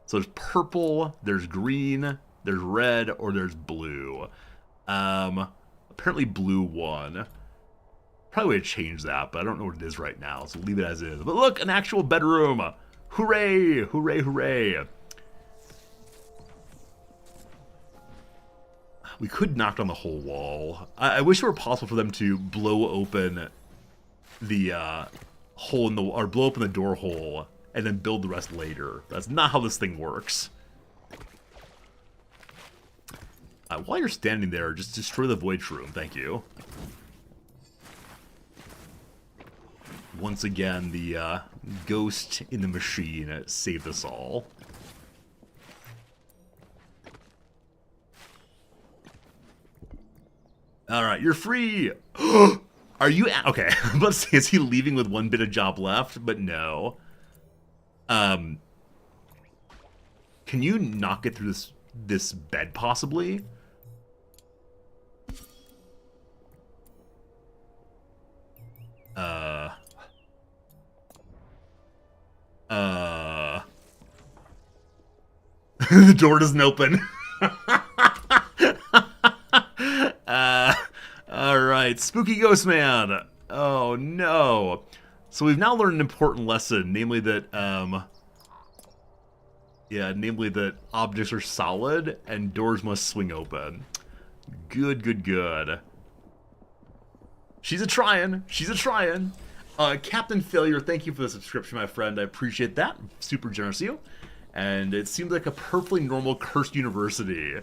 So there's purple, there's green, there's red, or there's blue. Apparently blue won. Probably would change that, but I don't know what it is right now, so leave it as is. But look, an actual bedroom! Hooray! We could knock down the whole wall. I wish it were possible for them to blow open the hole in the, or blow open the door hole and then build the rest later. That's not how this thing works. While you're standing there, just destroy the Void Shroom. Thank you. Once again, the ghost in the machine saved us all. Alright, you're free! Are you... Okay, I'm about to say, is he leaving with one bit of job left? But no. Can you not get through this bed, possibly? The door doesn't open. Alright, Spooky Ghost Man. Oh no. So we've now learned an important lesson, namely that, namely that objects are solid and doors must swing open. Good. She's a trying. Captain Failure, thank you for the subscription, my friend. I appreciate that. Super generous of you. And it seems like a perfectly normal cursed university.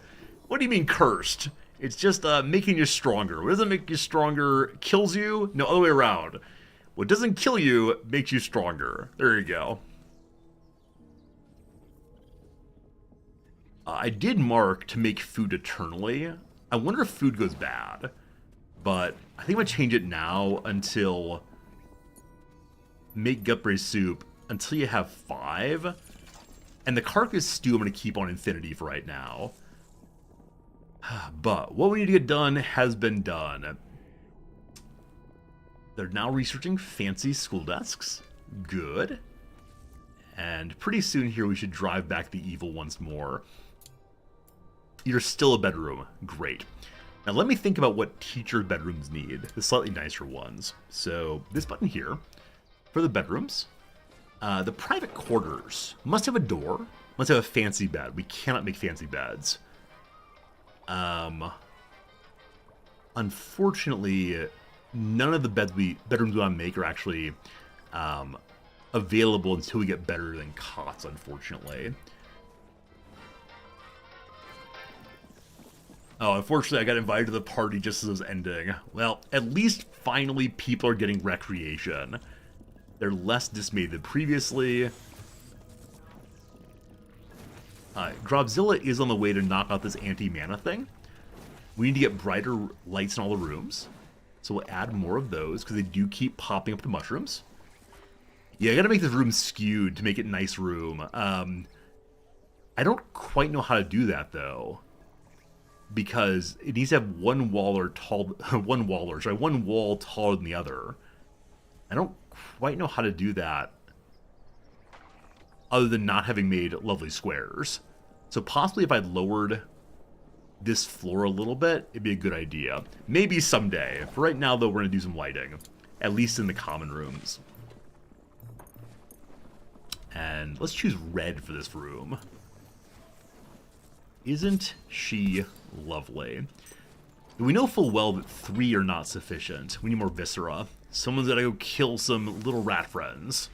What do you mean cursed? It's just making you stronger. What doesn't make you stronger kills you? No, other way around. What doesn't kill you makes you stronger. There you go. I did mark to make food eternally. I wonder if food goes bad. But I think I'm going to change it now until... Make gutbrain soup until you have 5. And the carcass stew I'm going to keep on infinity for right now. But what we need to get done has been done. They're now researching fancy school desks. Good. And pretty soon here we should drive back the evil once more. You're still a bedroom. Great. Now let me think about what teacher bedrooms need. The slightly nicer ones. So this button here for the bedrooms. The private quarters must have a door. Must have a fancy bed. We cannot make fancy beds. I Unfortunately, none of the bedrooms we want to make are actually available until we get better than cots, unfortunately. Oh, unfortunately, I got invited to the party just as it was ending. Well, at least finally people are getting recreation. They're less dismayed than previously. Grobzilla is on the way to knock out this anti-mana thing. We need to get brighter lights in all the rooms. So we'll add more of those, because they do keep popping up the mushrooms. Yeah, I gotta make this room skewed to make it a nice room. I don't quite know how to do that, though. Because it needs to have one wall taller than the other. I don't quite know how to do that, other than not having made lovely squares. So possibly if I'd lowered this floor a little bit, it'd be a good idea. Maybe someday. For right now, though, we're going to do some lighting. At least in the common rooms. And let's choose red for this room. Isn't she lovely? We know full well that 3 are not sufficient. We need more viscera. Someone's got to go kill some little rat friends.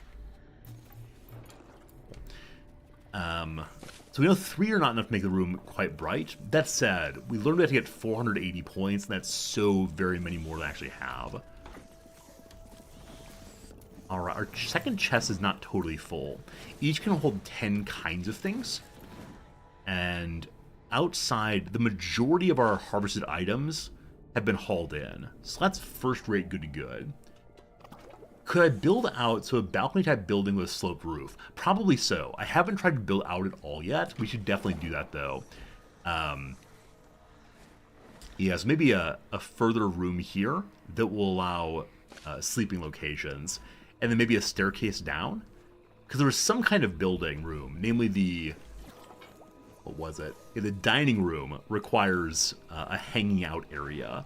So we know 3 are not enough to make the room quite bright. That said, we learned we have to get 480 points, and that's so very many more than I actually have. Alright, our second chest is not totally full. Each can hold 10 kinds of things. And outside, the majority of our harvested items have been hauled in. So that's first rate good to good. Could I build out so a balcony type building with a sloped roof? Probably so. I haven't tried to build out at all yet. We should definitely do that though. Yeah, so maybe a further room here that will allow sleeping locations. And then maybe a staircase down? Because there was some kind of building room, namely the... What was it? Yeah, the dining room requires a hanging out area.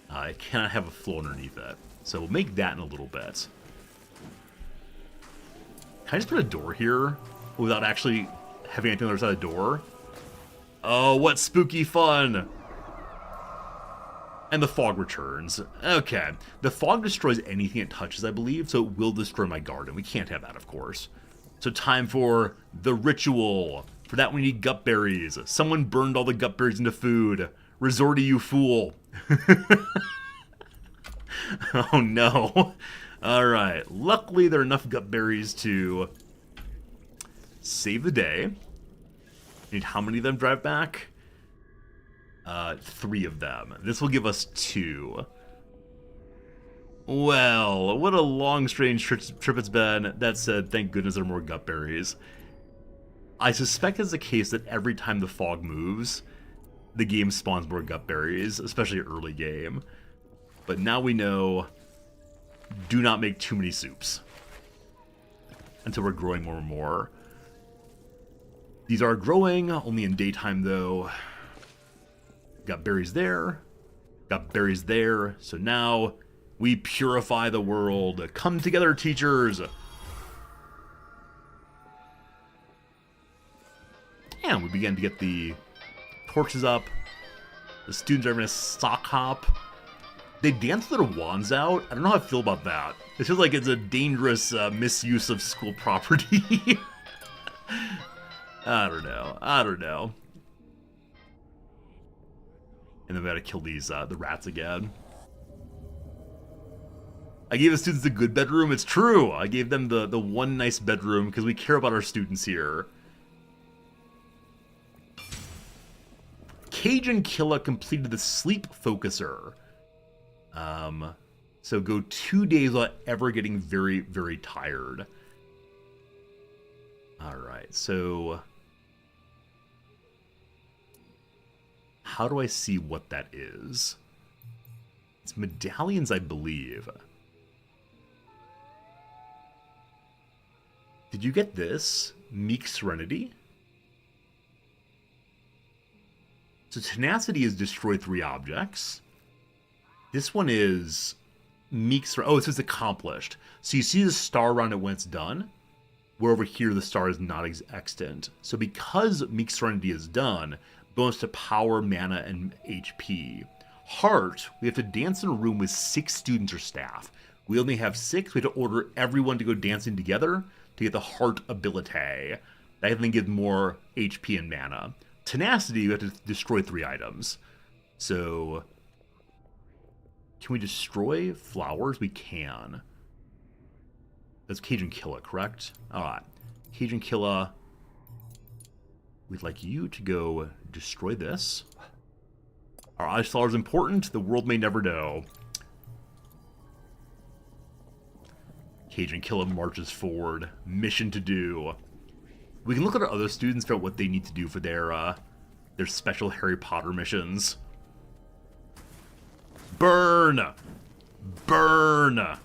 It cannot have a floor underneath it. So we'll make that in a little bit. Can I just put a door here without actually having anything on the other side of the door? Oh, what spooky fun! And the fog returns. Okay. The fog destroys anything it touches, I believe, so it will destroy my garden. We can't have that, of course. So time for the ritual. For that, we need gut berries. Someone burned all the gut berries into food. Resorty, you fool. Oh no. Alright. Luckily, there are enough gut berries to save the day. Need how many of them drive back? 3 of them. This will give us 2. Well, what a long, strange trip it's been. That said, thank goodness there are more gut berries. I suspect it's the case that every time the fog moves, the game spawns more gut berries, especially early game. But now we know, do not make too many soups until we're growing more and more. These are growing, only in daytime though. Got berries there, got berries there, so now we purify the world. Come together, teachers! And we begin to get the torches up. The students are having a sock hop. They dance their wands out. I don't know how I feel about that. It feels like it's a dangerous misuse of school property. I don't know. And then we gotta kill these, the rats again. I gave the students a good bedroom. It's true. I gave them the one nice bedroom because we care about our students here. Cage and Killa completed the sleep focuser. So go 2 days without ever getting very, very tired. Alright, so... How do I see what that is? It's medallions, I believe. Did you get this? Meek Serenity? So Tenacity is destroy 3 objects. This one is Meek Serenity. Oh, it says accomplished. So you see the star around it when it's done, where over here the star is not extant. So because Meek Serenity is done, bonus to power, mana, and HP. Heart, we have to dance in a room with 6 students or staff. We only have 6. We have to order everyone to go dancing together to get the heart ability. That then gives more HP and mana. Tenacity, we have to destroy 3 items. So, can we destroy flowers? We can. That's Cajun Killa, correct? Alright. Cajun Killa, we'd like you to go destroy this. Our ice flower is important. The world may never know. Cajun Killa marches forward. Mission to do. We can look at our other students, figure out what they need to do for their special Harry Potter missions. Burn! Burn!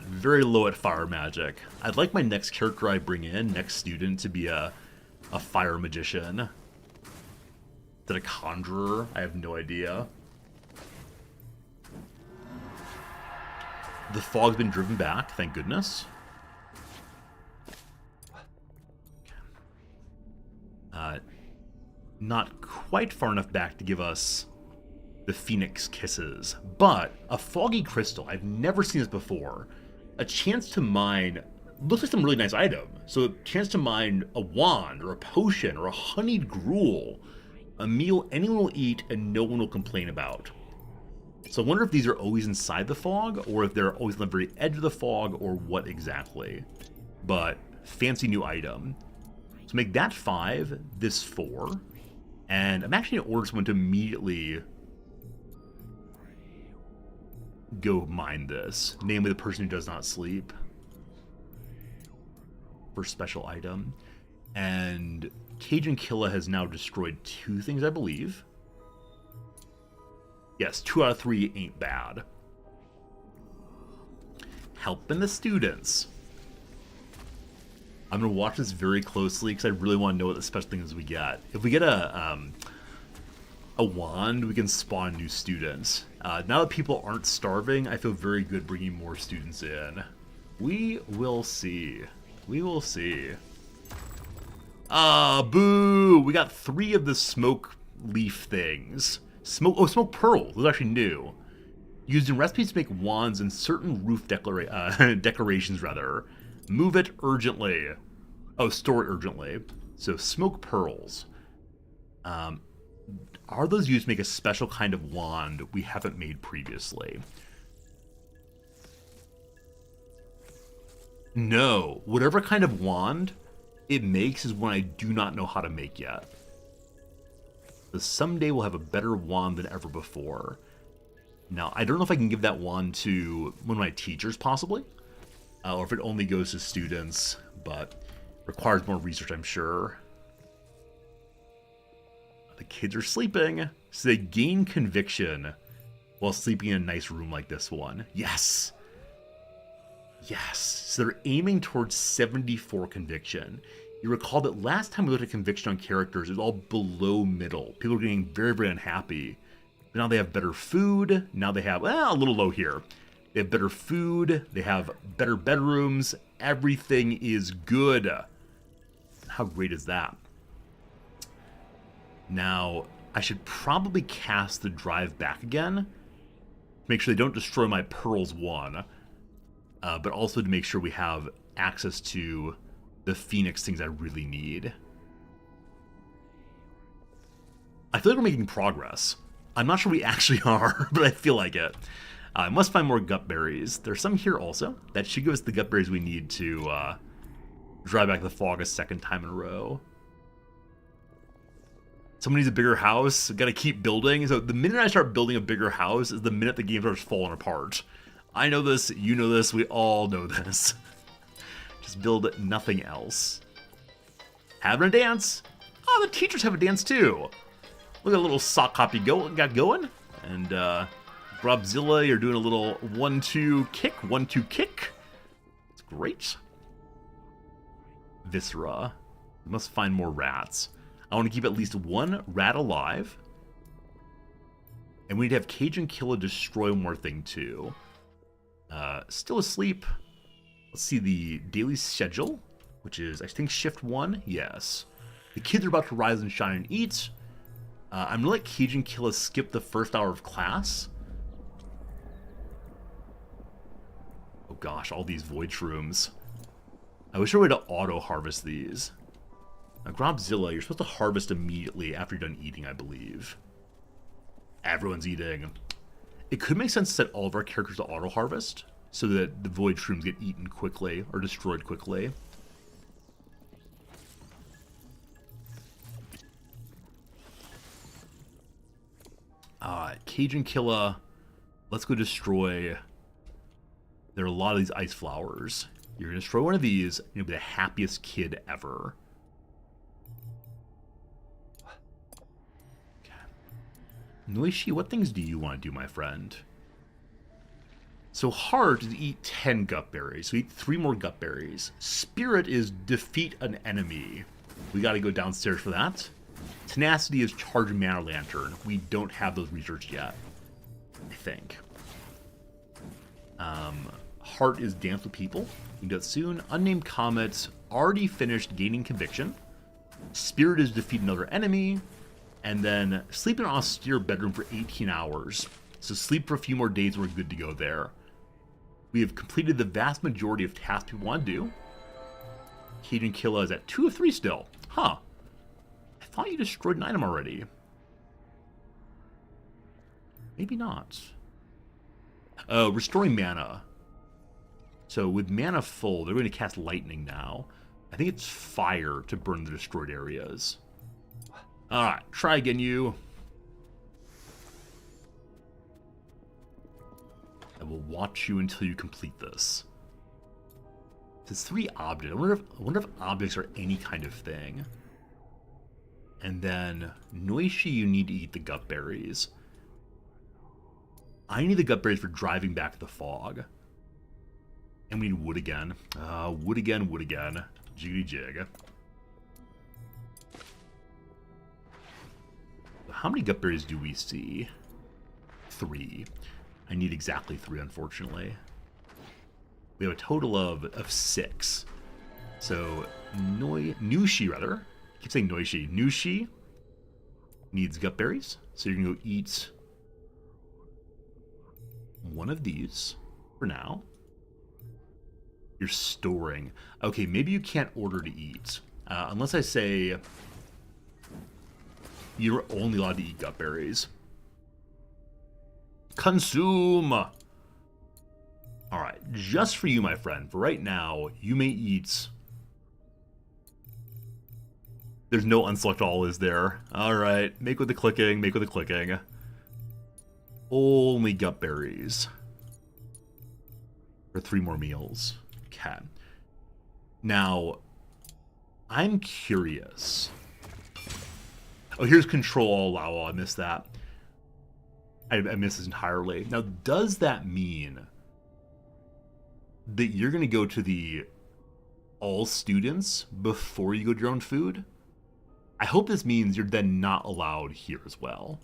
Very low at fire magic. I'd like my next character I bring in, next student, to be a fire magician. Is that a conjurer? I have no idea. The fog's been driven back, thank goodness. Not quite far enough back to give us the Phoenix Kisses, but a foggy crystal. I've never seen this before. A chance to mine, looks like some really nice item. So a chance to mine a wand or a potion or a honeyed gruel, a meal anyone will eat and no one will complain about. So I wonder if these are always inside the fog, or if they're always on the very edge of the fog, or what exactly. But fancy new item. So make that 5, this 4, and I'm actually going to order someone to immediately go mine this, namely the person who does not sleep, for special item. And Cajun Killa has now destroyed 2 things, I believe. Yes, 2 out of 3 ain't bad. Helping the students. I'm going to watch this very closely because I really want to know what the special things we get. If we get a wand, we can spawn new students. Now that people aren't starving, I feel very good bringing more students in. We will see. We will see. Boo! We got 3 of the smoke leaf things. Smoke pearls. Those are actually new. Used in recipes to make wands and certain roof decorations, rather. Move it urgently. Oh, store it urgently. So, smoke pearls. Are those used to make a special kind of wand we haven't made previously? No. Whatever kind of wand it makes is one I do not know how to make yet. So someday we'll have a better wand than ever before. Now, I don't know if I can give that wand to one of my teachers, possibly. Or if it only goes to students, but requires more research, I'm sure. The kids are sleeping, so they gain conviction while sleeping in a nice room like this one. Yes! Yes! So they're aiming towards 74 conviction. You recall that last time we looked at conviction on characters, it was all below middle. People were getting very, very unhappy. But now they have better food. Now they have, a little low here. They have better food. They have better bedrooms. Everything is good. How great is that? Now, I should probably cast the drive back again. Make sure they don't destroy my Pearls 1. But also to make sure we have access to the Phoenix things I really need. I feel like we're making progress. I'm not sure we actually are, but I feel like it. I must find more gut berries. There's some here also. That should give us the gut berries we need to drive back the fog a second time in a row. Someone needs a bigger house. Gotta keep building. So the minute I start building a bigger house is the minute the game starts falling apart. I know this, you know this, we all know this. Just build nothing else. Having a dance. Oh, the teachers have a dance too. Look at a little sock hop you got going. And Grobzilla, you're doing a little 1-2 kick, 1-2 kick. It's great. Viscera. We must find more rats. I want to keep at least 1 rat alive. And we need to have Cajun Killa destroy one more thing too. Still asleep. Let's see the daily schedule, which is, I think, shift 1. Yes. The kids are about to rise and shine and eat. I'm gonna let Cajun Killa skip the first hour of class. Oh gosh, all these void shrooms. I wish there were a way to auto-harvest these. Now, Grobzilla, you're supposed to harvest immediately after you're done eating, I believe. Everyone's eating. It could make sense to set all of our characters to auto-harvest, so that the void shrooms get eaten quickly, or destroyed quickly. Cajun Killa, let's go destroy... There are a lot of these ice flowers. You're going to destroy one of these, and you'll be the happiest kid ever. Okay. Noishi, what things do you want to do, my friend? So Heart is eat 10 gut berries, so eat 3 more gut berries. Spirit is defeat an enemy. We got to go downstairs for that. Tenacity is charge Mana Lantern. We don't have those researched yet, I think. Heart is dance with people. We can do that soon. Unnamed Comet already finished gaining conviction. Spirit is defeat another enemy. And then sleep in an austere bedroom for 18 hours. So sleep for a few more days and we're good to go there. We have completed the vast majority of tasks we want to do. Cajun Killa is at 2 of 3 still. Huh. I thought you destroyed an item already. Maybe not. Restoring mana. So with mana full, they're going to cast lightning now. I think it's fire to burn the destroyed areas. Alright, try again, you. I will watch you until you complete this. It's 3 objects. I wonder if objects are any kind of thing. And then, Noishi, you need to eat the gut berries. I need the gut berries for driving back the fog. And we need wood again. Wood again, wood again. Jiggity jig. How many gut berries do we see? 3. I need exactly 3, unfortunately. We have a total of 6. So, Nushi, rather. I keep saying Noishi. Nushi needs gut berries. So you're going to go eat one of these for now. You're storing. Okay, maybe you can't order to eat. Unless I say you're only allowed to eat gut berries. Consume! Alright, just for you, my friend. For right now, you may eat... There's no unselect all, is there? Alright, make with the clicking, make with the clicking. Only gut berries. For 3 more meals. Okay. Now, I'm curious. Oh, here's control all allow. I missed that. I missed this entirely. Now, does that mean that you're going to go to the all students before you go to your own food? I hope this means you're then not allowed here as well.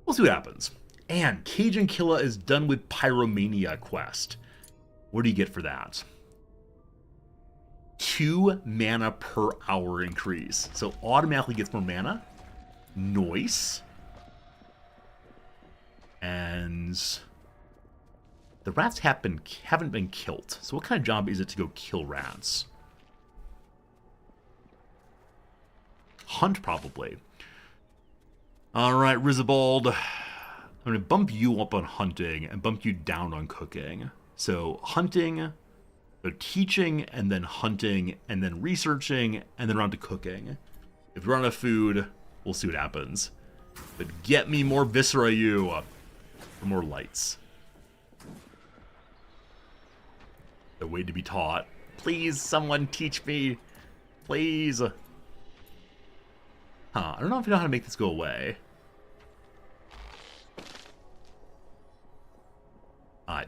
We'll see what happens. And Cajun Killa is done with Pyromania quest. What do you get for that? 2 mana per hour increase. So automatically gets more mana. Nice. And the rats haven't been killed. So what kind of job is it to go kill rats? Hunt, probably. Alright, Rizabald. I'm going to bump you up on hunting and bump you down on cooking. So hunting, so teaching, and then hunting, and then researching, and then around to cooking. If we're out of food, we'll see what happens. But get me more viscera, you. For more lights. The way to be taught. Please, someone teach me. Please. I don't know if you know how to make this go away.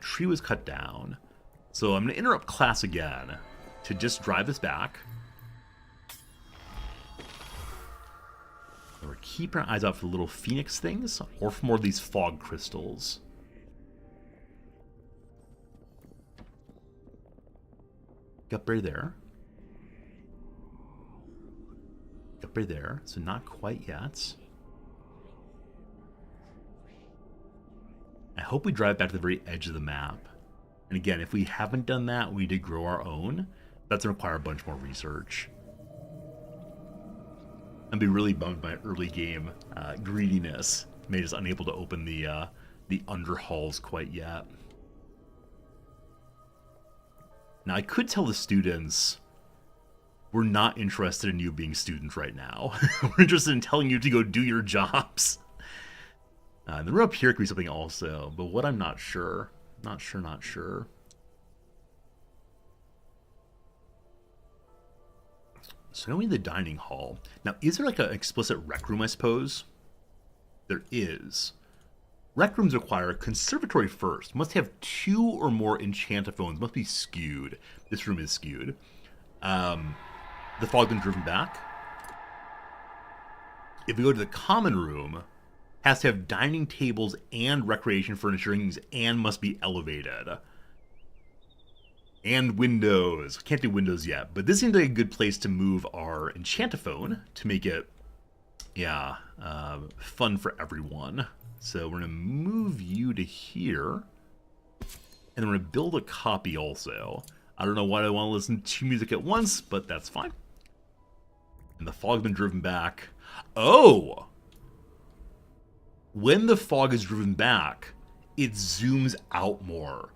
Tree was cut down. So I'm going to interrupt class again to just drive this back. And we're keeping our eyes out for the little phoenix things or for more of these fog crystals. Gutberry there. Gutberry there. So not quite yet. I hope we drive back to the very edge of the map. And again, if we haven't done that, we need to grow our own. That's going to require a bunch more research. I'd be really bummed by early game greediness. Made us unable to open the underhalls quite yet. Now, I could tell the students, we're not interested in you being students right now. We're interested in telling you to go do your jobs. The room up here could be something also, but what I'm not sure. Not sure. So now we need the dining hall. Now, is there like an explicit rec room, I suppose? There is. Rec rooms require conservatory first. Must have 2 or more enchantophones. Must be skewed. This room is skewed. The fog been driven back. If we go to the common room, has to have dining tables and recreation furnishings and must be elevated. And windows. Can't do windows yet, but this seems like a good place to move our enchantophone to make it, fun for everyone. So we're going to move you to here, and then we're going to build a copy also. I don't know why I want to listen to music at once, but that's fine. And the fog's been driven back. Oh! When the fog is driven back, it zooms out more.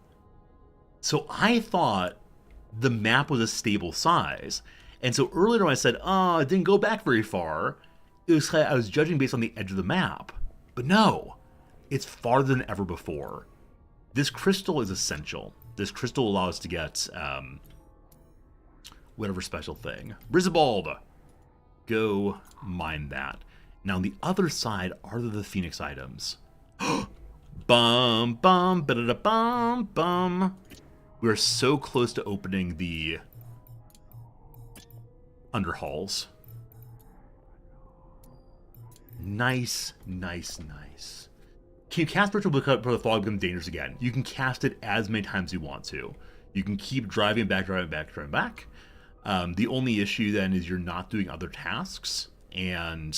So I thought the map was a stable size. And so earlier when I said, it didn't go back very far, it was I was judging based on the edge of the map. But no, it's farther than ever before. This crystal is essential. This crystal allows us to get whatever special thing. Brizabald, go mine that. Now on the other side are the Phoenix items. Bum, bum, ba-da-da, bum, bum. We are so close to opening the underhalls. Nice. Can you cast Virtual before the fog becomes dangerous again? You can cast it as many times as you want to. You can keep driving back. The only issue then is you're not doing other tasks, and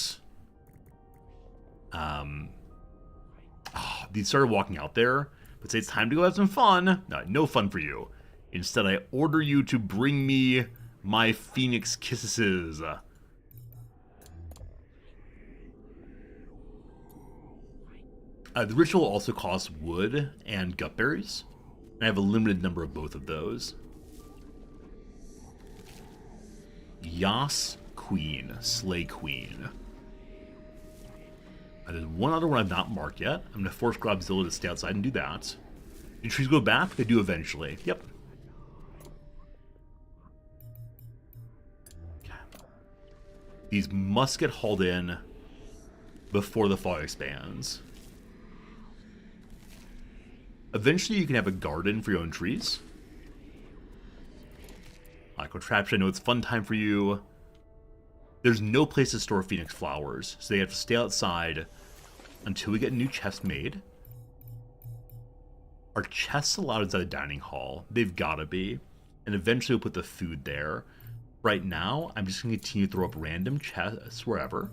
they started walking out there, but say it's time to go have some fun. No fun for you. Instead, I order you to bring me my Phoenix kisses. The ritual also costs wood and gutberries, and I have a limited number of both of those. Yas Queen, Slay Queen. There's one other one I've not marked yet. I'm going to force Grobzilla to stay outside and do that. Do trees go back? They do eventually. Yep. Okay. These must get hauled in before the fog expands. Eventually you can have a garden for your own trees. Contraption, I know it's fun time for you. There's no place to store Phoenix flowers, so they have to stay outside until we get a new chest made. Are chests allowed inside the dining hall? They've gotta be. And eventually we'll put the food there. Right now, I'm just gonna continue to throw up random chests wherever.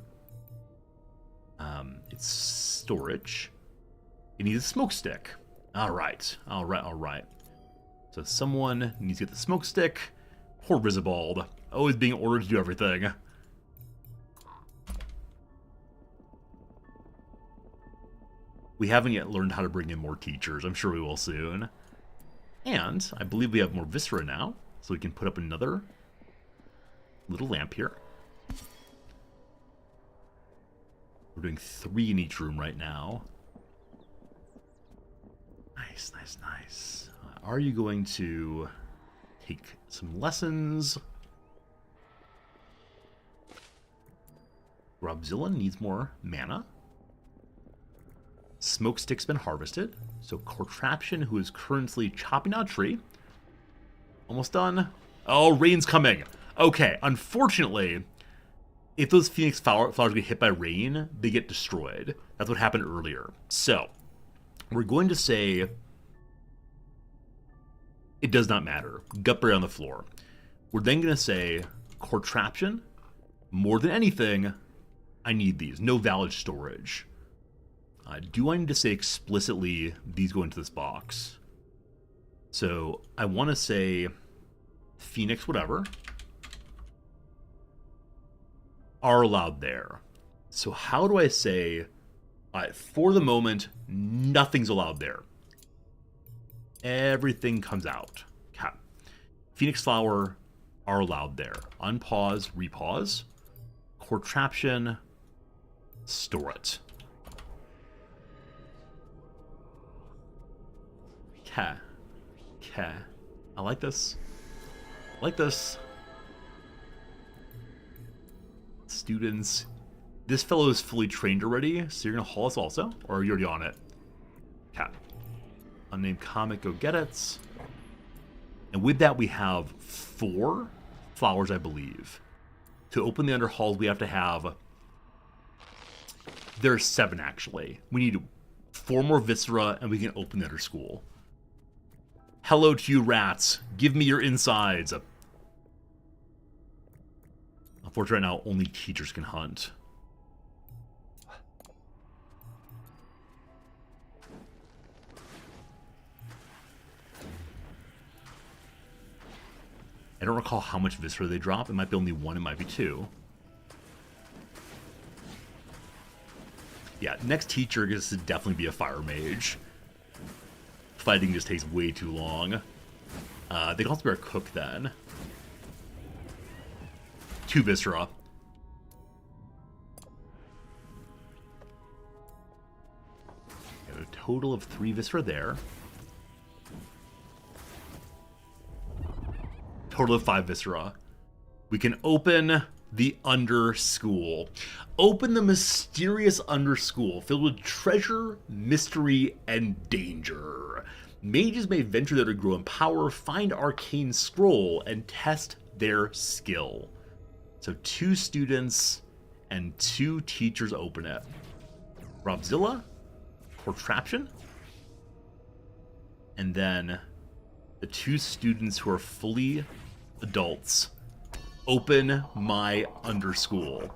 It's storage. It needs a smoke stick. Alright. So someone needs to get the smoke stick. Poor Brizabald. Always being ordered to do everything. We haven't yet learned how to bring in more teachers. I'm sure we will soon. And I believe we have more Viscera now, so we can put up another little lamp here. We're doing 3 in each room right now. Nice. Are you going to take some lessons? Grobzilla needs more mana. Smokestick's been harvested. So Contraption, who is currently chopping down a tree. Almost done. Oh, rain's coming. Okay, unfortunately, if those Phoenix flowers get hit by rain, they get destroyed. That's what happened earlier. So, we're going to say it does not matter. Gutberry on the floor. We're then going to say Contraption, more than anything, I need these. No valid storage. Do I need to say explicitly these go into this box? So I want to say Phoenix whatever are allowed there. So how do I say, for the moment, nothing's allowed there? Everything comes out. Okay. Phoenix Flower are allowed there. Unpause, repause. Contraption, store it. Okay. Okay. I like this. I like this. Students. This fellow is fully trained already, so you're going to haul us also? Or are you already on it? Okay. Unnamed comic, go get it. And with that, we have 4 flowers, I believe. To open the underhalls, we have to have... There's 7, actually. We need 4 more viscera, and we can open the other school. Hello to you, rats. Give me your insides. Unfortunately, right now, only teachers can hunt. I don't recall how much viscera they drop. It might be only 1, it might be 2. Yeah, next teacher gets to definitely be a fire mage. Fighting just takes way too long. They can also be our cook then. 2 viscera. A total of 3 viscera there. Total of 5 viscera. We can open the under school. Open the mysterious under school filled with treasure, mystery, and danger. Mages may venture there to grow in power, find arcane scroll, and test their skill. So 2 students and 2 teachers open it. Robzilla, Contraption, and then the 2 students who are fully adults open my underschool.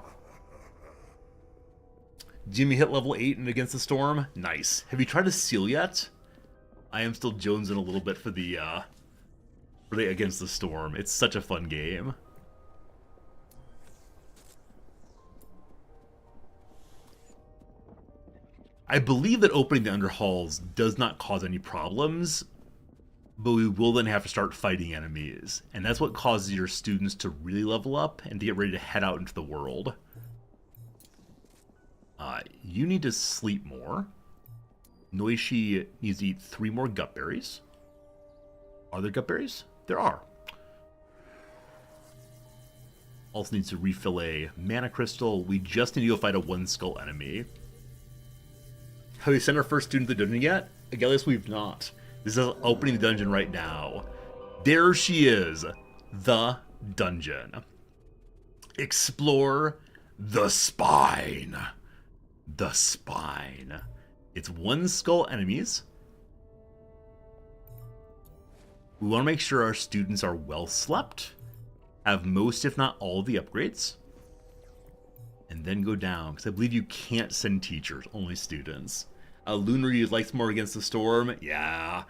Jimmy hit level 8 and Against the Storm. Nice. Have you tried to seal yet? I am still jonesing a little bit for the Against the Storm. It's such a fun game. I believe that opening the underhalls does not cause any problems, but we will then have to start fighting enemies. And that's what causes your students to really level up and to get ready to head out into the world. You need to sleep more. Noishi needs to eat 3 more gut berries. Are there gut berries? There are. Also needs to refill a mana crystal. We just need to go fight a 1 skull enemy. Have we sent our first student to the dungeon yet? I guess we've not. This is opening the dungeon right now. There she is. The dungeon. Explore the spine. The spine. It's 1 skull enemies. We want to make sure our students are well slept, have most if not all of the upgrades, and then go down, because I believe you can't send teachers, only students. Lunar likes more Against the Storm. Yeah.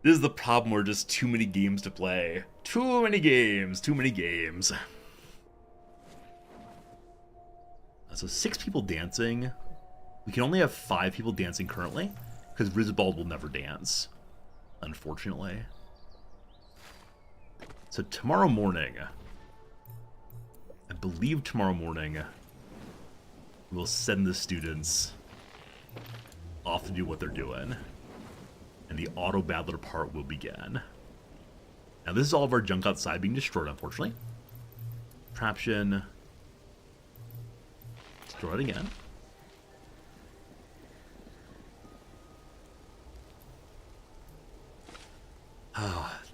This is the problem where just too many games to play. Too many games. Too many games. So 6 people dancing. We can only have 5 people dancing currently, because Rizabald will never dance, unfortunately. So tomorrow morning, I believe tomorrow morning, we'll send the students off to do what they're doing, and the auto battler part will begin. Now this is all of our junk outside being destroyed, unfortunately. Contraption. Destroy it again.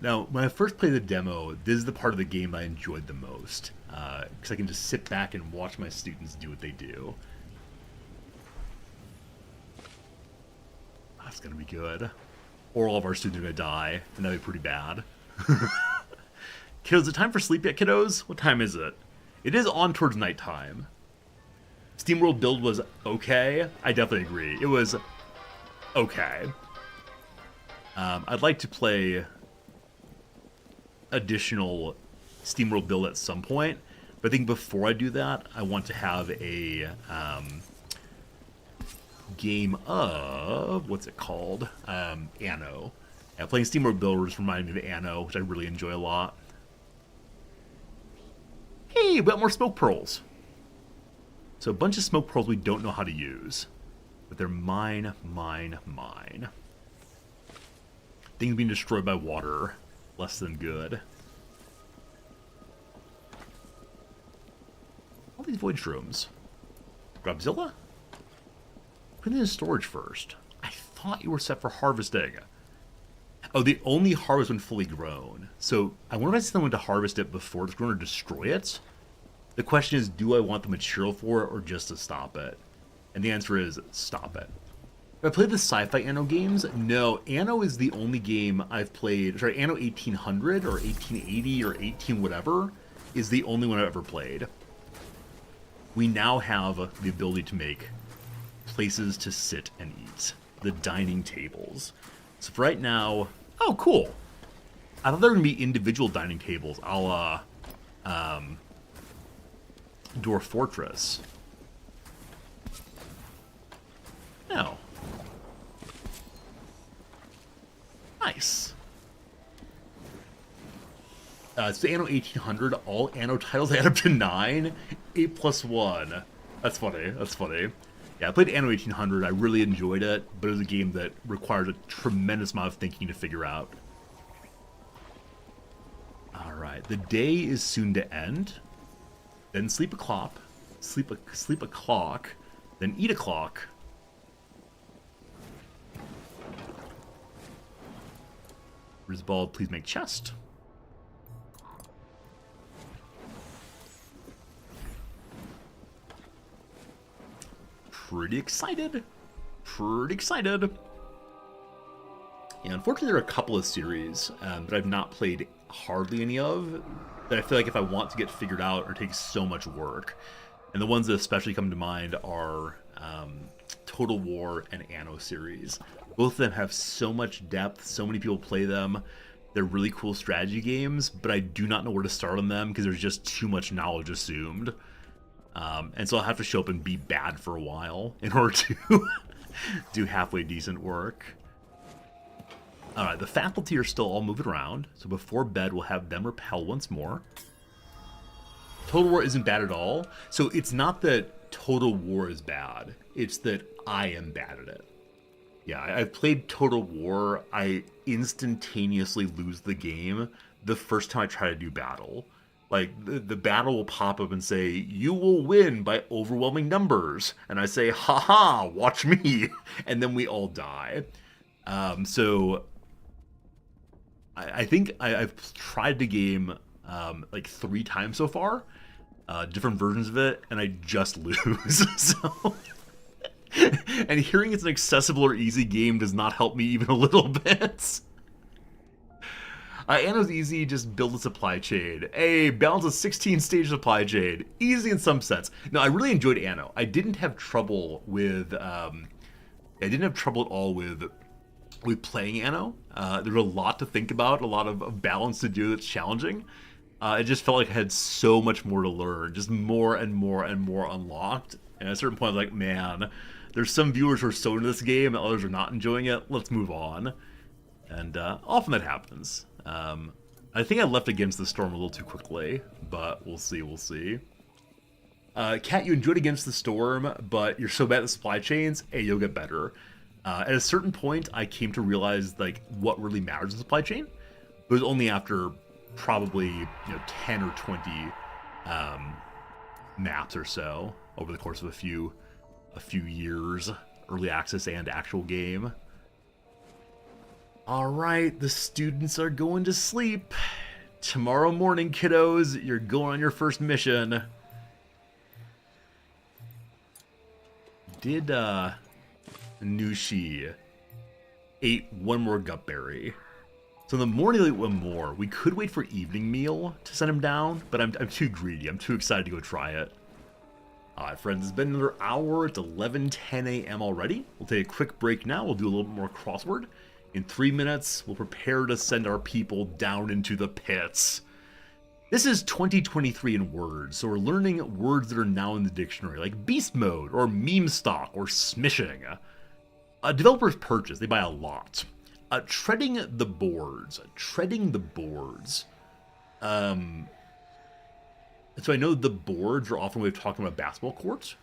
Now, when I first played the demo, this is the part of the game I enjoyed the most, because I can just sit back and watch my students do what they do. That's going to be good. Or all of our students are going to die, and that'd be pretty bad. Kiddos, is it time for sleep yet, kiddos? What time is it? It is on towards nighttime. SteamWorld build was okay. I definitely agree. It was okay. I'd like to play additional SteamWorld build at some point, but I think before I do that, I want to have a game of, what's it called? Anno. Yeah, playing SteamWorld build just reminded me of Anno, which I really enjoy a lot. Hey, we got more smoke pearls. So a bunch of smoke pearls we don't know how to use. But they're mine. Things being destroyed by water. Less than good. All these void shrooms. Grubzilla? Put it in storage first. I thought you were set for harvesting. Oh, they only harvest when fully grown. So I wonder if I send them to harvest it before it's grown or destroy it. The question is, do I want the material for it or just to stop it? And the answer is, stop it. Have I played the sci-fi Anno games? No, Anno is the only game I've played. Sorry, Anno 1800 or 1880 or 18 whatever is the only one I've ever played. We now have the ability to make places to sit and eat. The dining tables. So for right now... Oh, cool. I thought there were going to be individual dining tables, a la Dwarf Fortress. No. Nice. It's the Anno 1800. All Anno titles add up to 9. 8 plus 1. That's funny. That's funny. Yeah, I played Anno 1800. I really enjoyed it, but it was a game that required a tremendous amount of thinking to figure out. Alright, the day is soon to end. Then sleep a clock. Sleep a clock. Then eat a clock. Risbald, please make chest. Pretty excited. Pretty excited. Yeah, unfortunately, there are a couple of series that I've not played hardly any of that I feel like if I want to get figured out, it takes so much work. And the ones that especially come to mind are Total War and Anno series. Both of them have so much depth, so many people play them. They're really cool strategy games, but I do not know where to start on them because there's just too much knowledge assumed. And so I'll have to show up and be bad for a while in order to do halfway decent work. Alright, the faculty are still all moving around, so before bed we'll have them repel once more. Total War isn't bad at all, so it's not that Total War is bad, it's that I am bad at it. Yeah, I've played Total War, I instantaneously lose the game the first time I try to do battle. Like, the battle will pop up and say, you will win by overwhelming numbers. And I say, haha, watch me. And then we all die. So, I think I've tried the game like 3 times so far. Different versions of it. And I just lose. So... and hearing it's an accessible or easy game does not help me even a little bit. Anno's easy, just build a supply chain. Hey, balance a 16-stage supply chain. Easy in some sense. No, I really enjoyed Anno. I didn't have trouble with... I didn't have trouble at all with playing Anno. There was a lot to think about, a lot of balance to do that's challenging. It just felt like I had so much more to learn, just more and more and more unlocked. And at a certain point, I was like, man, there's some viewers who are so into this game and others are not enjoying it. Let's move on. And often that happens. I think I left Against the Storm a little too quickly, but we'll see, we'll see. Kat, you enjoyed Against the Storm, but you're so bad at the supply chains, hey, you'll get better. At a certain point, I came to realize like what really matters in supply chain. It was only after probably 10 or 20 maps or so over the course of a few years, early access and actual game. All right, the students are going to sleep. Tomorrow morning, kiddos, you're going on your first mission. Did Nushi ate one more gutberry? So in the morning, he'll eat one more. We could wait for evening meal to send him down, but I'm too greedy. I'm too excited to go try it. Alright, friends, it's been another hour. It's 11:10 a.m. already. We'll take a quick break now. We'll do a little bit more crossword. In 3 minutes, we'll prepare to send our people down into the pits. This is 2023 in words, so we're learning words that are now in the dictionary, like beast mode, or meme stock, or smishing. Developers purchase, they buy a lot. Treading the boards. Treading the boards. So I know the boards are often a way of talking about basketball courts.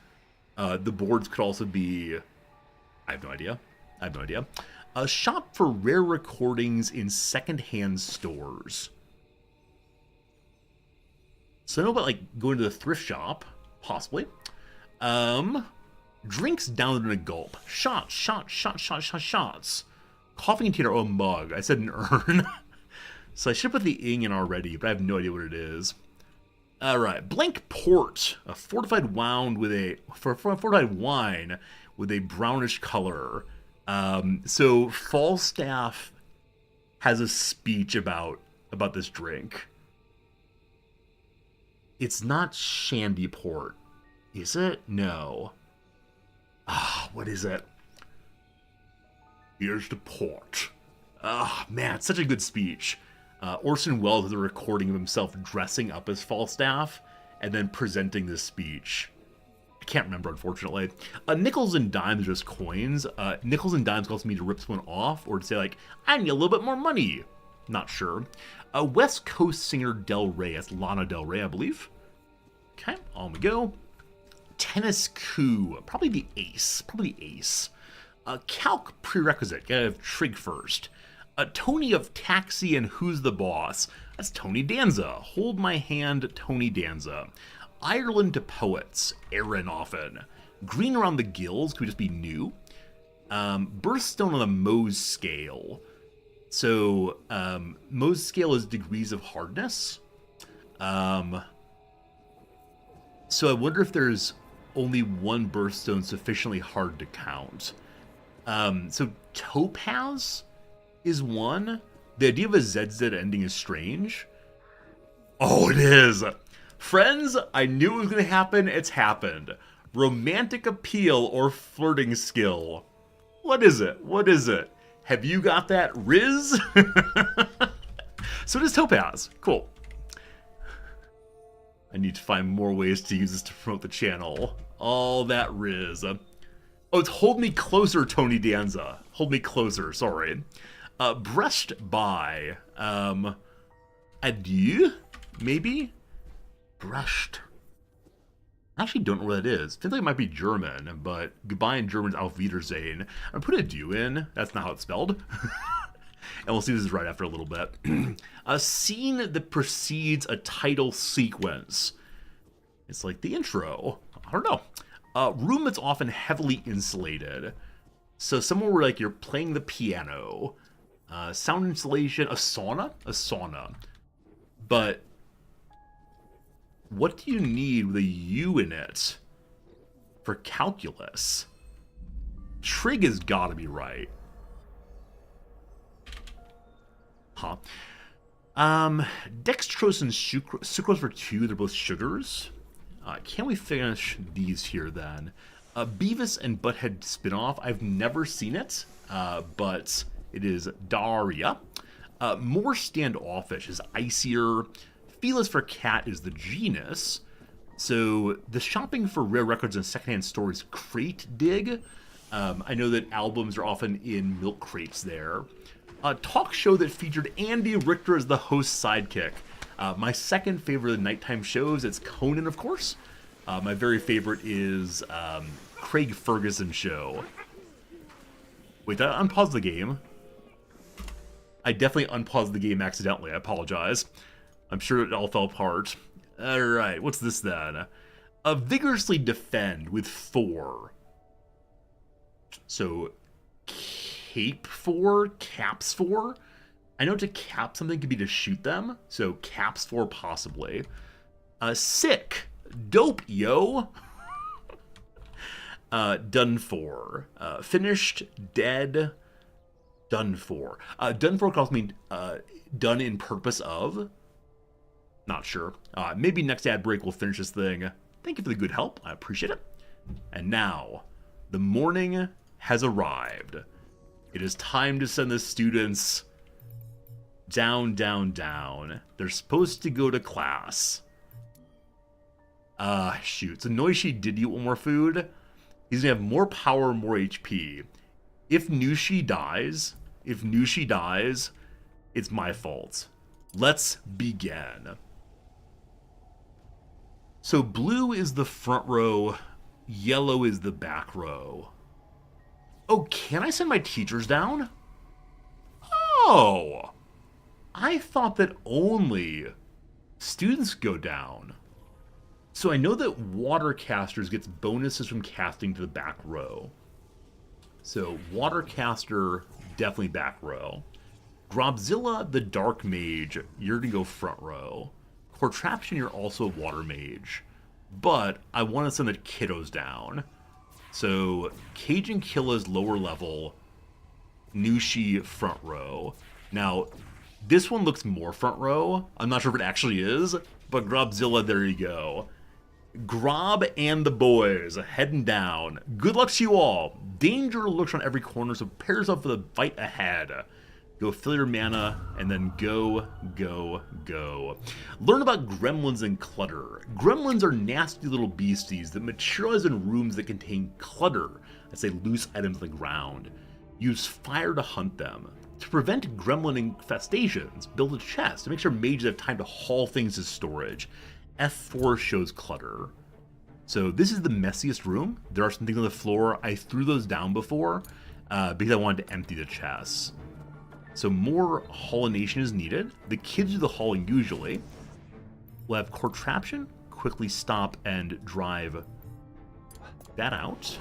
The boards could also be... I have no idea. A shop for rare recordings in secondhand stores. So I know about, like, going to the thrift shop, possibly. Drinks down in a gulp. Shots. Coffee container, oh, mug. I said an urn. So I should put the ing in already, but I have no idea what it is. Alright, blank port. A fortified wine with a brownish color. So Falstaff has a speech about this drink. It's not shandy port, is it? No. What is it? Here's the port. Man, it's such a good speech. Orson Welles has a recording of himself dressing up as Falstaff and then presenting this speech. I can't remember, unfortunately. Nickels and dimes are just coins. Nickels and dimes also mean to rip someone off or to say, like, I need a little bit more money. Not sure. West Coast singer Del Rey. That's Lana Del Rey, I believe. Okay, on we go. Tennis coup. Probably the ace. Calc prerequisite. Gotta have trig first. Tony of Taxi and Who's the Boss? That's Tony Danza. Hold my hand, Tony Danza. Ireland to poets. Aaron often. Green around the gills. Could just be new. Birthstone on the Mohs scale. So, Mohs scale is degrees of hardness. So I wonder if there's only one birthstone sufficiently hard to count. So topaz is one. The idea of a ZZ ending is strange. Oh, it is. Friends, I knew it was going to happen. It's happened. Romantic appeal or flirting skill. What is it? Have you got that, Riz? So does topaz. Cool. I need to find more ways to use this to promote the channel. All that Riz. Oh, it's Hold Me Closer, Tony Danza. Hold Me Closer, sorry. Brushed by. Adieu? Maybe? Brushed. I actually don't know what that is. Feels like it might be German, but goodbye in German is Auf Wiedersehen. I put adieu in. That's not how it's spelled. And we'll see this is right after a little bit. A scene that precedes a title sequence. It's like the intro. I don't know. Room that's often heavily insulated. So somewhere where, like, you're playing the piano. Sound insulation. A sauna. But what do you need with a U in it for calculus? Trig has got to be right. Huh. Dextrose and sucrose for 2. They're both sugars. Can we finish these here then? Beavis and Butthead spinoff. I've never seen it, but it is Daria. More standoffish is icier. Felis for cat is the genus. So the shopping for rare records and secondhand stores crate dig. I know that albums are often in milk crates there. A talk show that featured Andy Richter as the host sidekick. My second favorite of the nighttime shows, it's Conan, of course. My very favorite is Craig Ferguson show. Wait, did I unpause the game? I definitely unpaused the game accidentally. I apologize. I'm sure it all fell apart. Alright, what's this then? Vigorously defend with 4. So, cape 4, caps 4. I know to cap something could be to shoot them, so caps 4 possibly. Sick. Dope, yo. Done for. Finished, dead, done for. Done for calls me done in purpose of. Not sure. Maybe next ad break we'll finish this thing. Thank you for the good help. I appreciate it. And now, the morning has arrived. It is time to send the students down, down, down. They're supposed to go to class. Shoot. So Noishi did eat one more food. He's gonna have more power, more HP. If Nushi dies, it's my fault. Let's begin. So blue is the front row, yellow is the back row. Oh, can I send my teachers down? Oh! I thought that only students go down. So I know that Watercasters gets bonuses from casting to the back row. So Watercaster, definitely back row. Grobzilla, the Dark Mage, you're gonna go front row. Contraption, you're also a Water Mage. But I want to send the kiddos down. So Cajun Killa's lower level, Nushi front row. Now, this one looks more front row. I'm not sure if it actually is, but Grobzilla, there you go. Grob and the boys heading down. Good luck to you all. Danger looks on every corner, so prepare yourself for the fight ahead. Go fill your mana, and then go, go, go. Learn about gremlins and clutter. Gremlins are nasty little beasties that materialize in rooms that contain clutter, let's say loose items on the ground. Use fire to hunt them. To prevent gremlin infestations, build a chest to make sure mages have time to haul things to storage. F4 shows clutter. So this is the messiest room. There are some things on the floor. I threw those down before because I wanted to empty the chests. So more haulination is needed. The kids do the hauling usually. We'll have Contraption quickly stop and drive that out.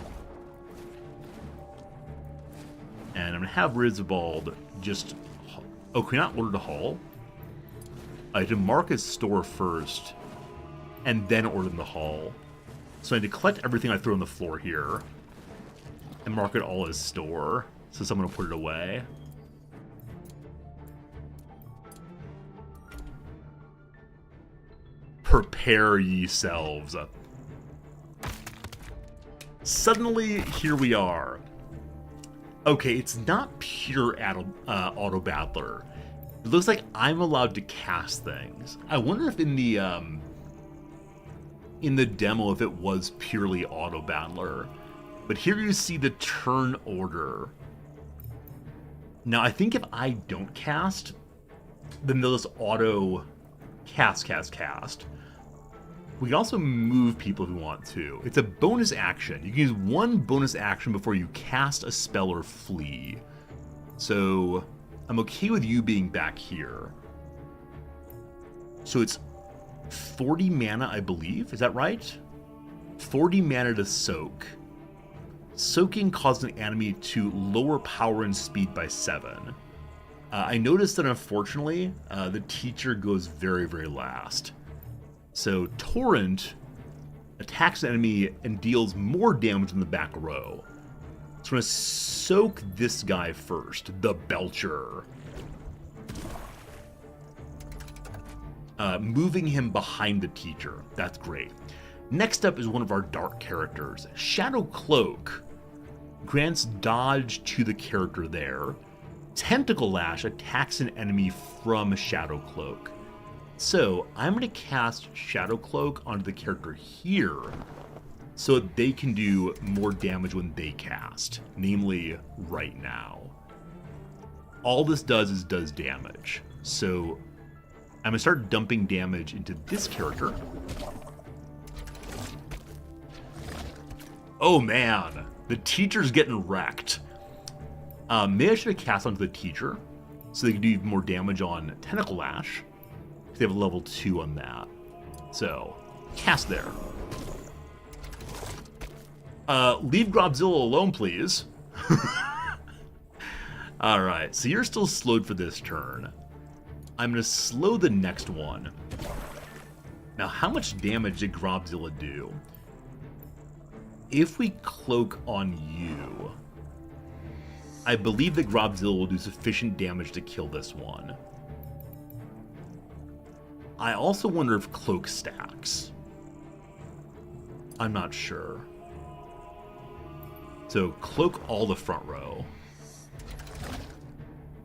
And I'm going to have Rizbald just... Oh, can we not order to haul? I have to mark his store first, and then order them to haul. So I need to collect everything I throw on the floor here, and mark it all as store, so someone will put it away. Prepare ye selves. Suddenly, here we are. Okay, it's not pure auto battler. It looks like I'm allowed to cast things. I wonder if in the demo if it was purely auto battler. But here you see the turn order. Now I think if I don't cast, then they'll just auto cast. We can also move people if we want to. It's a bonus action. You can use one bonus action before you cast a spell or flee. So I'm okay with you being back here. So it's 40 mana, I believe. Is that right? 40 mana to soak. Soaking causes an enemy to lower power and speed by 7. I noticed that unfortunately, the teacher goes very, very last. So Torrent attacks the enemy and deals more damage in the back row. So I'm going to soak this guy first, the Belcher. Moving him behind the teacher. That's great. Next up is one of our dark characters. Shadow Cloak grants dodge to the character there. Tentacle Lash attacks an enemy from Shadow Cloak. So I'm going to cast Shadow Cloak onto the character here so that they can do more damage when they cast, namely right now. All this does is does damage. So I'm going to start dumping damage into this character. Oh man, the teacher's getting wrecked. Maybe I should have cast onto the teacher so they can do even more damage on Tentacle Lash. They have a level 2 on that. So, cast there. Leave Grobzilla alone, please. Alright, so you're still slowed for this turn. I'm going to slow the next one. Now, how much damage did Grobzilla do? If we cloak on you, I believe that Grobzilla will do sufficient damage to kill this one. I also wonder if cloak stacks. I'm not sure. So cloak all the front row.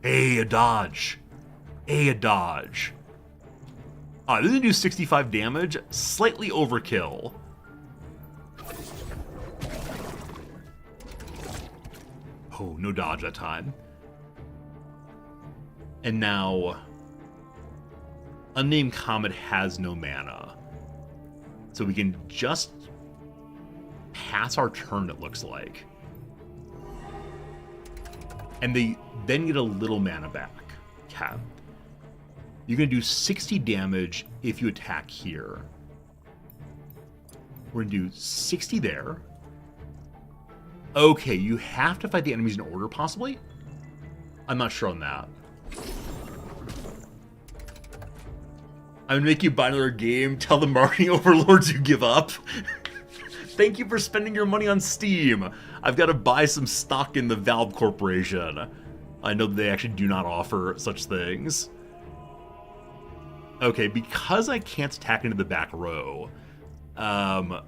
Hey, a dodge. Hey, a dodge. This is gonna do 65 damage. Slightly overkill. Oh, no dodge that time. And now, Unnamed Comet has no mana. So we can just pass our turn, it looks like. And they then get a little mana back. Okay. You're going to do 60 damage if you attack here. We're going to do 60 there. Okay, you have to fight the enemies in order, possibly? I'm not sure on that. I'm going to make you buy another game. Tell the marketing overlords you give up. Thank you for spending your money on Steam. I've got to buy some stock in the Valve Corporation. I know that they actually do not offer such things. Okay, because I can't attack into the back row, I'm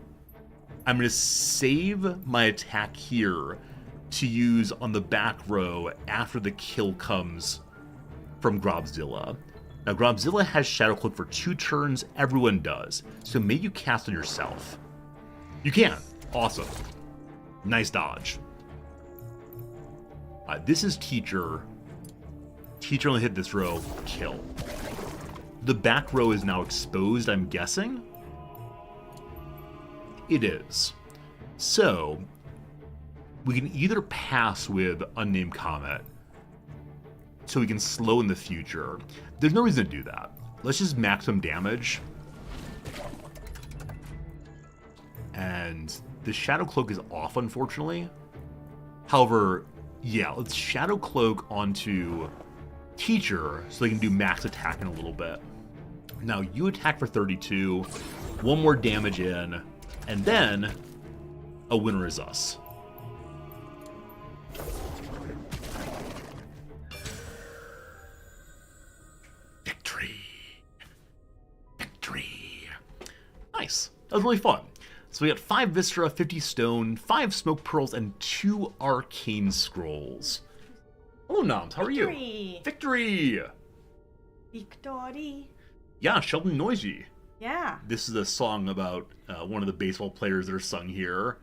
going to save my attack here to use on the back row after the kill comes from Grobzilla. Now, Grobzilla has Shadow Cloak for 2 turns. Everyone does. So maybe you cast on yourself. You can. Awesome. Nice dodge. This is Teacher. Teacher only hit this row. Kill. The back row is now exposed, I'm guessing? It is. So, we can either pass with Unnamed Comet, so we can slow in the future. There's no reason to do that. Let's just maximum damage. And the Shadow Cloak is off, unfortunately. However, yeah, let's Shadow Cloak onto Teacher so they can do max attack in a little bit. Now, you attack for 32, 1 more damage in, and then a winner is us. Victory. Victory. Nice. That was really fun. So we got 5 Viscera, 50 Stone, 5 Smoke Pearls, and 2 Arcane Scrolls. Hello, Noms. How are you? Victory! Victory. Yeah, Sheldon Noisy. Yeah. This is a song about one of the baseball players that are sung here.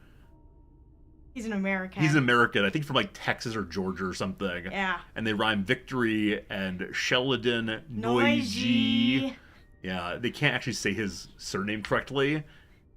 He's an American. He's an American, I think from like Texas or Georgia or something. Yeah. And they rhyme victory and Sheldon Noisy. Yeah, they can't actually say his surname correctly.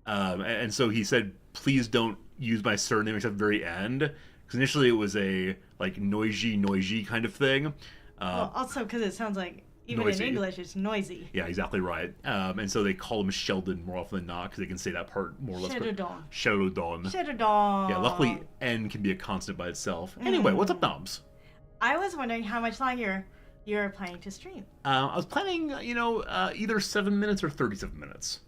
And so he said, please don't use my surname except the very end. Because initially it was a like noisy kind of thing. Well, also because it sounds like, even noisy. in English, it's noisy. Yeah, exactly right. And so they call him Sheldon more often than not because they can say that part more or less. Sheldon. Sheldon. Sheldon. Yeah, luckily N can be a constant by itself. Anyway, what's up, Noms? I was wondering how much longer you're planning to stream. I was planning, either 7 minutes or 37 minutes.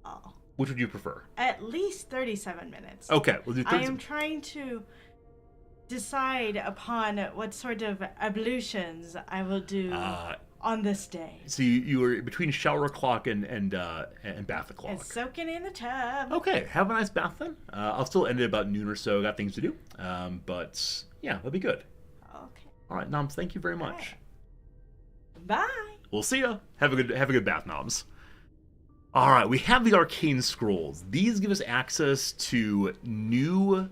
Oh. Which would you prefer? At least 37 minutes. Okay, we'll do 30. I am trying to decide upon what sort of ablutions I will do on this day. So you were between shower o'clock and bath o'clock. And soaking in the tub. Okay, have a nice bath then. I'll still end it about noon or so. Got things to do. But yeah, that'll be good. Okay. All right, Noms, thank you very much. Right. Bye. We'll see ya. Have a good bath, Noms. All right, we have the Arcane Scrolls. These give us access to new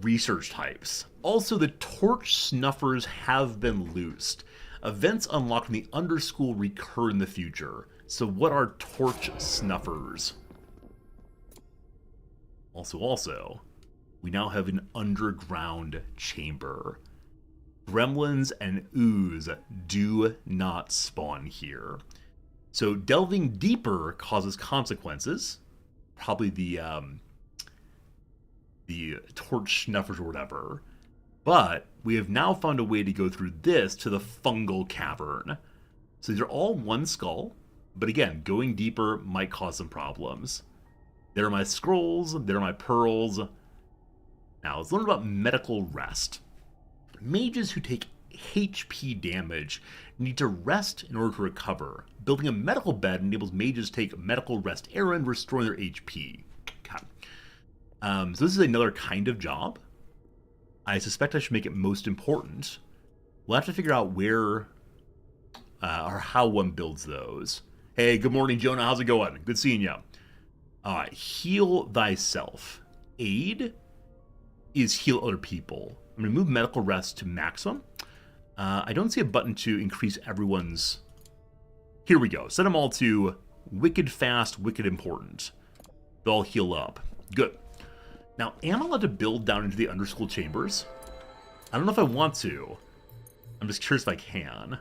research types. Also, the Torch Snuffers have been loosed. Events unlocked in the Underschool recur in the future. So what are Torch Snuffers? Also, we now have an underground chamber. Gremlins and ooze do not spawn here. So delving deeper causes consequences. Probably the Torch Snuffers or whatever. But we have now found a way to go through this to the fungal cavern. So these are all one skull, but again, going deeper might cause some problems. There are my scrolls, there are my pearls. Now let's learn about medical rest. Mages who take HP damage need to rest in order to recover. Building a medical bed enables mages to take medical rest errand, restoring their HP. God. So this is another kind of job. I suspect I should make it most important. We'll have to figure out where or how one builds those. Hey, good morning, Jonah. How's it going? Good seeing you. Heal thyself. Aid is heal other people. I'm going to move medical rest to maximum. I don't see a button to increase everyone's... Here we go. Set them all to wicked fast, wicked important. They'll all heal up. Good. Now, am I allowed to build down into the underschool chambers? I don't know if I want to. I'm just curious if I can.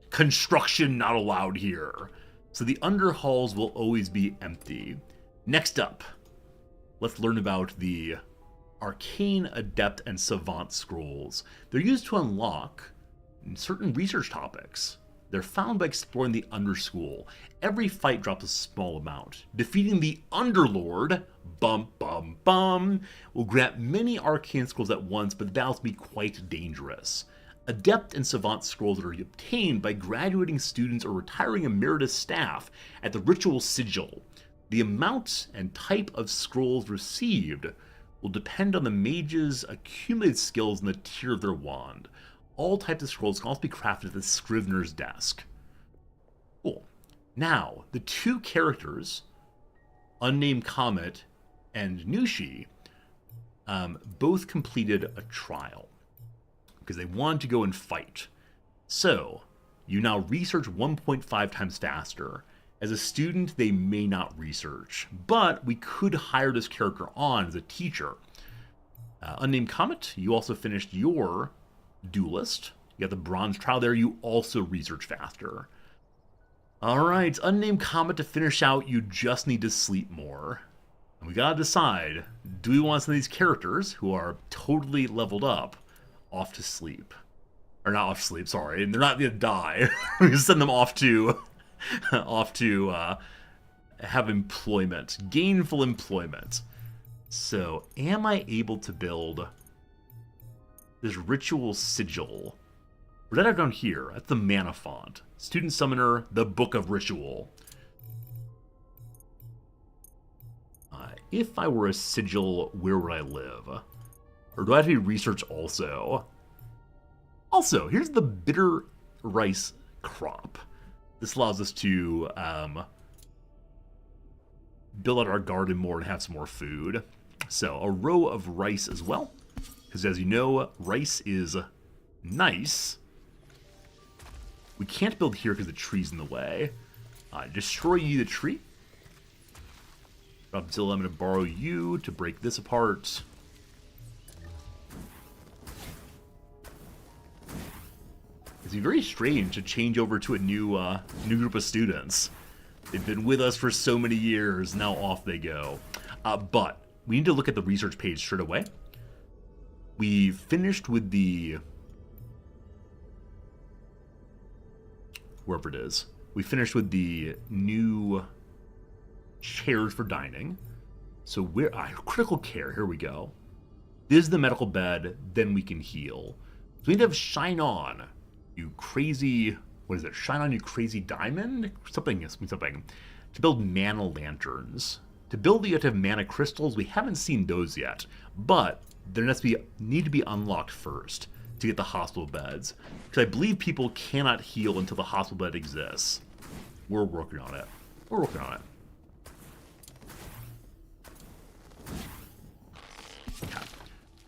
Construction not allowed here. So the underhalls will always be empty. Next up, let's learn about the Arcane, Adept, and Savant scrolls. They're used to unlock certain research topics. They're found by exploring the Underschool. Every fight drops a small amount. Defeating the Underlord, bum bum bum, will grant many arcane scrolls at once, but the battles can be quite dangerous. Adept and Savant scrolls are obtained by graduating students or retiring emeritus staff at the Ritual Sigil. The amount and type of scrolls received will depend on the mage's accumulated skills and the tier of their wand. All types of scrolls can also be crafted at the Scrivener's desk. Cool. Now, the two characters, Unnamed Comet and Nushi, both completed a trial because they wanted to go and fight. So, you now research 1.5 times faster. As a student, they may not research, but we could hire this character on as a teacher. Unnamed Comet, you also finished your duelist. You got the bronze trial there, you also research faster. Alright, Unnamed Comet, to finish out, you just need to sleep more. And we gotta decide, do we want some of these characters, who are totally leveled up, off to sleep? Or not off to sleep, sorry, and they're not gonna die. We can send them off to have employment, gainful employment. So, am I able to build this Ritual Sigil? What did I have down here? That's the mana font. Student Summoner, the Book of Ritual. If I were a sigil, where would I live? Or do I have to be research also? Also, here's the bitter rice crop. This allows us to build out our garden more and have some more food. So, a row of rice as well. Because as you know, rice is nice. We can't build here because the tree's in the way. Destroy you, the tree. Godzilla, I'm going to borrow you to break this apart. It's very strange to change over to a new group of students. They've been with us for so many years, now off they go. But we need to look at the research page straight away. We finished with the... wherever it is. We finished with the new chairs for dining. So we're... critical care, here we go. This is the medical bed, then we can heal. So we need to have Shine On, you crazy... what is it? Shine On, you crazy diamond? Something. To build mana lanterns. To build, you have to have mana crystals. We haven't seen those yet. But there need to be unlocked first to get the hospital beds. Because I believe people cannot heal until the hospital bed exists. We're working on it. Okay.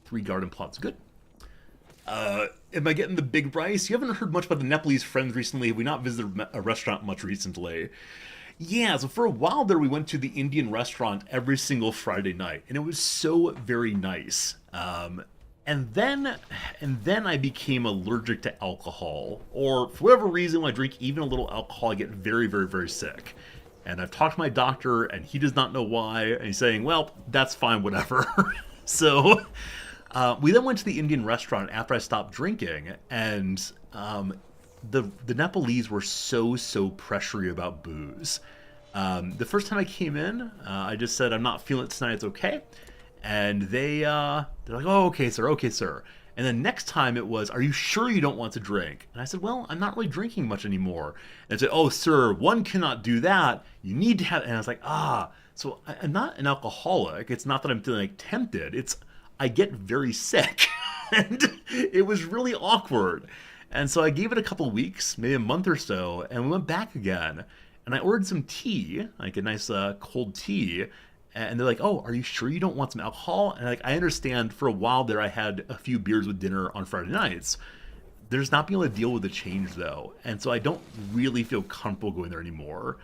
3 garden plots, good. Am I getting the big rice? You haven't heard much about the Nepalese friends recently. Have we not visited a restaurant much recently? Yeah, so for a while there, we went to the Indian restaurant every single Friday night, and it was so very nice. And then I became allergic to alcohol, or for whatever reason, when I drink even a little alcohol, I get very, very, very sick. And I've talked to my doctor, and he does not know why, and he's saying, well, that's fine, whatever. So we then went to the Indian restaurant after I stopped drinking, and the Nepalese were so pressury about booze. The first time I came in, I just said, I'm not feeling it tonight, it's okay. And they're like, oh, okay, sir. And then next time it was, are you sure you don't want to drink? And I said, well, I'm not really drinking much anymore. And they said, oh, sir, one cannot do that. You need to have, and I was like, So I'm not an alcoholic. It's not that I'm feeling like tempted. It's I get very sick. And it was really awkward. And so I gave it a couple weeks, maybe a month or so, and we went back again. And I ordered some tea, like a nice cold tea. And they're like, "Oh, are you sure you don't want some alcohol?" And like, I understand for a while there I had a few beers with dinner on Friday nights. There's not being able to deal with the change though. And so I don't really feel comfortable going there anymore.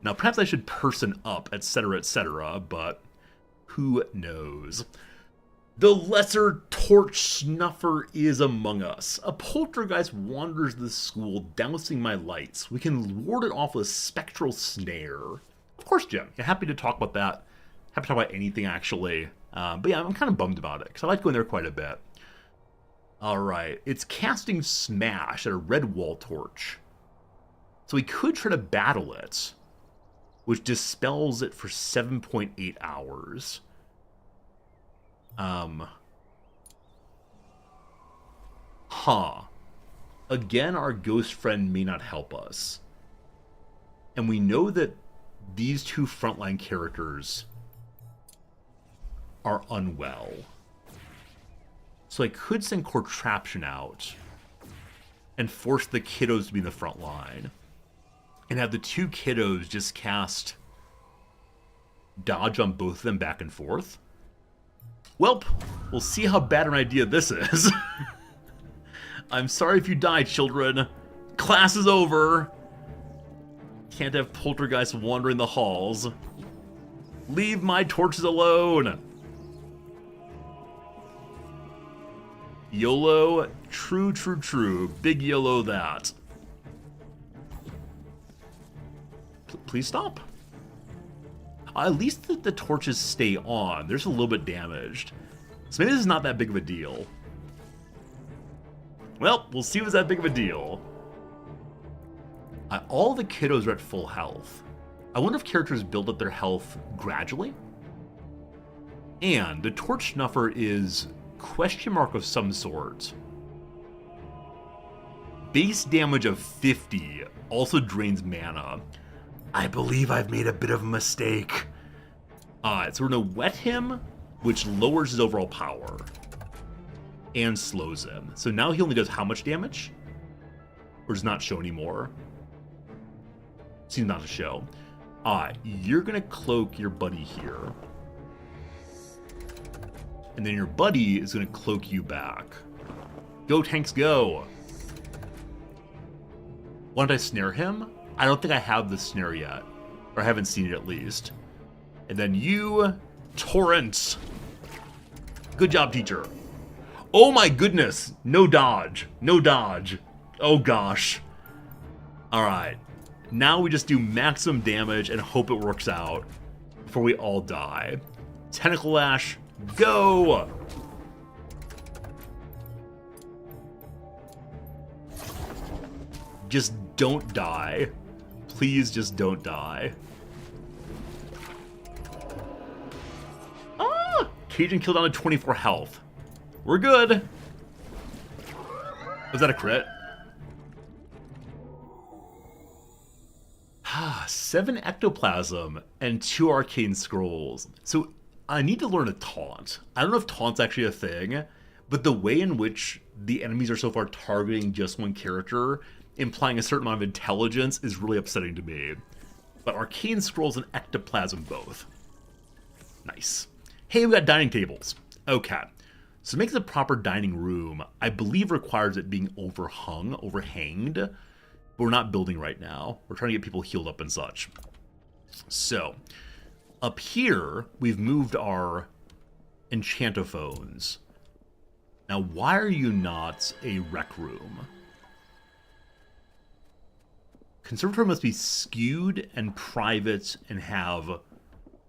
Now, perhaps I should person up, etc., but who knows? The lesser torch snuffer is among us. A poltergeist wanders the school, dousing my lights. We can ward it off with a spectral snare. Of course, Jim. Yeah, happy to talk about that. Happy to talk about anything, actually. But yeah, I'm kind of bummed about it, because I like going there quite a bit. Alright, it's casting Smash at a red wall torch. So we could try to battle it, which dispels it for 7.8 hours. Again, our ghost friend may not help us. And we know that these two frontline characters are unwell. So I could send Contraption out and force the kiddos to be in the front line. And have the two kiddos just cast dodge on both of them back and forth. Welp, we'll see how bad an idea this is. I'm sorry if you die, children. Class is over. Can't have poltergeists wandering the halls. Leave my torches alone. YOLO, true, true, true. Big YOLO that. Please stop. At least the torches stay on. They're just a little bit damaged. So maybe this is not that big of a deal. Well, we'll see if it's that big of a deal. All the kiddos are at full health. I wonder if characters build up their health gradually. And the torch snuffer is question mark of some sort. Base damage of 50 also drains mana. I believe I've made a bit of a mistake. So we're going to wet him, which lowers his overall power. And slows him. So now he only does how much damage? Or does not show anymore? Seems not to show. You're going to cloak your buddy here. And then your buddy is going to cloak you back. Go, tanks, go! Why don't I snare him? I don't think I have the snare yet. Or I haven't seen it at least. And then you, Torrent. Good job, teacher. Oh my goodness! No dodge. No dodge. Oh gosh. Alright. Now we just do maximum damage and hope it works out before we all die. Tentacle Lash, go! Just don't die. Please just don't die. Cajun killed down to 24 health. We're good. Was that a crit? 7 ectoplasm and 2 arcane scrolls. So I need to learn a taunt. I don't know if taunt's actually a thing, but the way in which the enemies are so far targeting just one character, implying a certain amount of intelligence, is really upsetting to me. But arcane scrolls and ectoplasm both. Nice. Hey, we got dining tables. Okay. So to make the proper dining room, I believe requires it being overhanged. But we're not building right now. We're trying to get people healed up and such. So, up here, we've moved our enchantophones. Now, why are you not a rec room? Conservatory must be skewed and private and have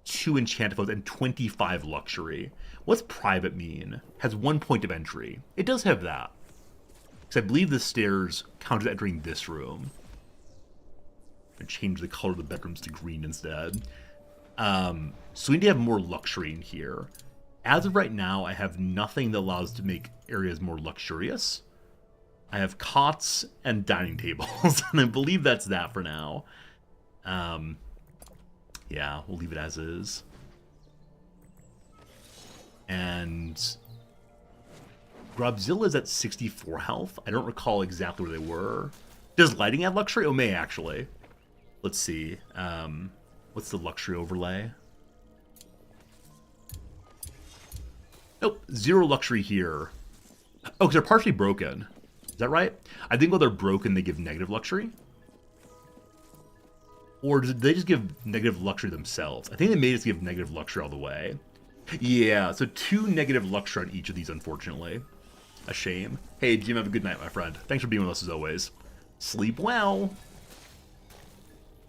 2 enchantophones and 25 luxury. What's private mean? Has 1 point of entry. It does have that. Because I believe the stairs count as entering this room. I change the color of the bedrooms to green instead. So we need to have more luxury in here. As of right now, I have nothing that allows to make areas more luxurious. I have cots and dining tables, and I believe that's that for now. Yeah, we'll leave it as is. And Grobzilla's at 64 health. I don't recall exactly where they were. Does lighting add luxury? Oh, may actually. Let's see. What's the luxury overlay? Nope, 0 luxury here. Oh, because they're partially broken. Is that right? I think when they're broken, they give negative luxury. Or do they just give negative luxury themselves? I think they may just give negative luxury all the way. Yeah, so 2 negative luxury on each of these, unfortunately. A shame. Hey, Jim, have a good night, my friend. Thanks for being with us as always. Sleep well.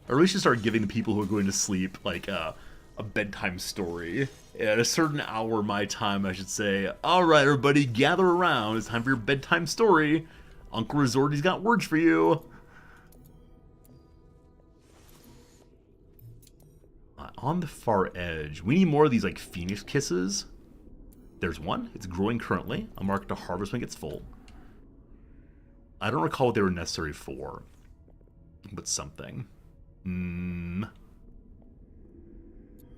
Or we should start giving the people who are going to sleep, like, a bedtime story. At a certain hour my time, I should say, all right, everybody, gather around. It's time for your bedtime story. Uncle Resorty's got words for you. On the far edge, we need more of these, like, phoenix kisses. There's one. It's growing currently. I'll mark to harvest when it gets full. I don't recall what they were necessary for, but something.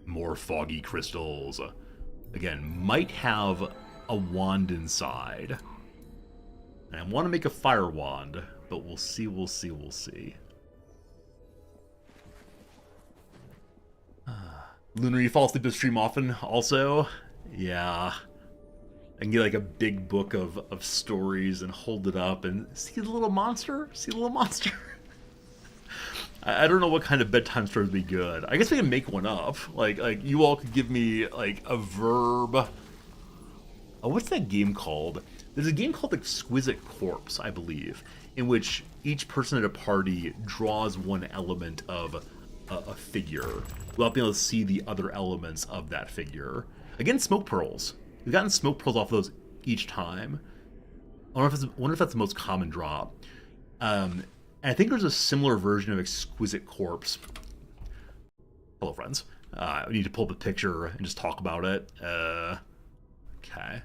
More foggy crystals. Again, might have a wand inside. And I want to make a fire wand, but we'll see, we'll see, we'll see. Lunar, you fall asleep to stream often also? Yeah. I can get like a big book of stories and hold it up and see the little monster? See the little monster? I don't know what kind of bedtime stories would be good. I guess we can make one up. Like you all could give me like a verb. Oh, what's that game called? There's a game called Exquisite Corpse, I believe, in which each person at a party draws one element of a figure without being able to see the other elements of that figure. Again, smoke pearls. We've gotten smoke pearls off those each time. I wonder if that's the most common draw. And I think there's a similar version of Exquisite Corpse. Hello, friends. We need to pull up a picture and just talk about it. Okay.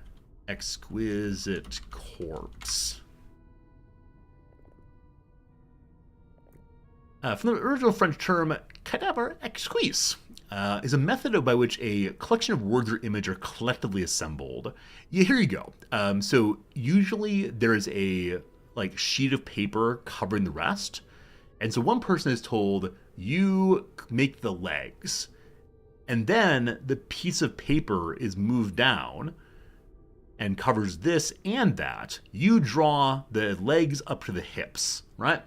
Exquisite Corpse. From the original French term, cadavre exquise, is a method by which a collection of words or image are collectively assembled. Yeah, here you go. So usually there is a sheet of paper covering the rest, and so one person is told, you make the legs, and then the piece of paper is moved down and covers this and that. You draw the legs up to the hips, right?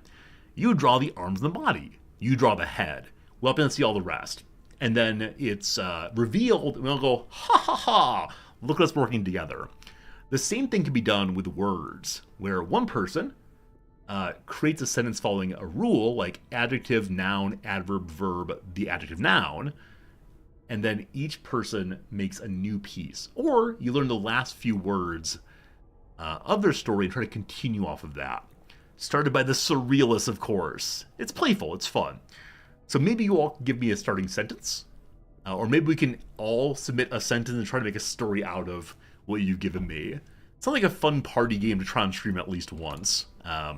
You draw the arms and the body. You draw the head. We'll have to see all the rest. And then it's revealed, and we'll go, ha ha ha, look at us working together. The same thing can be done with words, where one person creates a sentence following a rule, like adjective, noun, adverb, verb, the adjective, noun, and then each person makes a new piece. Or you learn the last few words of their story and try to continue off of that. Started by the surrealists, of course. It's playful, it's fun. So maybe you all give me a starting sentence, or maybe we can all submit a sentence and try to make a story out of what you've given me. It sounds like a fun party game to try and stream at least once. But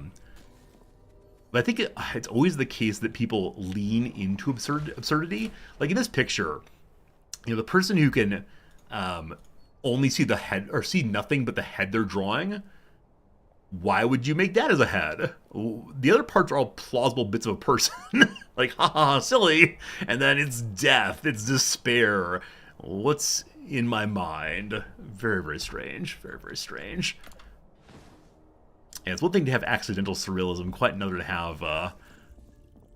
I think it's always the case that people lean into absurdity. Like in this picture, the person who can only see the head, or see nothing but the head they're drawing, why would you make that as a head? The other parts are all plausible bits of a person. Like, haha, silly. And then it's death, it's despair. What's in my mind? Very, very strange. Very, very strange. And it's one thing to have accidental surrealism, quite another to have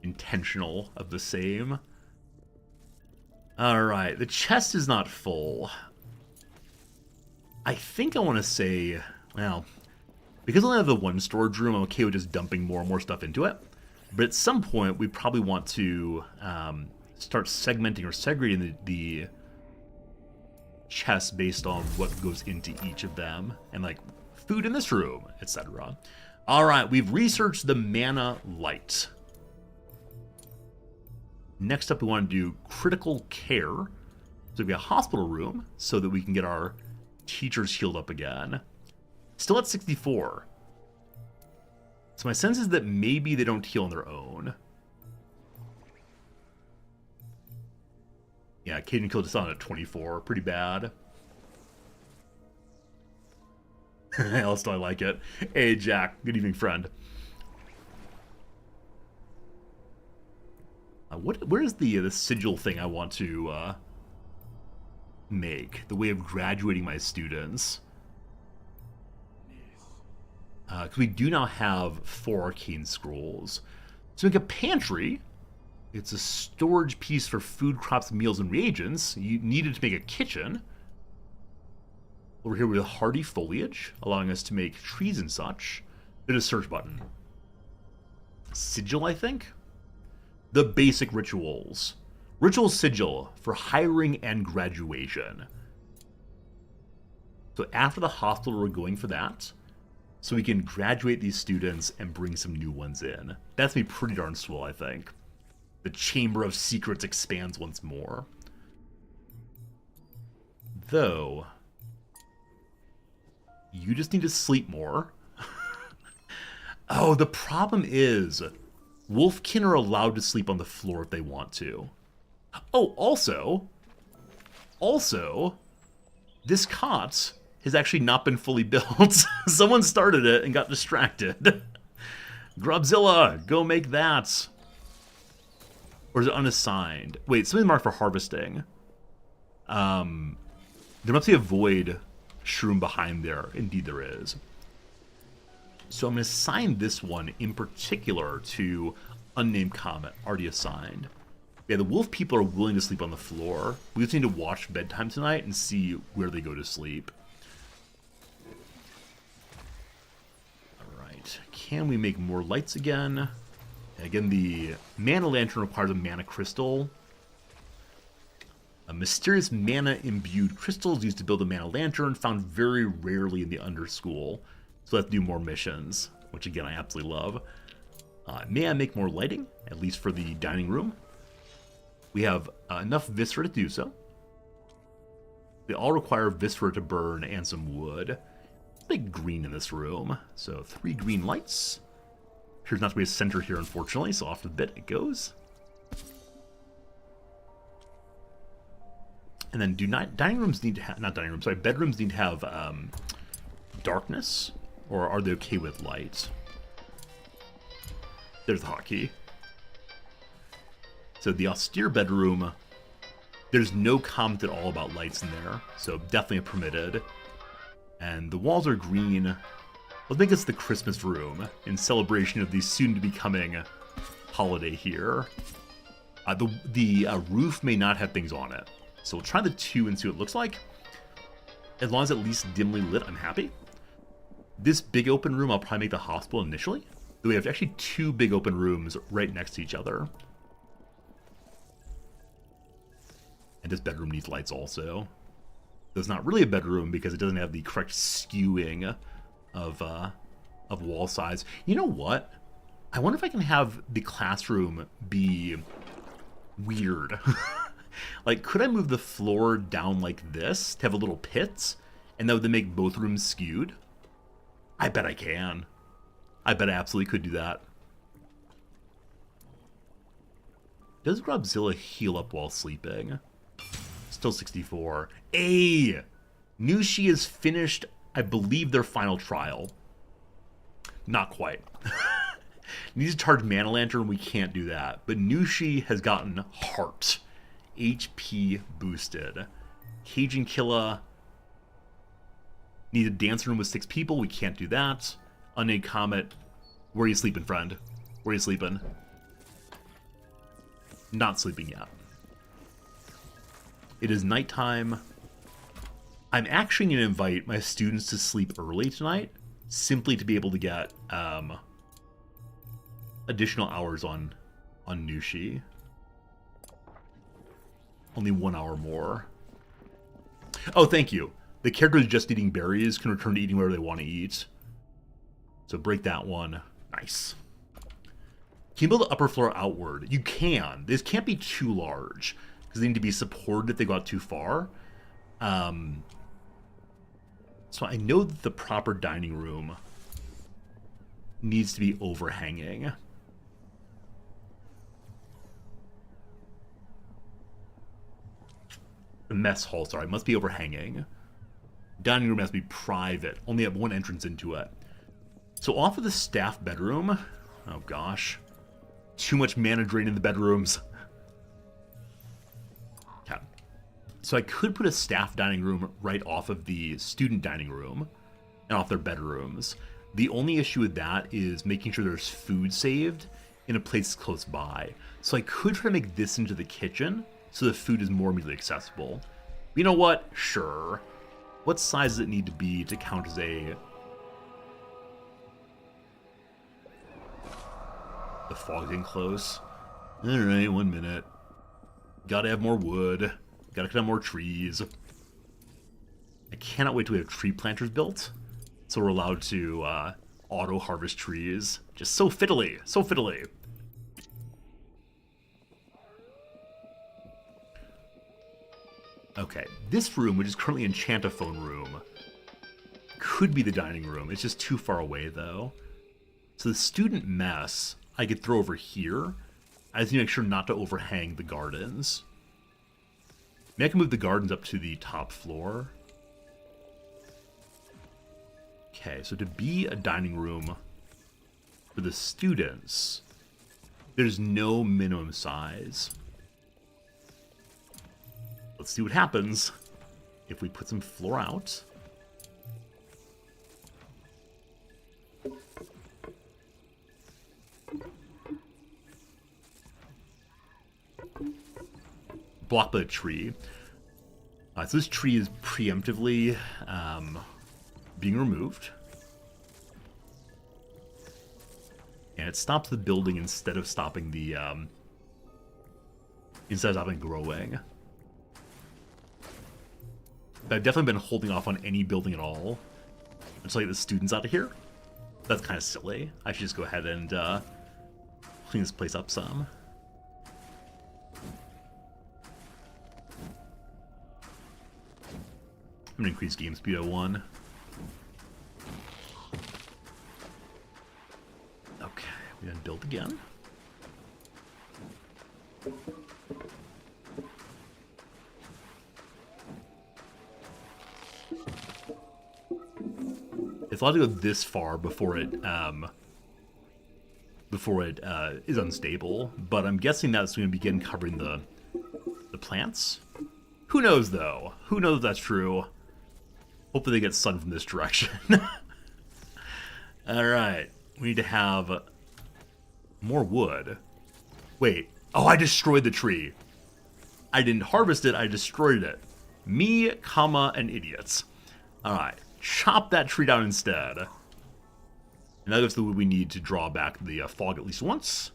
intentional of the same. Alright, the chest is not full. I think I want to say, well, because I only have the one storage room, I'm okay with just dumping more and more stuff into it. But at some point, we probably want to start segmenting or segregating the chests based on what goes into each of them. And like, food in this room, etc. Alright, we've researched the mana light. Next up, we want to do critical care. So we have a hospital room so that we can get our teachers healed up again. Still at 64. So my sense is that maybe they don't heal on their own. Yeah, Caden killed us on at 24. Pretty bad. Else do I like it? Hey, Jack. Good evening, friend. Where's the sigil thing I want to make? The way of graduating my students. Because we do now have 4 arcane scrolls. To make a pantry, it's a storage piece for food, crops, meals, and reagents. You needed to make a kitchen. Over here we have hardy foliage, allowing us to make trees and such. There's a search button. Sigil, I think? The basic rituals. Ritual sigil for hiring and graduation. So after the hospital, we're going for that. So we can graduate these students and bring some new ones in. That's gonna be pretty darn swell, I think. The Chamber of Secrets expands once more. Though, you just need to sleep more. Oh, the problem is, Wolfkin are allowed to sleep on the floor if they want to. Oh, also, this cot has actually not been fully built. Someone started it and got distracted. Grubzilla, go make that. Or is it unassigned? Wait, something marked for harvesting. There must be a void shroom behind there. Indeed there is. So I'm going to assign this one in particular to unnamed comet, already assigned. Yeah, the wolf people are willing to sleep on the floor. We just need to watch bedtime tonight and see where they go to sleep. Alright, can we make more lights again? And again, the mana lantern requires a mana crystal. A mysterious mana-imbued crystal is used to build a mana lantern, found very rarely in the underschool. So let's do more missions, which again, I absolutely love. May I make more lighting, at least for the dining room? We have enough viscera to do so. They all require viscera to burn and some wood. Let's make green in this room. So 3 green lights. Appears not to be a center here, unfortunately, so off the bit it goes. And then do not dining rooms need to have, not dining rooms, sorry, bedrooms need to have darkness, or are they okay with light? There's the hotkey. So the austere bedroom, there's no comment at all about lights in there, so definitely permitted. And the walls are green. I think it's the Christmas room in celebration of the soon-to-be-coming holiday here. The roof may not have things on it, so we'll try the 2 and see what it looks like. As long as it's at least dimly lit, I'm happy. This big open room, I'll probably make the hospital initially. We have actually 2 big open rooms right next to each other. And this bedroom needs lights also. It's not really a bedroom because it doesn't have the correct skewing of wall size. You know what? I wonder if I can have the classroom be weird. Like, could I move the floor down like this to have a little pit? And that would then make both rooms skewed? I bet I can. I bet I absolutely could do that. Does Grubzilla heal up while sleeping? Still 64. Hey! Nushi has finished, I believe, their final trial. Not quite. Needs to charge Mana Lantern, we can't do that. But Nushi has gotten Heart. HP boosted. Cajun Killa. Need a dance room with 6 people, we can't do that. Unnamed Comet. Where are you sleeping, friend? Where are you sleeping? Not sleeping yet. It is nighttime. I'm actually going to invite my students to sleep early tonight, simply to be able to get additional hours on Nushi. Only 1 hour more. Oh, thank you. The characters just eating berries can return to eating whatever they want to eat. So break that one. Nice. Can you build the upper floor outward? You can. This can't be too large, because they need to be supported if they go out too far. So I know that the proper dining room needs to be overhanging. The mess hall, sorry, must be overhanging. Dining room has to be private. Only have one entrance into it. So off of the staff bedroom. Oh gosh. Too much mana drain in the bedrooms. Okay. So I could put a staff dining room right off of the student dining room and off their bedrooms. The only issue with that is making sure there's food saved in a place close by. So I could try to make this into the kitchen so the food is more immediately accessible. You know what? Sure. What size does it need to be to count as a... The fog's getting close. Alright, 1 minute. Gotta have more wood. Gotta cut down more trees. I cannot wait till we have tree planters built. So we're allowed to auto-harvest trees. Just so fiddly. So fiddly. Okay, this room, which is currently Enchantophone room, could be the dining room. It's just too far away, though. So the student mess I could throw over here. I just need to make sure not to overhang the gardens. Maybe I can move the gardens up to the top floor. Okay, so to be a dining room for the students, there's no minimum size. Let's see what happens if we put some floor out. Blocked by a tree. So this tree is preemptively being removed. And it stops the building instead of stopping the growing. But I've definitely been holding off on any building at all until I get the students out of here. That's kind of silly. I should just go ahead and clean this place up some. I'm gonna increase game speed by 1. Okay, we then build again. It's allowed to go this far before it is unstable, but I'm guessing that's going to begin covering the plants. Who knows, though? Who knows if that's true? Hopefully they get sun from this direction. Alright. We need to have more wood. Wait. Oh, I destroyed the tree. I didn't harvest it, I destroyed it. Me, comma, and idiots. Alright. Chop that tree down instead. And that gives the wood we need to draw back the fog at least once.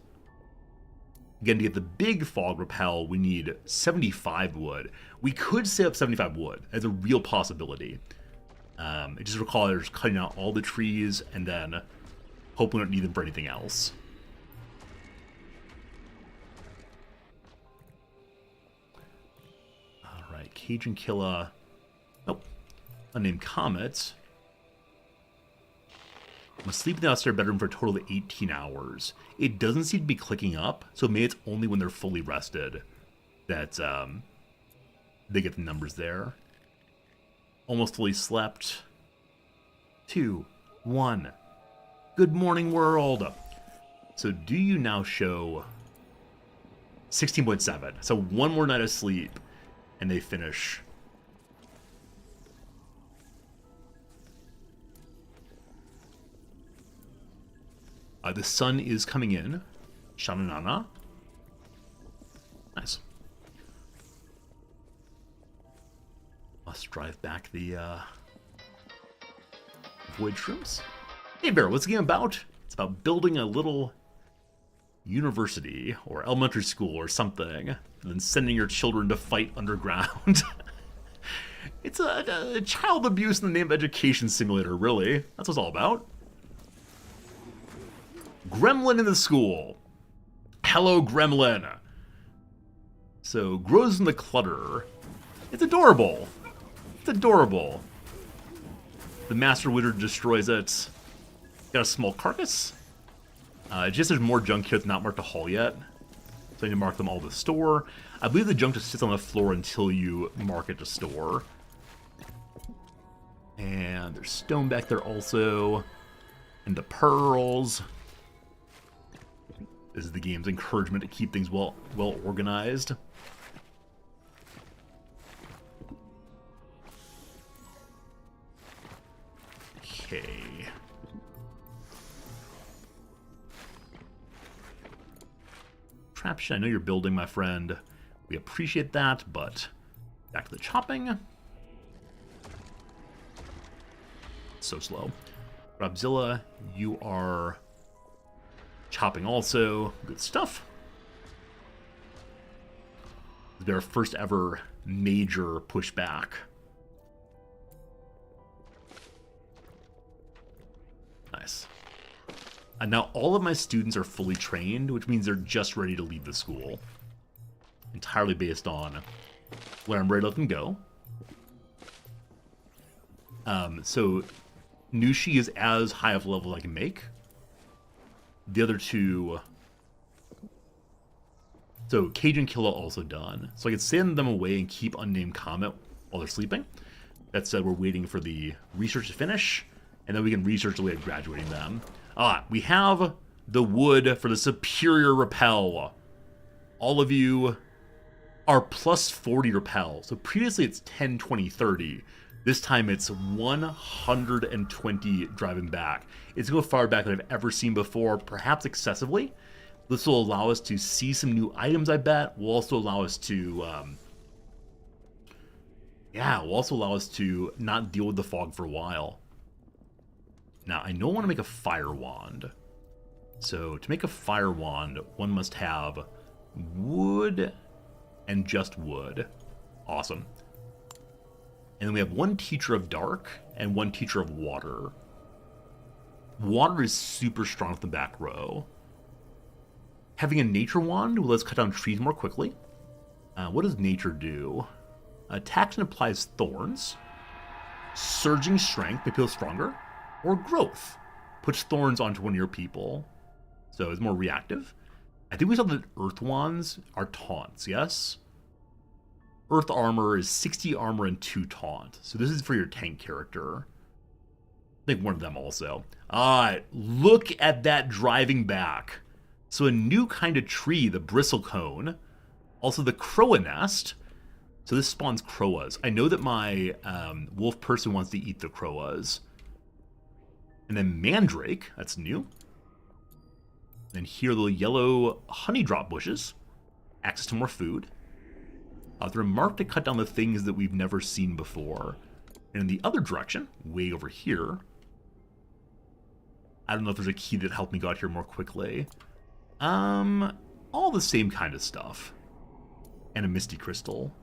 Again, to get the big fog repel, we need 75 wood. We could save up 75 wood. That's a real possibility. It just requires cutting out all the trees and then hope we don't need them for anything else. Alright, Cajun Killa. Nope. Unnamed Comet. Must sleep in the downstairs bedroom for a total of 18 hours. It doesn't seem to be clicking up, so maybe it's only when they're fully rested that they get the numbers there. Almost fully slept. 2, 1. Good morning, world. So do you now show 16.7? So one more night of sleep, and they finish. The sun is coming in. Shananana. Nice. Let's drive back the void shrooms. Hey Bear, what's the game about? It's about building a little university or elementary school or something, and then sending your children to fight underground. It's a child abuse in the name of education simulator, really. That's what it's all about. Gremlin in the school. Hello, Gremlin. So, grows in the clutter. It's adorable. It's adorable. The Master Wizard destroys it. Got a small carcass. Just there's more junk here that's not marked to haul yet. So I need to mark them all to store. I believe the junk just sits on the floor until you mark it to store. And there's stone back there also. And the pearls. This is the game's encouragement to keep things well organized. Okay. Traption, I know you're building, my friend. We appreciate that, but back to the chopping. So slow. Robzilla, you are chopping also. Good stuff. Their first ever major pushback. Nice. And now all of my students are fully trained, which means they're just ready to leave the school. Entirely based on when I'm ready to let them go. So Nushi is as high of a level as I can make. The other two... So Cage and Killa also done. So I can send them away and keep Unnamed Comet while they're sleeping. That said, we're waiting for the research to finish, and then we can research the way of graduating them. We have the wood for the superior repel. All of you are plus 40 repel. So previously it's 10, 20, 30. This time it's 120 driving back. It's go far back than I've ever seen before, perhaps excessively. This will allow us to see some new items, I bet. Will also allow us to, will also allow us to not deal with the fog for a while. Now, I don't want to make a fire wand. So, to make a fire wand, one must have wood and just wood. Awesome. And then we have one teacher of dark and one teacher of water. Water is super strong with the back row. Having a nature wand will let us cut down trees more quickly. What does nature do? Attacks and applies thorns. Surging strength, they feel stronger. Or growth, puts thorns onto one of your people. So it's more reactive. I think we saw that earth wands are taunts, yes? Earth armor is 60 armor and 2 taunt. So this is for your tank character. I think one of them also. Look at that driving back. So a new kind of tree, the bristlecone. Also the crowa nest. So this spawns crowas. I know that my wolf person wants to eat the crowas. And then mandrake, that's new. Then here are the yellow honey drop bushes. Access to more food. They're marked to cut down the things that we've never seen before. And in the other direction, way over here, I don't know if there's a key that helped me get here more quickly. All the same kind of stuff. And a misty crystal.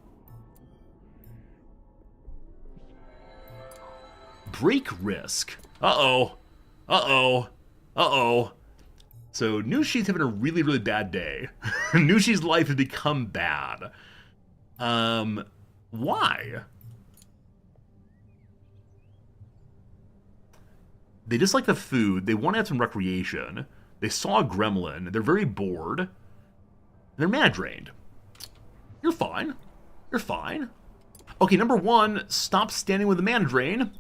Break risk. Uh-oh. Uh-oh. Uh-oh. So Nushi's having a really, really bad day. Nushi's life has become bad. Why? They just like the food. They want to have some recreation. They saw a gremlin. They're very bored. They're mana drained. You're fine. You're fine. Okay, number one, stop standing with the mana drain.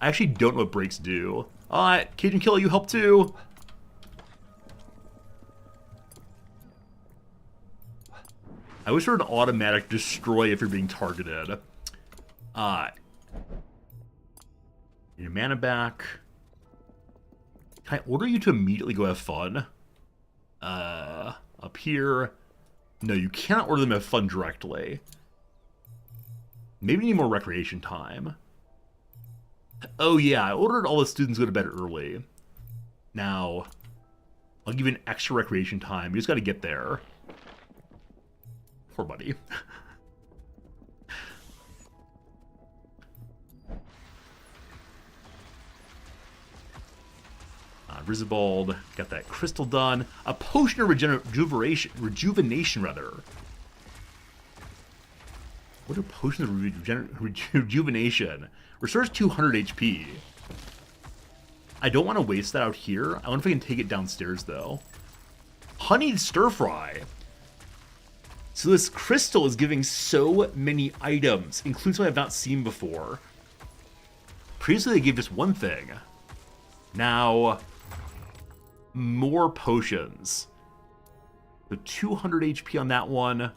I actually don't know what breaks do. Cage and Killa, you help too. I wish there were an automatic destroy if you're being targeted. Your mana back. Can I order you to immediately go have fun? Up here. No, you cannot order them to have fun directly. Maybe you need more recreation time. Oh yeah, I ordered all the students to go to bed early. Now, I'll give you an extra recreation time. You just gotta get there. Poor buddy. Rizabald, got that crystal done. A potion of rejuvenation, rather. What are potions of rejuvenation? Restores 200 HP. I don't want to waste that out here. I wonder if I can take it downstairs, though. Honeyed stir fry. So this crystal is giving so many items, including some I've not seen before. Previously, they gave just one thing. Now, more potions. So 200 HP on that one,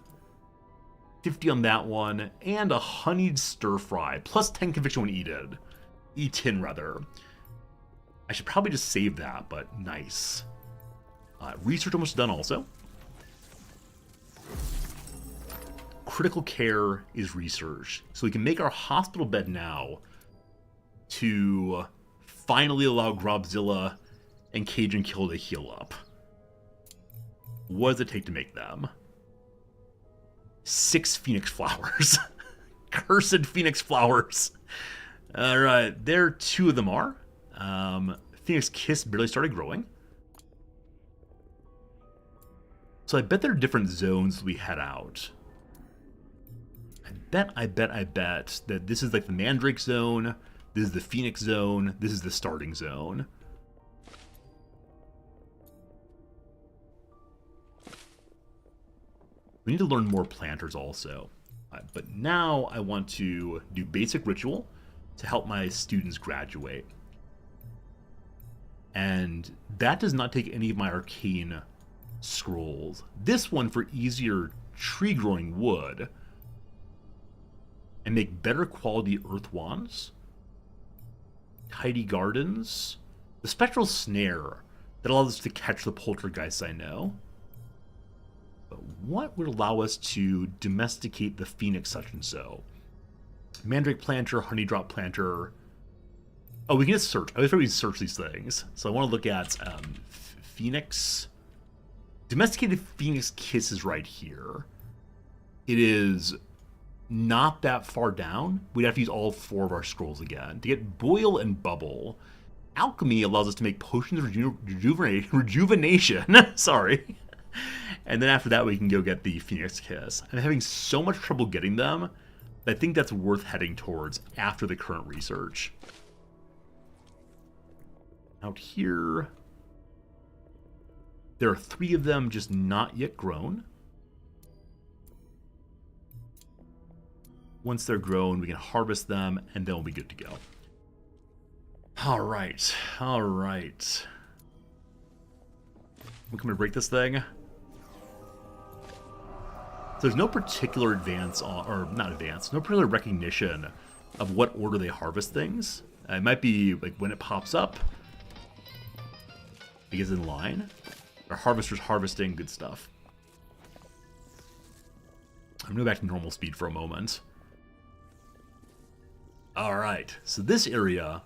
50 on that one, and a honeyed stir fry, plus 10 conviction when eaten rather. I should probably just save that, but nice. Research almost done also. Critical care is research. So we can make our hospital bed now to finally allow Grobzilla and Cajun Kill to heal up. What does it take to make them? 6 Phoenix Flowers. Cursed Phoenix Flowers. Alright, there 2 of them are. Phoenix Kiss barely started growing. So I bet there are different zones as we head out. I bet that this is like the Mandrake zone, this is the Phoenix zone, this is the starting zone. We need to learn more planters also. But now I want to do basic ritual to help my students graduate. And that does not take any of my arcane scrolls. This one for easier tree growing wood. And make better quality earth wands. Tidy gardens. The spectral snare that allows us to catch the poltergeists I know. But what would allow us to domesticate the Phoenix such and so? Mandrake planter, honey drop planter. Oh, we can just search. I always probably search these things. So I want to look at Phoenix. Domesticated Phoenix Kiss is right here. It is not that far down. We'd have to use all 4 of our scrolls again. To get Boil and Bubble, Alchemy allows us to make potions of rejuvenation. Sorry. And then after that, we can go get the Phoenix Kiss. I'm having so much trouble getting them that I think that's worth heading towards after the current research. Out here, there are 3 of them just not yet grown. Once they're grown, we can harvest them, and then we'll be good to go. All right. We come to break this thing. So there's no particular no particular recognition of what order they harvest things. It might be like when it pops up, it gets in line. Our harvester's harvesting good stuff. I'm going to go back to normal speed for a moment. Alright, so this area,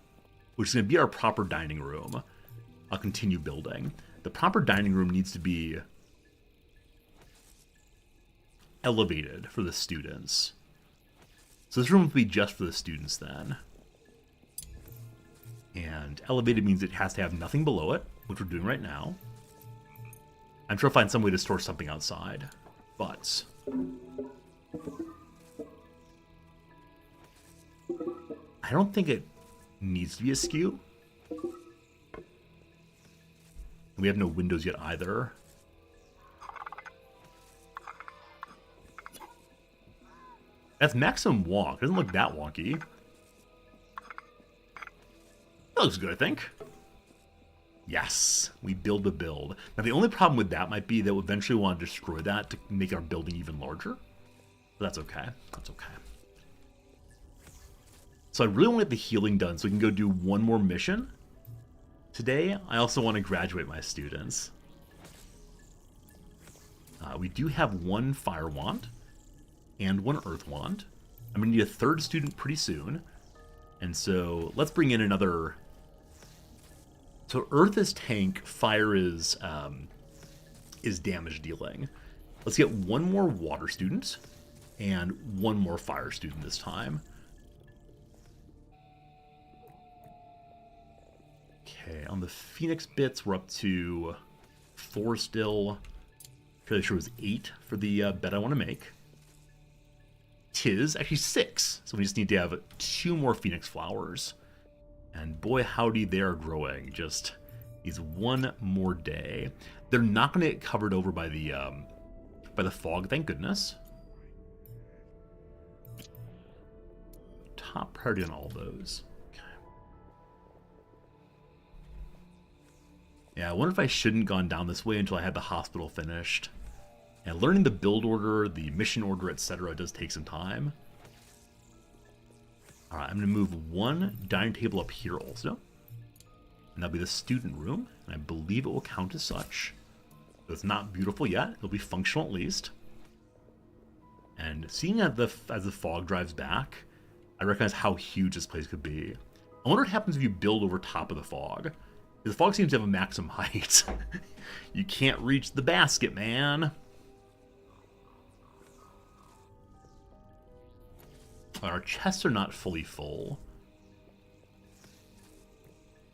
which is going to be our proper dining room, I'll continue building. The proper dining room needs to be elevated for the students. So this room will be just for the students then. And elevated means it has to have nothing below it, which we're doing right now. I'm sure I'll find some way to store something outside, but I don't think it needs to be askew. We have no windows yet either. That's maximum wonk. It doesn't look that wonky. That looks good, I think. Yes, we build a build. Now, the only problem with that might be that we'll eventually want to destroy that to make our building even larger. But that's okay. That's okay. So I really want to get the healing done so we can go do one more mission. Today, I also want to graduate my students. We do have 1 fire wand and 1 earth wand. I'm going to need a 3rd student pretty soon. And so let's bring in another. So earth is tank, fire is damage dealing. Let's get 1 more water student and 1 more fire student this time. Okay, on the Phoenix bits, we're up to 4 still. Fairly sure it was 8 for the bed I want to make. Tis actually 6, so we just need to have 2 more Phoenix flowers. And boy, howdy, they are growing. Just needs one more day. They're not going to get covered over by the fog, thank goodness. Top priority on all those. Okay. Yeah, I wonder if I shouldn't gone down this way until I had the hospital finished. And learning the build order, the mission order, etc. does take some time. Alright, I'm going to move one dining table up here also. And that'll be the student room. And I believe it will count as such. So it's not beautiful yet. It'll be functional at least. And seeing as the fog drives back, I recognize how huge this place could be. I wonder what happens if you build over top of the fog. The fog seems to have a maximum height. You can't reach the basket, man. Our chests are not fully full.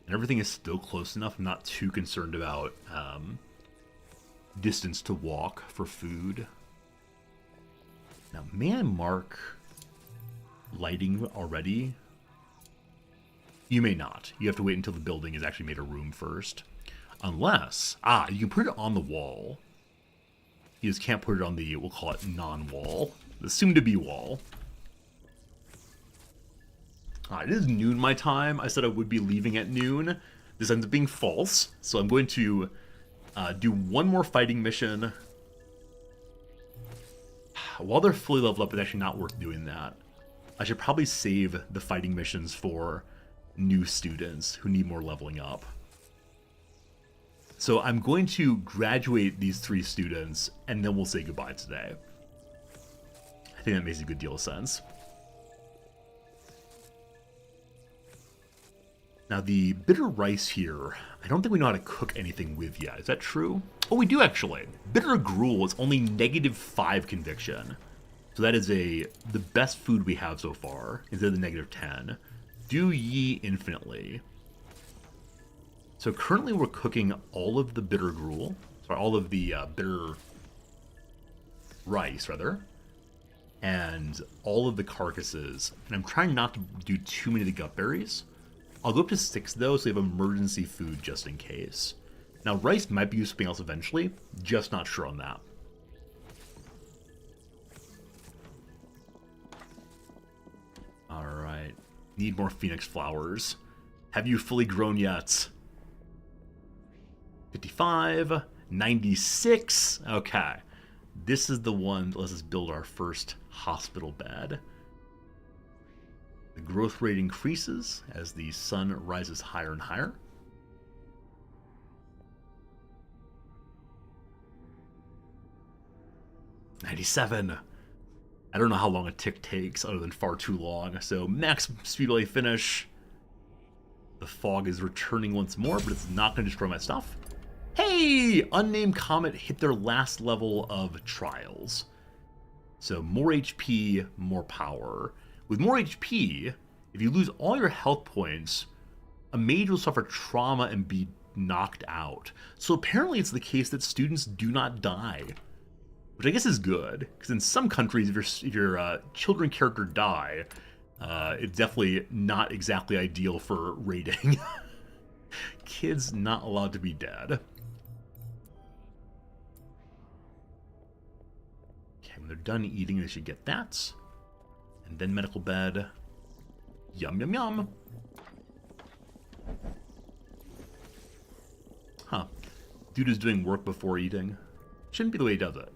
And everything is still close enough. I'm not too concerned about distance to walk for food. Now, may I mark lighting already? You may not. You have to wait until the building is actually made a room first. Unless, you can put it on the wall. You just can't put it on the, we'll call it non-wall, the soon-to-be wall. It is noon my time. I said I would be leaving at noon. This ends up being false, so I'm going to do one more fighting mission. While they're fully leveled up, it's actually not worth doing that. I should probably save the fighting missions for new students who need more leveling up. So I'm going to graduate these 3 students, and then we'll say goodbye today. I think that makes a good deal of sense. Now, the bitter rice here, I don't think we know how to cook anything with yet. Is that true? Oh, we do actually. Bitter gruel is only -5 conviction. So that is the best food we have so far, instead of the -10. Do ye infinitely. So currently we're cooking all of the bitter gruel. Sorry, all of the bitter rice, rather. And all of the carcasses. And I'm trying not to do too many of the gut berries. I'll go up to 6 though, so we have emergency food just in case. Now rice might be used for something else eventually, just not sure on that. Alright, need more phoenix flowers. Have you fully grown yet? 55, 96, okay. This is the one that lets us build our first hospital bed. The growth rate increases as the sun rises higher and higher. $97. I don't know how long a tick takes other than far too long. So max speed delay finish. The fog is returning once more, but it's not going to destroy my stuff. Hey! Unnamed Comet hit their last level of trials. So more HP, more power. With more HP, if you lose all your health points, a mage will suffer trauma and be knocked out. So apparently it's the case that students do not die, which I guess is good, because in some countries, if your children character die, it's definitely not exactly ideal for raiding. Kids not allowed to be dead. Okay, when they're done eating, they should get that. And then medical bed. Yum, yum, yum. Huh. Dude is doing work before eating. Shouldn't be the way he does it.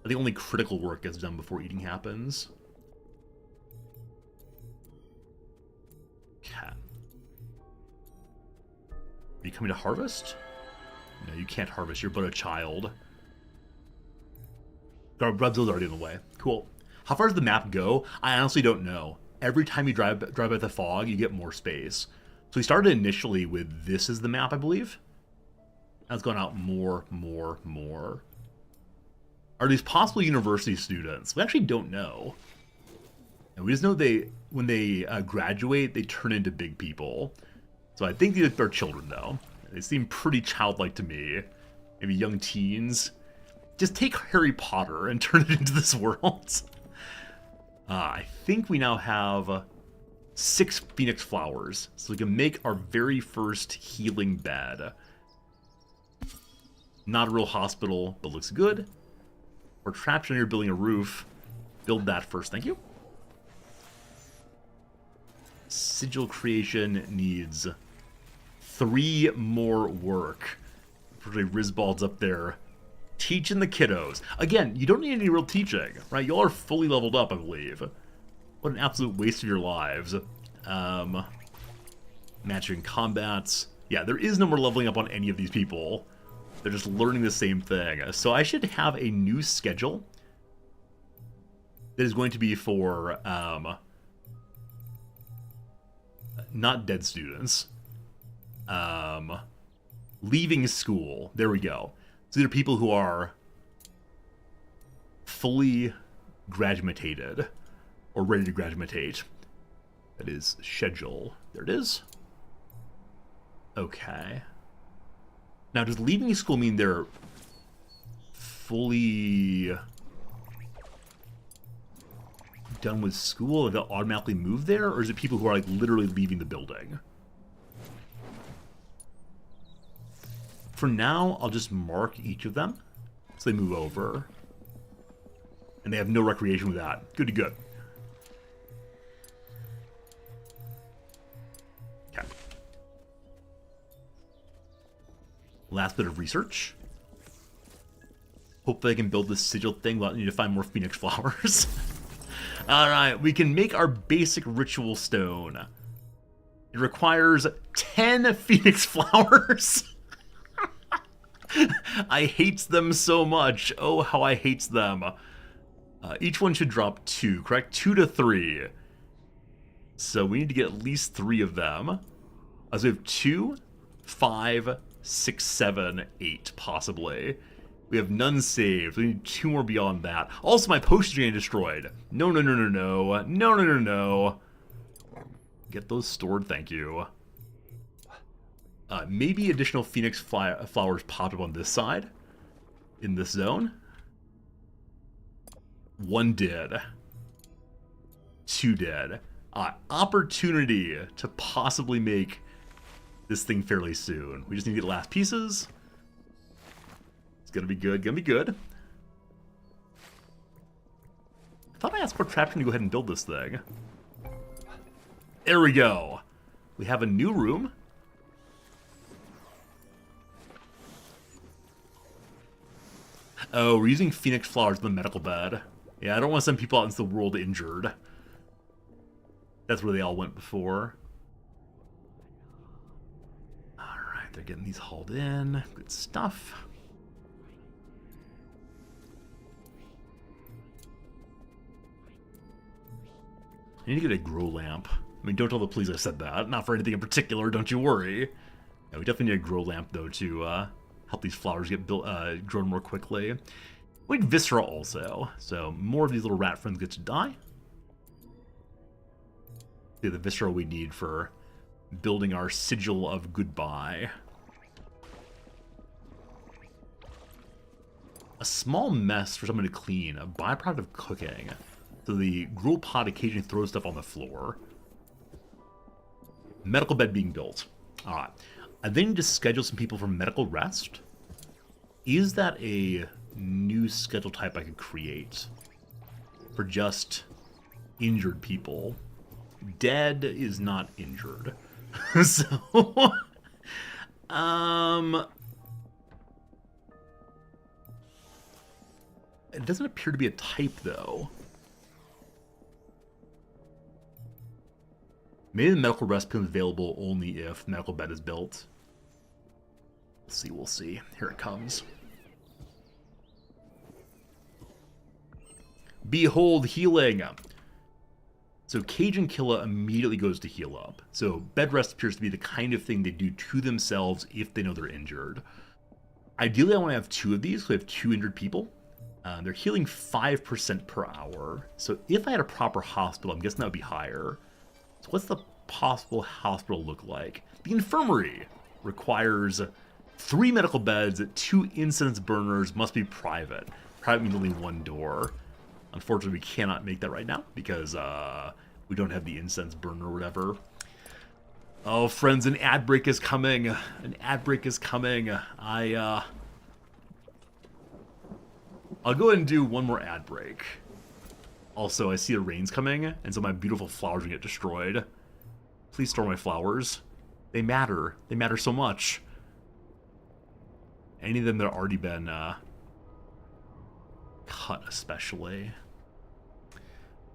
I think only critical work gets done before eating happens. Okay. Are you coming to harvest? No, you can't harvest. You're but a child. Brubzo's already in the way. Cool. How far does the map go? I honestly don't know. Every time you drive by the fog, you get more space. So we started initially with this is the map, I believe. Now it's gone out more. Are these possible university students? We actually don't know. And we just know when they graduate, they turn into big people. So I think these are children, though. They seem pretty childlike to me. Maybe young teens. Just take Harry Potter and turn it into this world. I think we now have 6 phoenix flowers. So we can make our very first healing bed. Not a real hospital, but looks good. We're trapped in here building a roof. Build that first, thank you. Sigil creation needs 3 more work. Unfortunately, Rizbald's up there teaching the kiddos. Again, you don't need any real teaching, right? Y'all are fully leveled up, I believe. What an absolute waste of your lives. Matching combats. Yeah, there is no more leveling up on any of these people. They're just learning the same thing. So I should have a new schedule that is going to be for not dead students. Leaving school. There we go. So these are people who are fully graduated or ready to graduate. That is schedule. There it is. Okay. Now, does leaving school mean they're fully done with school and they'll automatically move there? Or is it people who are like literally leaving the building? For now, I'll just mark each of them so they move over. And they have no recreation with that. Good to good. Okay. Last bit of research. Hopefully I can build this sigil thing without needing to find more phoenix flowers. Alright, we can make our basic ritual stone. It requires 10 phoenix flowers. I hate them so much. Oh, how I hate them. Each one should drop 2, correct? 2 to 3. So we need to get at least 3 of them. So we have 2, 5, 6, 7, 8, possibly. We have none saved. We need 2 more beyond that. Also, my potions are getting destroyed. No, no, no, no, no. No, no, no, no. Get those stored, thank you. Maybe additional phoenix flowers pop up on this side. In this zone. 1 did. 2 did. Opportunity to possibly make this thing fairly soon. We just need to get the last pieces. It's gonna be good, gonna be good. I thought I asked for Traption to go ahead and build this thing. There we go. We have a new room. Oh, we're using phoenix flowers in the medical bed. Yeah, I don't want to send people out into the world injured. That's where they all went before. Alright, they're getting these hauled in. Good stuff. I need to get a grow lamp. I mean, don't tell the police I said that. Not for anything in particular, don't you worry. Yeah, we definitely need a grow lamp, though, to help these flowers get grown more quickly. We need viscera also, so more of these little rat friends get to die. See the viscera we need for building our sigil of goodbye. A small mess for someone to clean, a byproduct of cooking. So the gruel pot occasionally throws stuff on the floor. Medical bed being built. Alright. I then need to schedule some people for medical rest. Is that a new schedule type I could create? For just injured people. Dead is not injured. So... It doesn't appear to be a type, though. Maybe the medical rest becomes available only if the medical bed is built. We'll see, we'll see. Here it comes. Behold healing! So Cage and Killa immediately goes to heal up. So bed rest appears to be the kind of thing they do to themselves if they know they're injured. Ideally, I want to have 2 of these, so I have 2 injured people. They're healing 5% per hour. So if I had a proper hospital, I'm guessing that would be higher. So what's the possible hospital look like? The infirmary requires 3 medical beds, 2 incidence burners, must be private. Private means only 1 door. Unfortunately, we cannot make that right now because We don't have the incense burner or whatever. Oh, friends, an ad break is coming. An ad break is coming. I'll go ahead and do one more ad break. Also, I see the rain's coming, and so my beautiful flowers will get destroyed. Please store my flowers. They matter. They matter so much. Any of them that have already been cut, especially.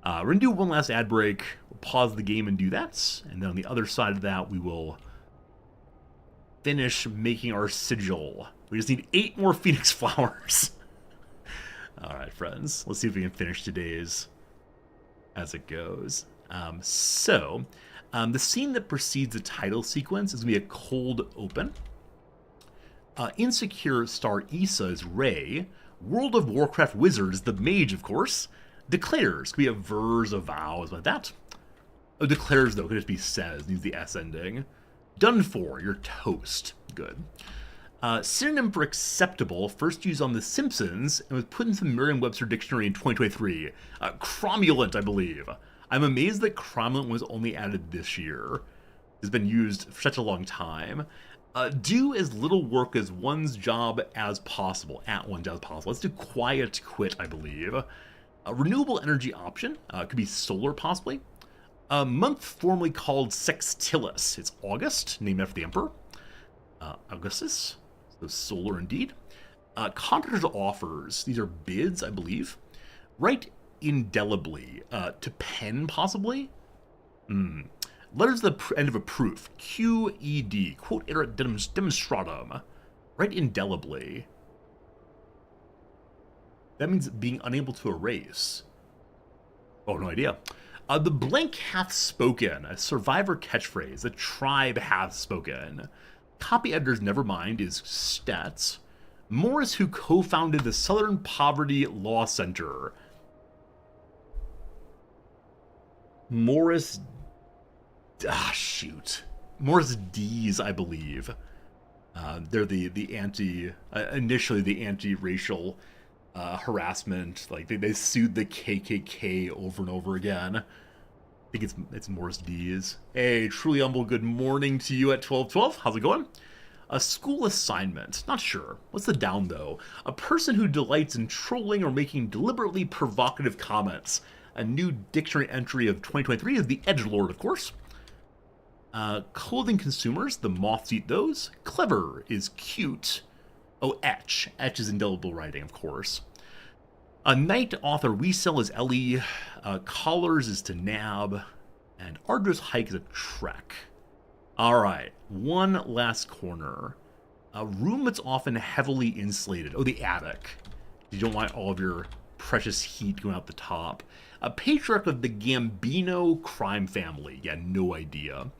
We're going to do one last ad break. We'll pause the game and do that. And then on the other side of that, we will finish making our sigil. We just need 8 more phoenix flowers. Alright, friends. Let's see if we can finish today's as it goes. The scene that precedes the title sequence is going to be a cold open. Insecure star Issa is Rey. World of Warcraft wizard is the mage, of course. Declares could be a verse, a vows, like that. Oh, declares, though, could just be says, needs the S ending. Done for, you're toast. Good. Synonym for acceptable, first used on The Simpsons, and was put into the Merriam-Webster Dictionary in 2023. Cromulent, I believe. I'm amazed that cromulent was only added this year. It's been used for such a long time. Do as little work as one's job as possible. At one's job as possible. Let's do quiet quit, I believe. A renewable energy option. Could be solar, possibly. A month formerly called Sextilis. It's August, named after the Emperor. Augustus. So solar indeed. Contractors offers. These are bids, I believe. Write indelibly. To pen, possibly? Letters at the end of a proof. QED. Quote iterat demonstratum. Write indelibly. That means being unable to erase. Oh, no idea. The blank hath spoken. A survivor catchphrase. The tribe hath spoken. Copy editor's Nevermind is Stats. Morris, who co-founded the Southern Poverty Law Center. Morris... Morris D's, I believe. They're the anti... initially the anti-racial harassment. Like, they sued the KKK over and over again. I think it's Morris D's. Hey, truly humble good morning to you at 12:12. How's it going? A school assignment. Not sure. What's the down, though? A person who delights in trolling or making deliberately provocative comments. A new dictionary entry of 2023 is the edgelord, of course. Clothing consumers. The moths eat those. Clever is cute. Oh, etch. Etch is indelible writing, of course. A night author resell is Ellie. Collars is to nab. And arduous hike is a trek. Alright, one last corner. A room that's often heavily insulated. Oh, the attic. You don't want all of your precious heat going out the top. A patriarch of the Gambino crime family. Yeah, no idea.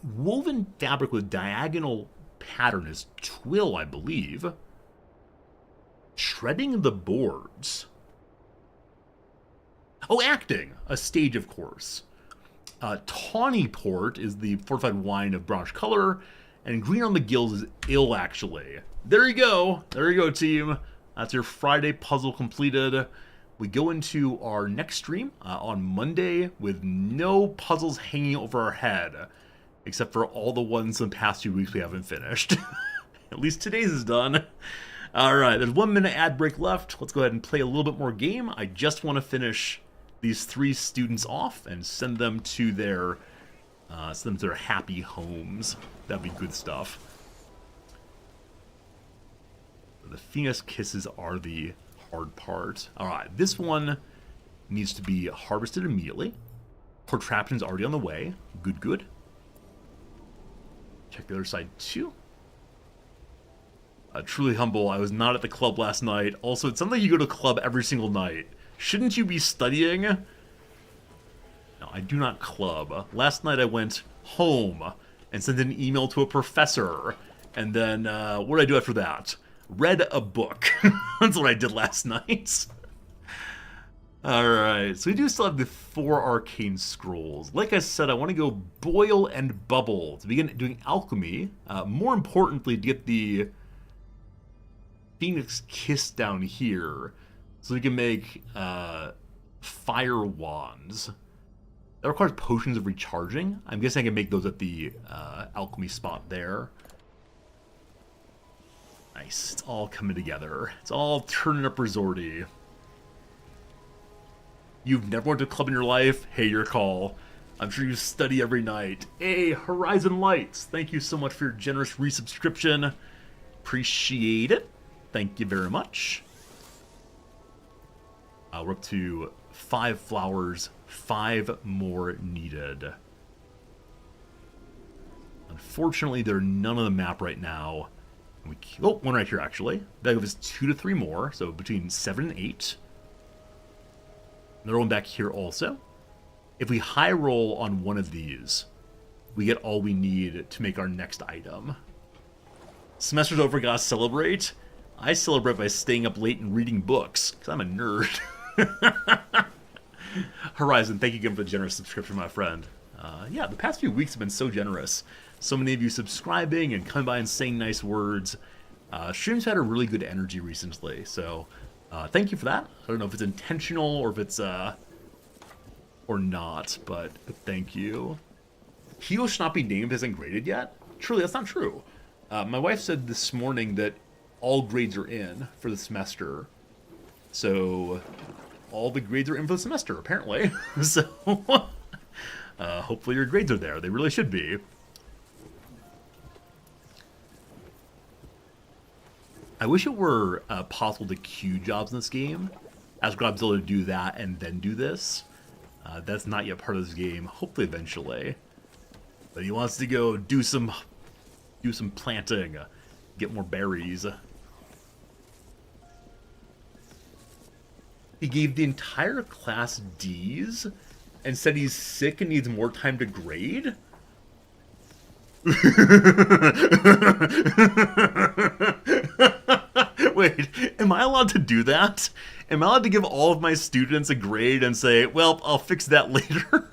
Woven fabric with diagonal pattern is twill, I believe. Shredding the boards. Oh, acting. A stage, of course. Tawny port is the fortified wine of brownish color. And green on the gills is ill, actually. There you go. There you go, team. That's your Friday puzzle completed. We go into our next stream on Monday with no puzzles hanging over our head. Except for all the ones in the past 2 weeks we haven't finished. At least today's is done. Alright, there's 1 minute ad break left. Let's go ahead and play a little bit more game. I just want to finish these 3 students off and send them to their happy homes. That'd be good stuff. The Phoenix kisses are the hard part. Alright, this one needs to be harvested immediately. Contraption's already on the way. Good, good. Check the other side too. Truly humble, I was not at the club last night. Also, it sounds like you go to club every single night. Shouldn't you be studying? No, I do not club. Last night I went home and sent an email to a professor. And then, what did I do after that? Read a book. That's what I did last night. Alright, so we do still have the 4 arcane scrolls. Like I said, I want to go boil and bubble to begin doing alchemy. More importantly, to get the Phoenix Kiss down here, so we can make fire wands. That requires potions of recharging. I'm guessing I can make those at the alchemy spot there. Nice. It's all coming together. It's all turning up resorty. You've never went to a club in your life? Hey, your call. I'm sure you study every night. Hey, Horizon Lights. Thank you so much for your generous resubscription. Appreciate it. Thank you very much. We're up to 5 flowers. 5 more needed. Unfortunately, there are none on the map right now. Oh, one right here, actually. That gives us 2 to 3 more, so between 7 and 8. Another one back here also. If we high roll on one of these, we get all we need to make our next item. Semester's over, gotta celebrate. I celebrate by staying up late and reading books, because I'm a nerd. Horizon, thank you again for the generous subscription, my friend. Yeah, the past few weeks have been so generous. So many of you subscribing and coming by and saying nice words. Stream's had a really good energy recently, so thank you for that. I don't know if it's intentional or if it's or not, but thank you. Heo should not be named isn't graded yet. Truly, that's not true. My wife said this morning that all grades are in for the semester, so all the grades are in for the semester apparently. So hopefully your grades are there. They really should be. I wish it were possible to queue jobs in this game. Ask Godzilla to do that and then do this. That's not yet part of this game. Hopefully eventually. But he wants to go do some planting, get more berries. He gave the entire class D's and said he's sick and needs more time to grade? Wait, am I allowed to do that? Am I allowed to give all of my students a grade and say, well, I'll fix that later?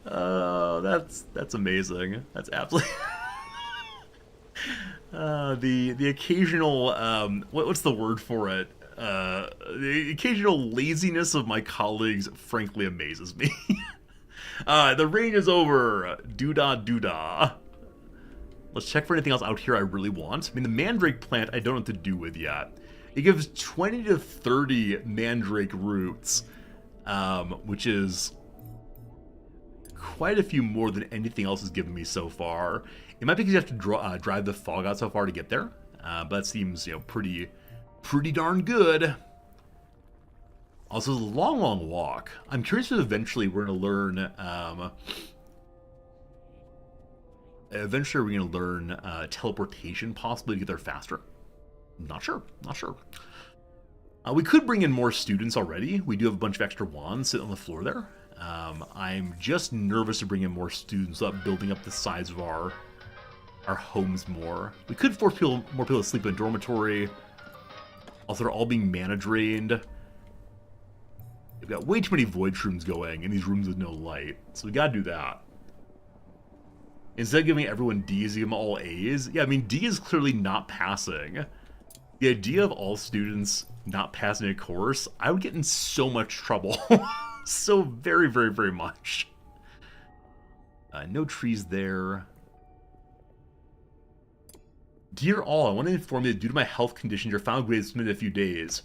Oh, that's amazing. That's absolutely... the occasional, what's the word for it? The occasional laziness of my colleagues frankly amazes me. The rain is over. Doodah doodah. Let's check for anything else out here I really want. I mean, the mandrake plant I don't know what to do with yet. It gives 20 to 30 mandrake roots, which is quite a few more than anything else has given me so far. It might be because you have to drive the fog out so far to get there, but that seems, you know, pretty darn good. Also, it's a long, long walk. I'm curious if eventually we're going to learn, teleportation possibly to get there faster. Not sure. We could bring in more students already. We do have a bunch of extra wands sitting on the floor there. I'm just nervous to bring in more students without building up the size of our homes more. We could force more people to sleep in a dormitory. Also, they're all being mana drained. We've got way too many void shrooms going in these rooms with no light, so we gotta do that. Instead of giving everyone D's, give them all A's. Yeah, I mean, D is clearly not passing. The idea of all students not passing a course, I would get in so much trouble. So very, very, very much. No trees there. Dear all, I want to inform you that due to my health condition, your final grade is submitted in a few days.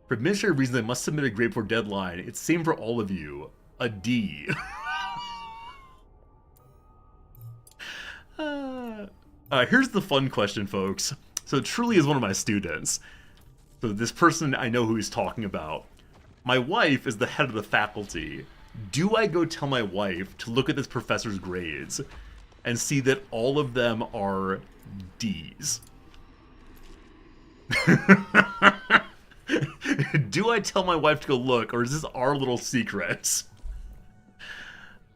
For administrative reasons, I must submit a grade before deadline. It's the same for all of you. A D. Here's the fun question, folks. So Truly is one of my students. So this person, I know who he's talking about. My wife is the head of the faculty. Do I go tell my wife to look at this professor's grades and see that all of them are D's? Do I tell my wife to go look, or is this our little secret?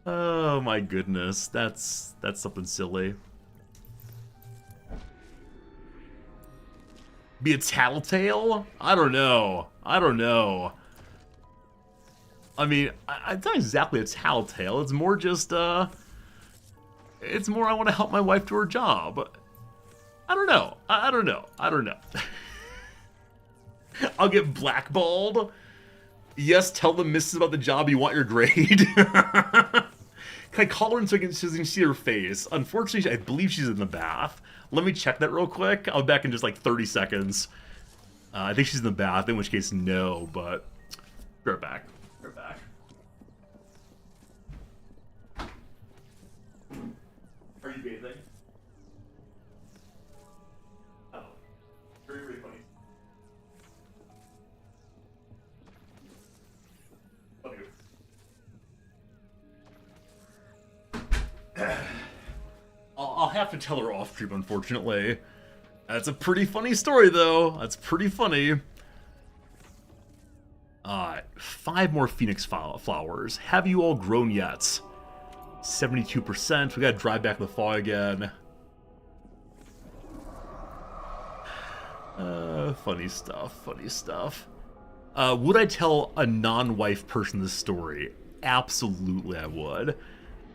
Oh my goodness, that's something silly. Be a tattletale? I don't know. I mean, it's not exactly a tattletale. It's more just, it's more I want to help my wife do her job. I don't know. I'll get blackballed. Yes, tell the missus about the job you want your grade. Can I call her in so I can see her face? Unfortunately, I believe she's in the bath. Let me check that real quick. I'll be back in just like 30 seconds. I think she's in the bath, in which case no, but be right back. Be right back. Are you bathing? Oh, very, very funny. I'll have to tell her off stream, unfortunately. That's a pretty funny story, though. That's pretty funny. 5 more phoenix flowers. Have you all grown yet? 72%. We gotta drive back in the fall again. Funny stuff. Funny stuff. Would I tell a non-wife person this story? Absolutely, I would.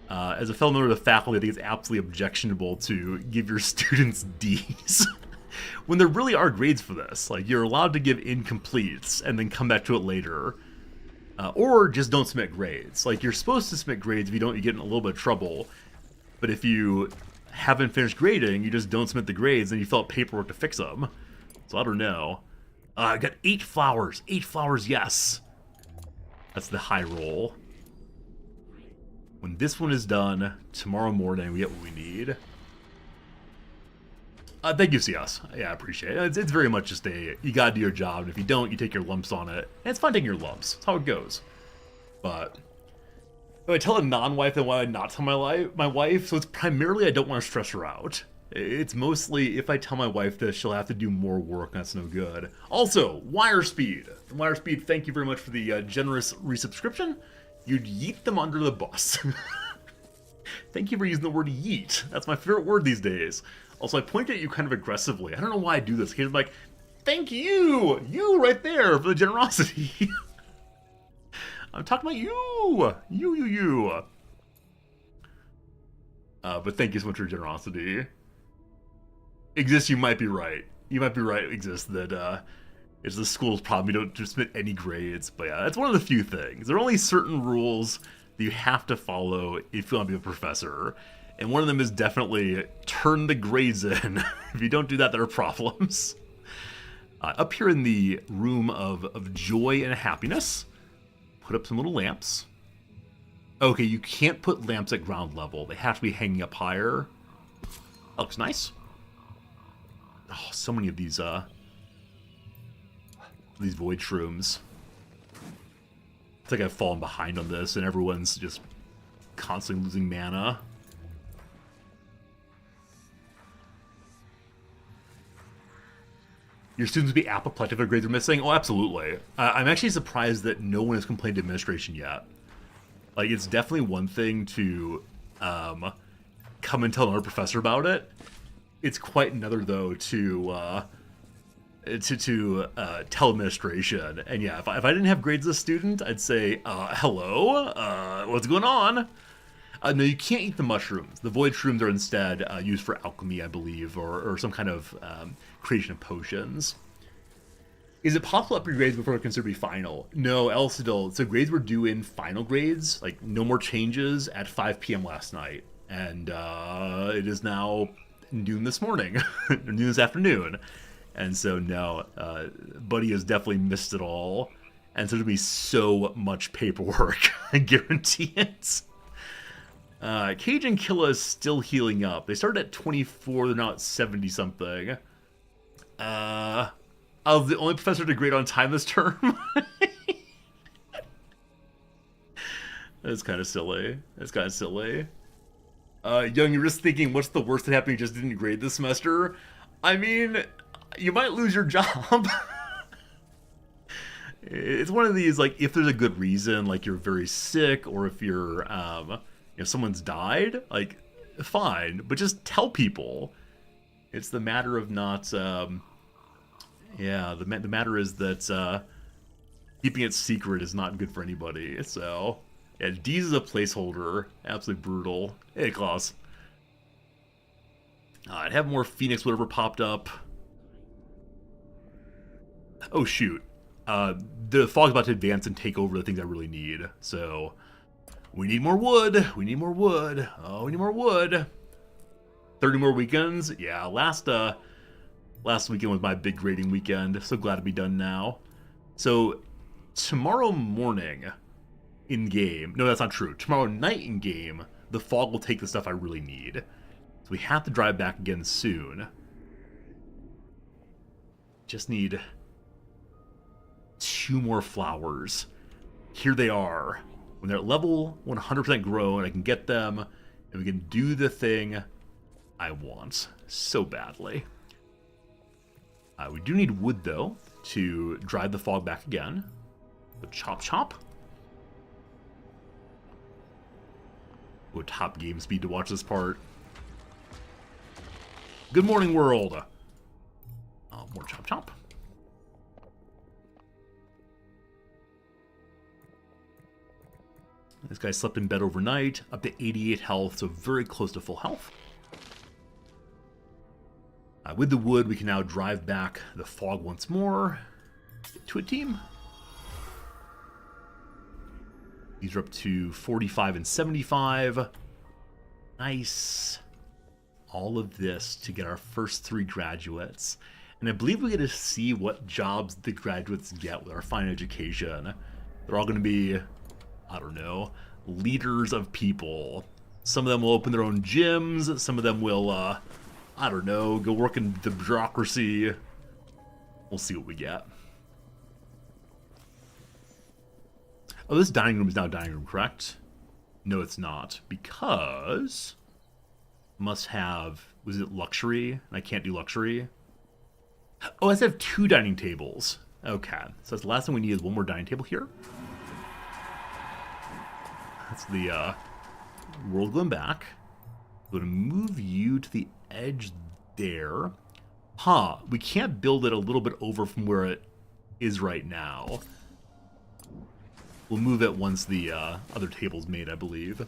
As a fellow member of the faculty, I think it's absolutely objectionable to give your students D's when there really are grades for this. Like, you're allowed to give incompletes and then come back to it later. Or just don't submit grades. Like, you're supposed to submit grades. If you don't, you get in a little bit of trouble. But if you haven't finished grading, you just don't submit the grades, and you fill out paperwork to fix them. So I don't know. I got 8 flowers. 8 flowers, yes. That's the high roll. When this one is done, tomorrow morning, we get what we need. Thank you, CS. Yeah, I appreciate it. It's very much just you gotta do your job, and if you don't, you take your lumps on it. And it's fun taking your lumps. That's how it goes. But if I tell a non-wife, then why would I not tell my wife? So it's primarily I don't want to stress her out. It's mostly if I tell my wife this, she'll have to do more work, and that's no good. Also, Wire Speed. Wire Speed, thank you very much for the generous resubscription. You'd yeet them under the bus. Thank you for using the word yeet. That's my favorite word these days. Also, I point at you kind of aggressively. I don't know why I do this. I'm like, thank you! You right there for the generosity. I'm talking about you! You. But thank you so much for your generosity. Exist, you might be right. You might be right, Exist, that it's the school's problem. You don't submit any grades. But yeah, that's one of the few things. There are only certain rules that you have to follow if you want to be a professor. And one of them is definitely turn the grades in. If you don't do that, there are problems. Up here in the room of joy and happiness, put up some little lamps. Okay, you can't put lamps at ground level. They have to be hanging up higher. That looks nice. Oh, so many of these void shrooms. It's like I've fallen behind on this, and everyone's just constantly losing mana. Your students would be apoplectic if their grades are missing? Oh, absolutely. I'm actually surprised that no one has complained to administration yet. Like, it's definitely one thing to come and tell another professor about it. It's quite another, though, to tell administration. And yeah, if I didn't have grades as a student, I'd say, hello, what's going on? No, you can't eat the mushrooms. The void shrooms are instead used for alchemy, I believe, or some kind of creation of potions. Is it possible to up your grades before it's considered to be final? No, Elsidol. So grades were due in final grades, like no more changes at 5 p.m. last night. And it is now noon this morning, or noon this afternoon. And so, no, Buddy has definitely missed it all. And so there'll be so much paperwork, I guarantee it. Cage and Killa is still healing up. They started at 24, they're now at 70-something. I was the only professor to grade on time this term. That's kind of silly. Young, you're just thinking, what's the worst that happened? You just didn't grade this semester? I mean, you might lose your job. It's one of these, like, if there's a good reason, like you're very sick, or if you're, if someone's died, like, fine, but just tell people. It's the matter of not, the matter is that, keeping it secret is not good for anybody, so, yeah, D's is a placeholder, absolutely brutal. Hey, Klaus. I'd have more Phoenix whatever popped up. Oh, shoot. The fog's about to advance and take over the things I really need. So, we need more wood. We need more wood. Oh, we need more wood. 30 more weekends. Yeah, last weekend was my big grading weekend. So glad to be done now. So, tomorrow morning in game. No, that's not true. Tomorrow night in game, the fog will take the stuff I really need. So we have to drive back again soon. Just need 2 more flowers. Here they are. When they're at level 100% grown, I can get them, and we can do the thing I want so badly. We do need wood, though, to drive the fog back again. So chop chop. Go top game speed to watch this part. Good morning, world. Oh, more chop chop. This guy slept in bed overnight, up to 88 health, so very close to full health. With the wood, we can now drive back the fog once more. Get to a team. These are up to 45 and 75. Nice. All of this to get our first 3 graduates. And I believe we get to see what jobs the graduates get with our fine education. They're all going to be, I don't know, leaders of people. Some of them will open their own gyms. Some of them will, I don't know, go work in the bureaucracy. We'll see what we get. Oh, this dining room is now dining room, correct? No, it's not. Because must have, was it luxury? And I can't do luxury. Oh, I have to have 2 dining tables. Okay, so that's the last thing we need is 1 more dining table here. That's the world going back. I'm going to move you to the edge there. Huh, we can't build it a little bit over from where it is right now. We'll move it once the other table's made, I believe.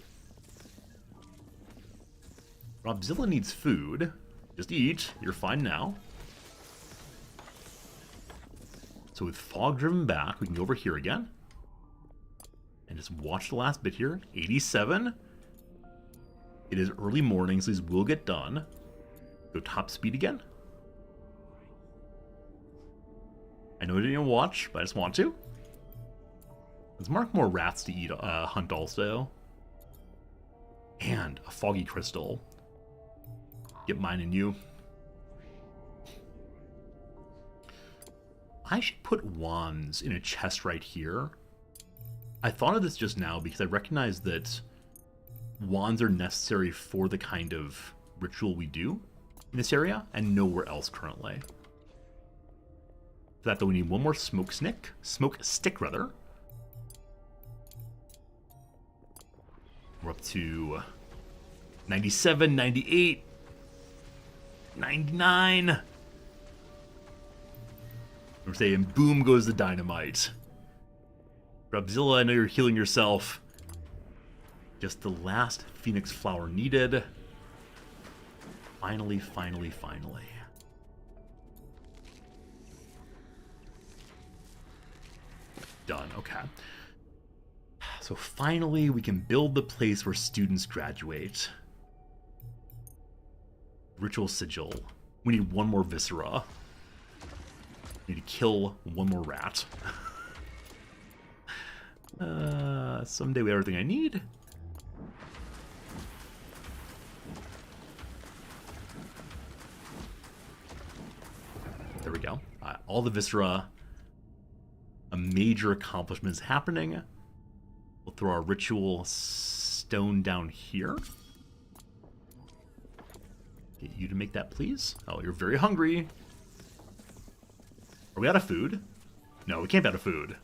Robzilla needs food. Just eat. You're fine now. So with fog driven back, we can go over here again. And just watch the last bit here. 87. It is early morning, so these will get done. Go top speed again. I know I didn't watch, but I just want to. Let's mark more rats to eat, hunt also. And a foggy crystal. Get mine and you. I should put wands in a chest right here. I thought of this just now because I recognize that wands are necessary for the kind of ritual we do in this area and nowhere else currently. For that though, we need 1 more smoke stick rather. We're up to 97, 98, 99. We're saying boom goes the dynamite. Robzilla, I know you're healing yourself. Just the last phoenix flower needed. Finally, finally, finally. Done, okay. So finally, we can build the place where students graduate. Ritual sigil. We need 1 more viscera. We need to kill 1 more rat. Someday we have everything I need. There we go. All the viscera. A major accomplishment is happening. We'll throw our ritual stone down here. Get you to make that, please. Oh, you're very hungry. Are we out of food? No, we can't be out of food.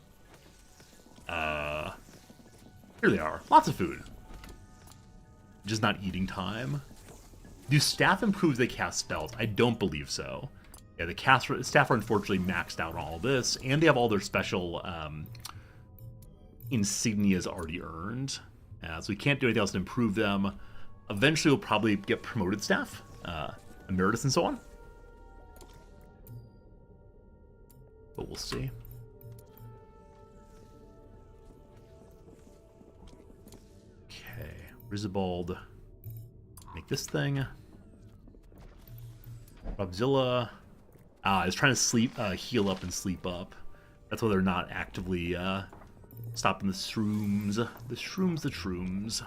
Here they are. Lots of food. Just not eating time. Do staff improve they cast spells? I don't believe so. Yeah, the staff are unfortunately maxed out on all this, and they have all their special insignias already earned. So we can't do anything else to improve them. Eventually we'll probably get promoted staff, emeritus and so on. but we'll see. Okay, Rizabald. Make this thing. Robzilla. Is trying to heal up and sleep up. That's why they're not actively stopping the shrooms. The shrooms.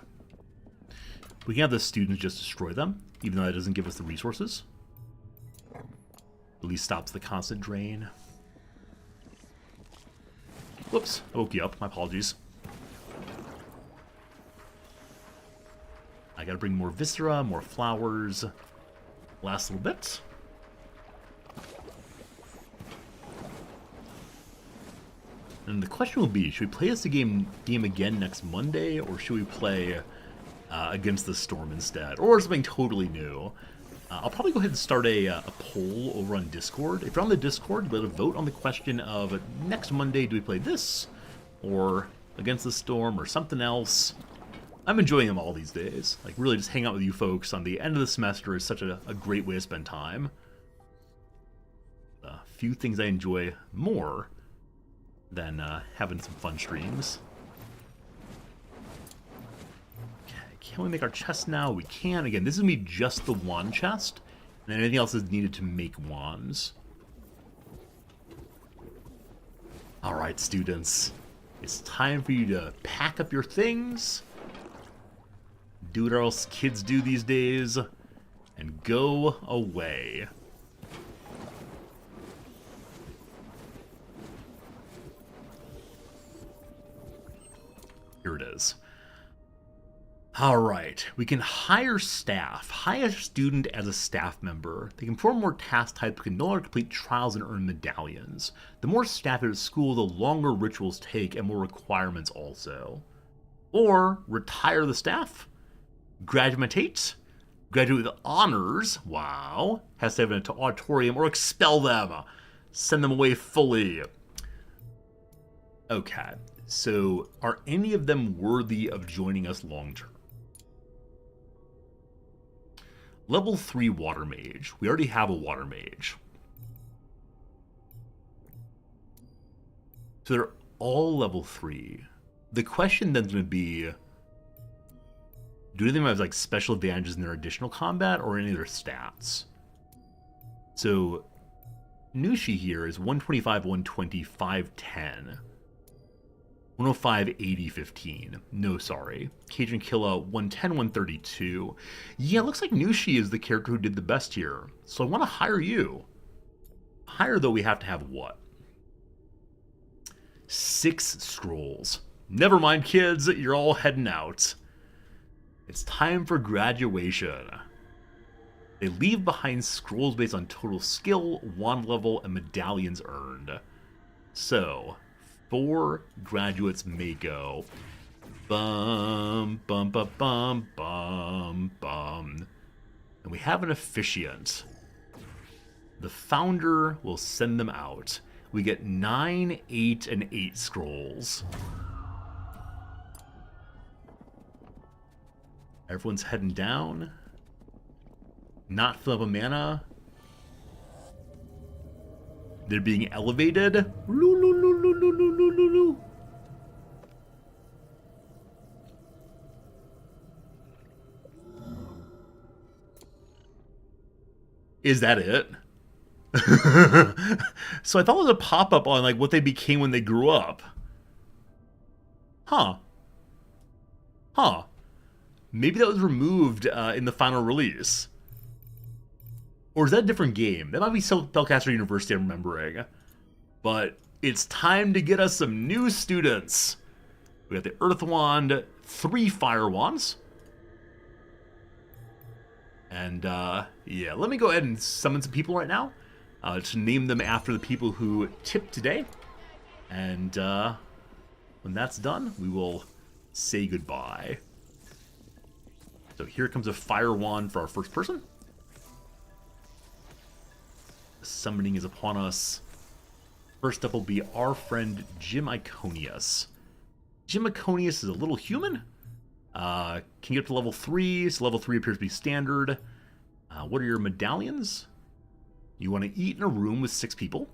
We can have the students just destroy them, even though that doesn't give us the resources. At least stops the constant drain. Whoops, I woke you up. My apologies. I gotta bring more viscera, more flowers. Last little bit. And the question will be, should we play this game again next Monday, or should we play against the Storm instead? Or something totally new? I'll probably go ahead and start a poll over on Discord. If you're on the Discord, let a vote on the question of next Monday, do we play this? Or against the Storm, or something else? I'm enjoying them all these days. Like, really just hang out with you folks on the end of the semester is such a great way to spend time. A few things I enjoy more than having some fun streams. Okay, can we make our chest now? We can. Again, this is going to be just the wand chest, and then anything else is needed to make wands. Alright, students. It's time for you to pack up your things, do what else kids do these days, and go away. Here it is. All right, we can hire staff. Hire a student as a staff member. They can perform more task types, can no longer complete trials and earn medallions. The more staff at school, the longer rituals take and more requirements also. Or retire the staff, graduate with honors, wow, has to have an auditorium, or expel them, send them away fully. Okay. So, are any of them worthy of joining us long-term? Level 3 Water Mage. We already have a Water Mage. So they're all level 3. The question then's going to be, do any of them have like special advantages in their additional combat or any of their stats? So, Nushi here is 125, 120, 510. 105, 80, 15. No, sorry. Cajun Killa, 110, 132. Yeah, it looks like Nushi is the character who did the best here. So I want to hire you. Hire, though, we have to have what? 6 scrolls. Never mind, kids. You're all heading out. It's time for graduation. They leave behind scrolls based on total skill, wand level, and medallions earned. So 4 graduates may go. Bum, bum, bum, bum, bum, bum. And we have an officiant. The founder will send them out. We get 9, 8, and 8 scrolls. Everyone's heading down. Not fill up a mana. They're being elevated. Is that it? So I thought it was a pop-up on like what they became when they grew up. Huh. Maybe that was removed in the final release. Or is that a different game? That might be Spellcaster University, I'm remembering. But it's time to get us some new students. We got the Earth Wand, 3 Fire Wands. And, yeah, let me go ahead and summon some people right now. To name them after the people who tipped today. And, when that's done, we will say goodbye. So here comes a Fire Wand for our first person. Summoning is upon us. First up will be our friend Jim Iconius. Jim Iconius is a little human. Can get up to level 3, so level 3 appears to be standard. What are your medallions? You want to eat in a room with 6 people.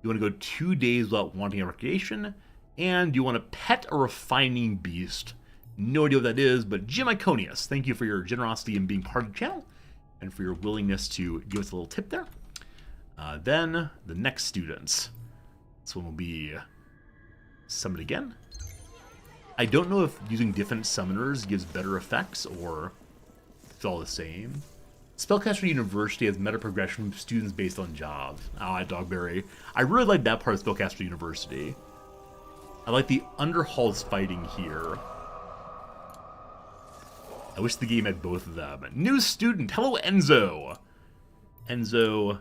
You want to go 2 days without wanting a recreation, and you want to pet a refining beast. No idea what that is, but Jim Iconius, thank you for your generosity in being part of the channel, and for your willingness to give us a little tip there. Then, the next students. This one will be summoned again. I don't know if using different summoners gives better effects, or it's all the same. Spellcaster University has meta progression from students based on jobs. At Dogberry. I really like that part of Spellcaster University. I like the Underhalls fighting here. I wish the game had both of them. New student. Hello, Enzo. Enzo,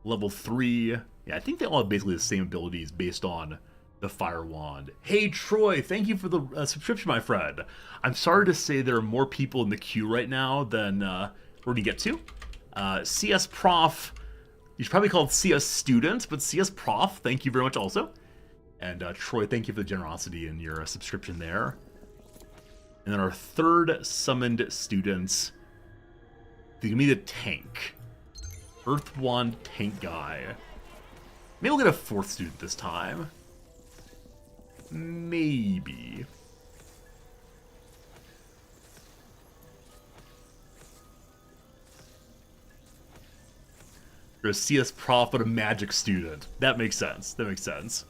level 3. Yeah, I think they all have basically the same abilities based on the Fire Wand. Hey, Troy, thank you for the subscription, my friend. I'm sorry to say there are more people in the queue right now than we're going to get to. CS Prof, you should probably call it CS Student, but CS Prof, thank you very much also. And Troy, thank you for the generosity in your subscription there. And then our third summoned students, they're going to be the tank. Earth Wand tank guy. Maybe we'll get a fourth student this time. Maybe. There's a CS Prof, but a magic student. That makes sense. That makes sense.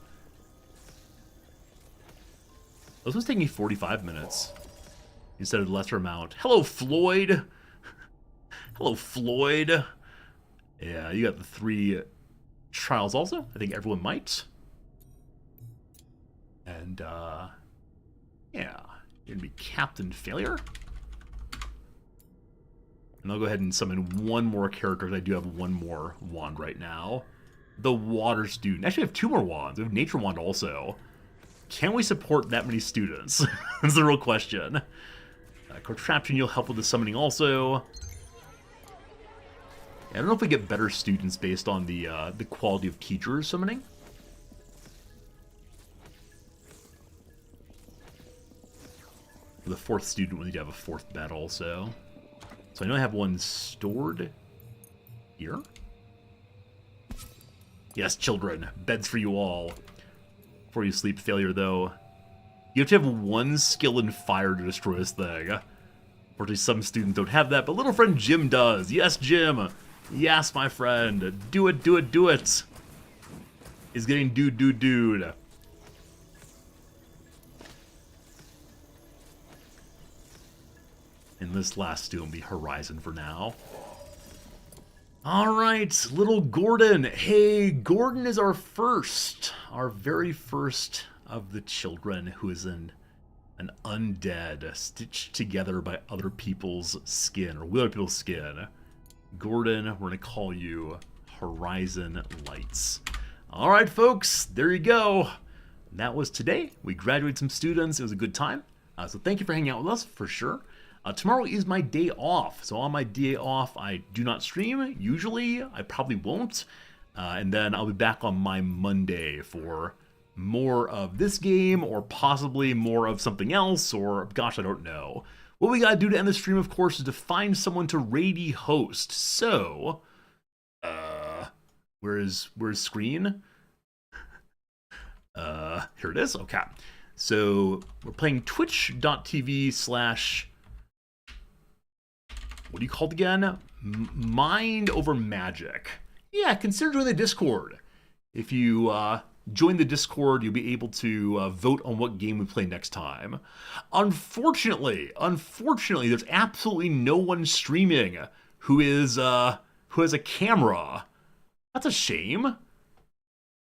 This one's taking me 45 minutes instead of the lesser amount. Hello, Floyd. Hello, Floyd. Yeah, you got the 3 trials also. I think everyone might. And, yeah, you're going to be Captain Failure. And I'll go ahead and summon one more character, because I do have one more wand right now. The Water Student. Actually, I have 2 more wands. We have Nature Wand also. Can we support that many students? That's the real question. Contraption, you'll help with the summoning also. I don't know if we get better students based on the quality of teachers summoning. The 4th student will need to have a 4th bed also. So I know I have one stored here. Yes, children, beds for you all. Before you sleep, Failure, though. You have to have 1 skill in fire to destroy this thing. Unfortunately, some students don't have that, but little friend Jim does. Yes, Jim. Yes, my friend. Do it, do it, do it. He's getting dude. And this last student will be Horizon for now. Alright, little Gordon. Hey, Gordon is our very first of the children who is an undead stitched together by other people's skin, or with other people's skin. Gordon, we're going to call you Horizon Lights. Alright, folks, there you go. That was today. We graduated some students. It was a good time. So thank you for hanging out with us, for sure. Tomorrow is my day off, so on my day off, I do not stream. Usually, I probably won't. And then I'll be back on my Monday for more of this game, or possibly more of something else, or gosh, I don't know. What we gotta do to end the stream, of course, is to find someone to raid host. So, where's screen? Here it is. Okay. So we're playing twitch.tv/ what do you call it again? Mind over Magic. Yeah, consider joining the Discord. If you join the Discord, you'll be able to vote on what game we play next time. Unfortunately, there's absolutely no one streaming who has a camera. That's a shame.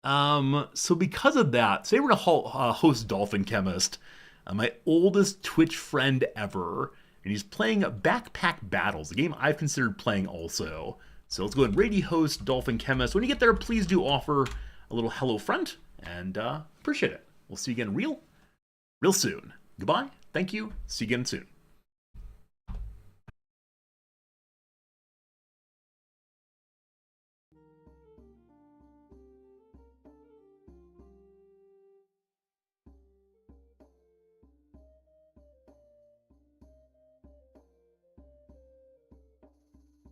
So because of that, today we're gonna host Dolphin Chemist, my oldest Twitch friend ever. And he's playing Backpack Battles, a game I've considered playing also. So let's go ahead and raid host Dolphin Chemist. When you get there, please do offer a little hello friend, and appreciate it. We'll see you again real soon. Goodbye, thank you, see you again soon.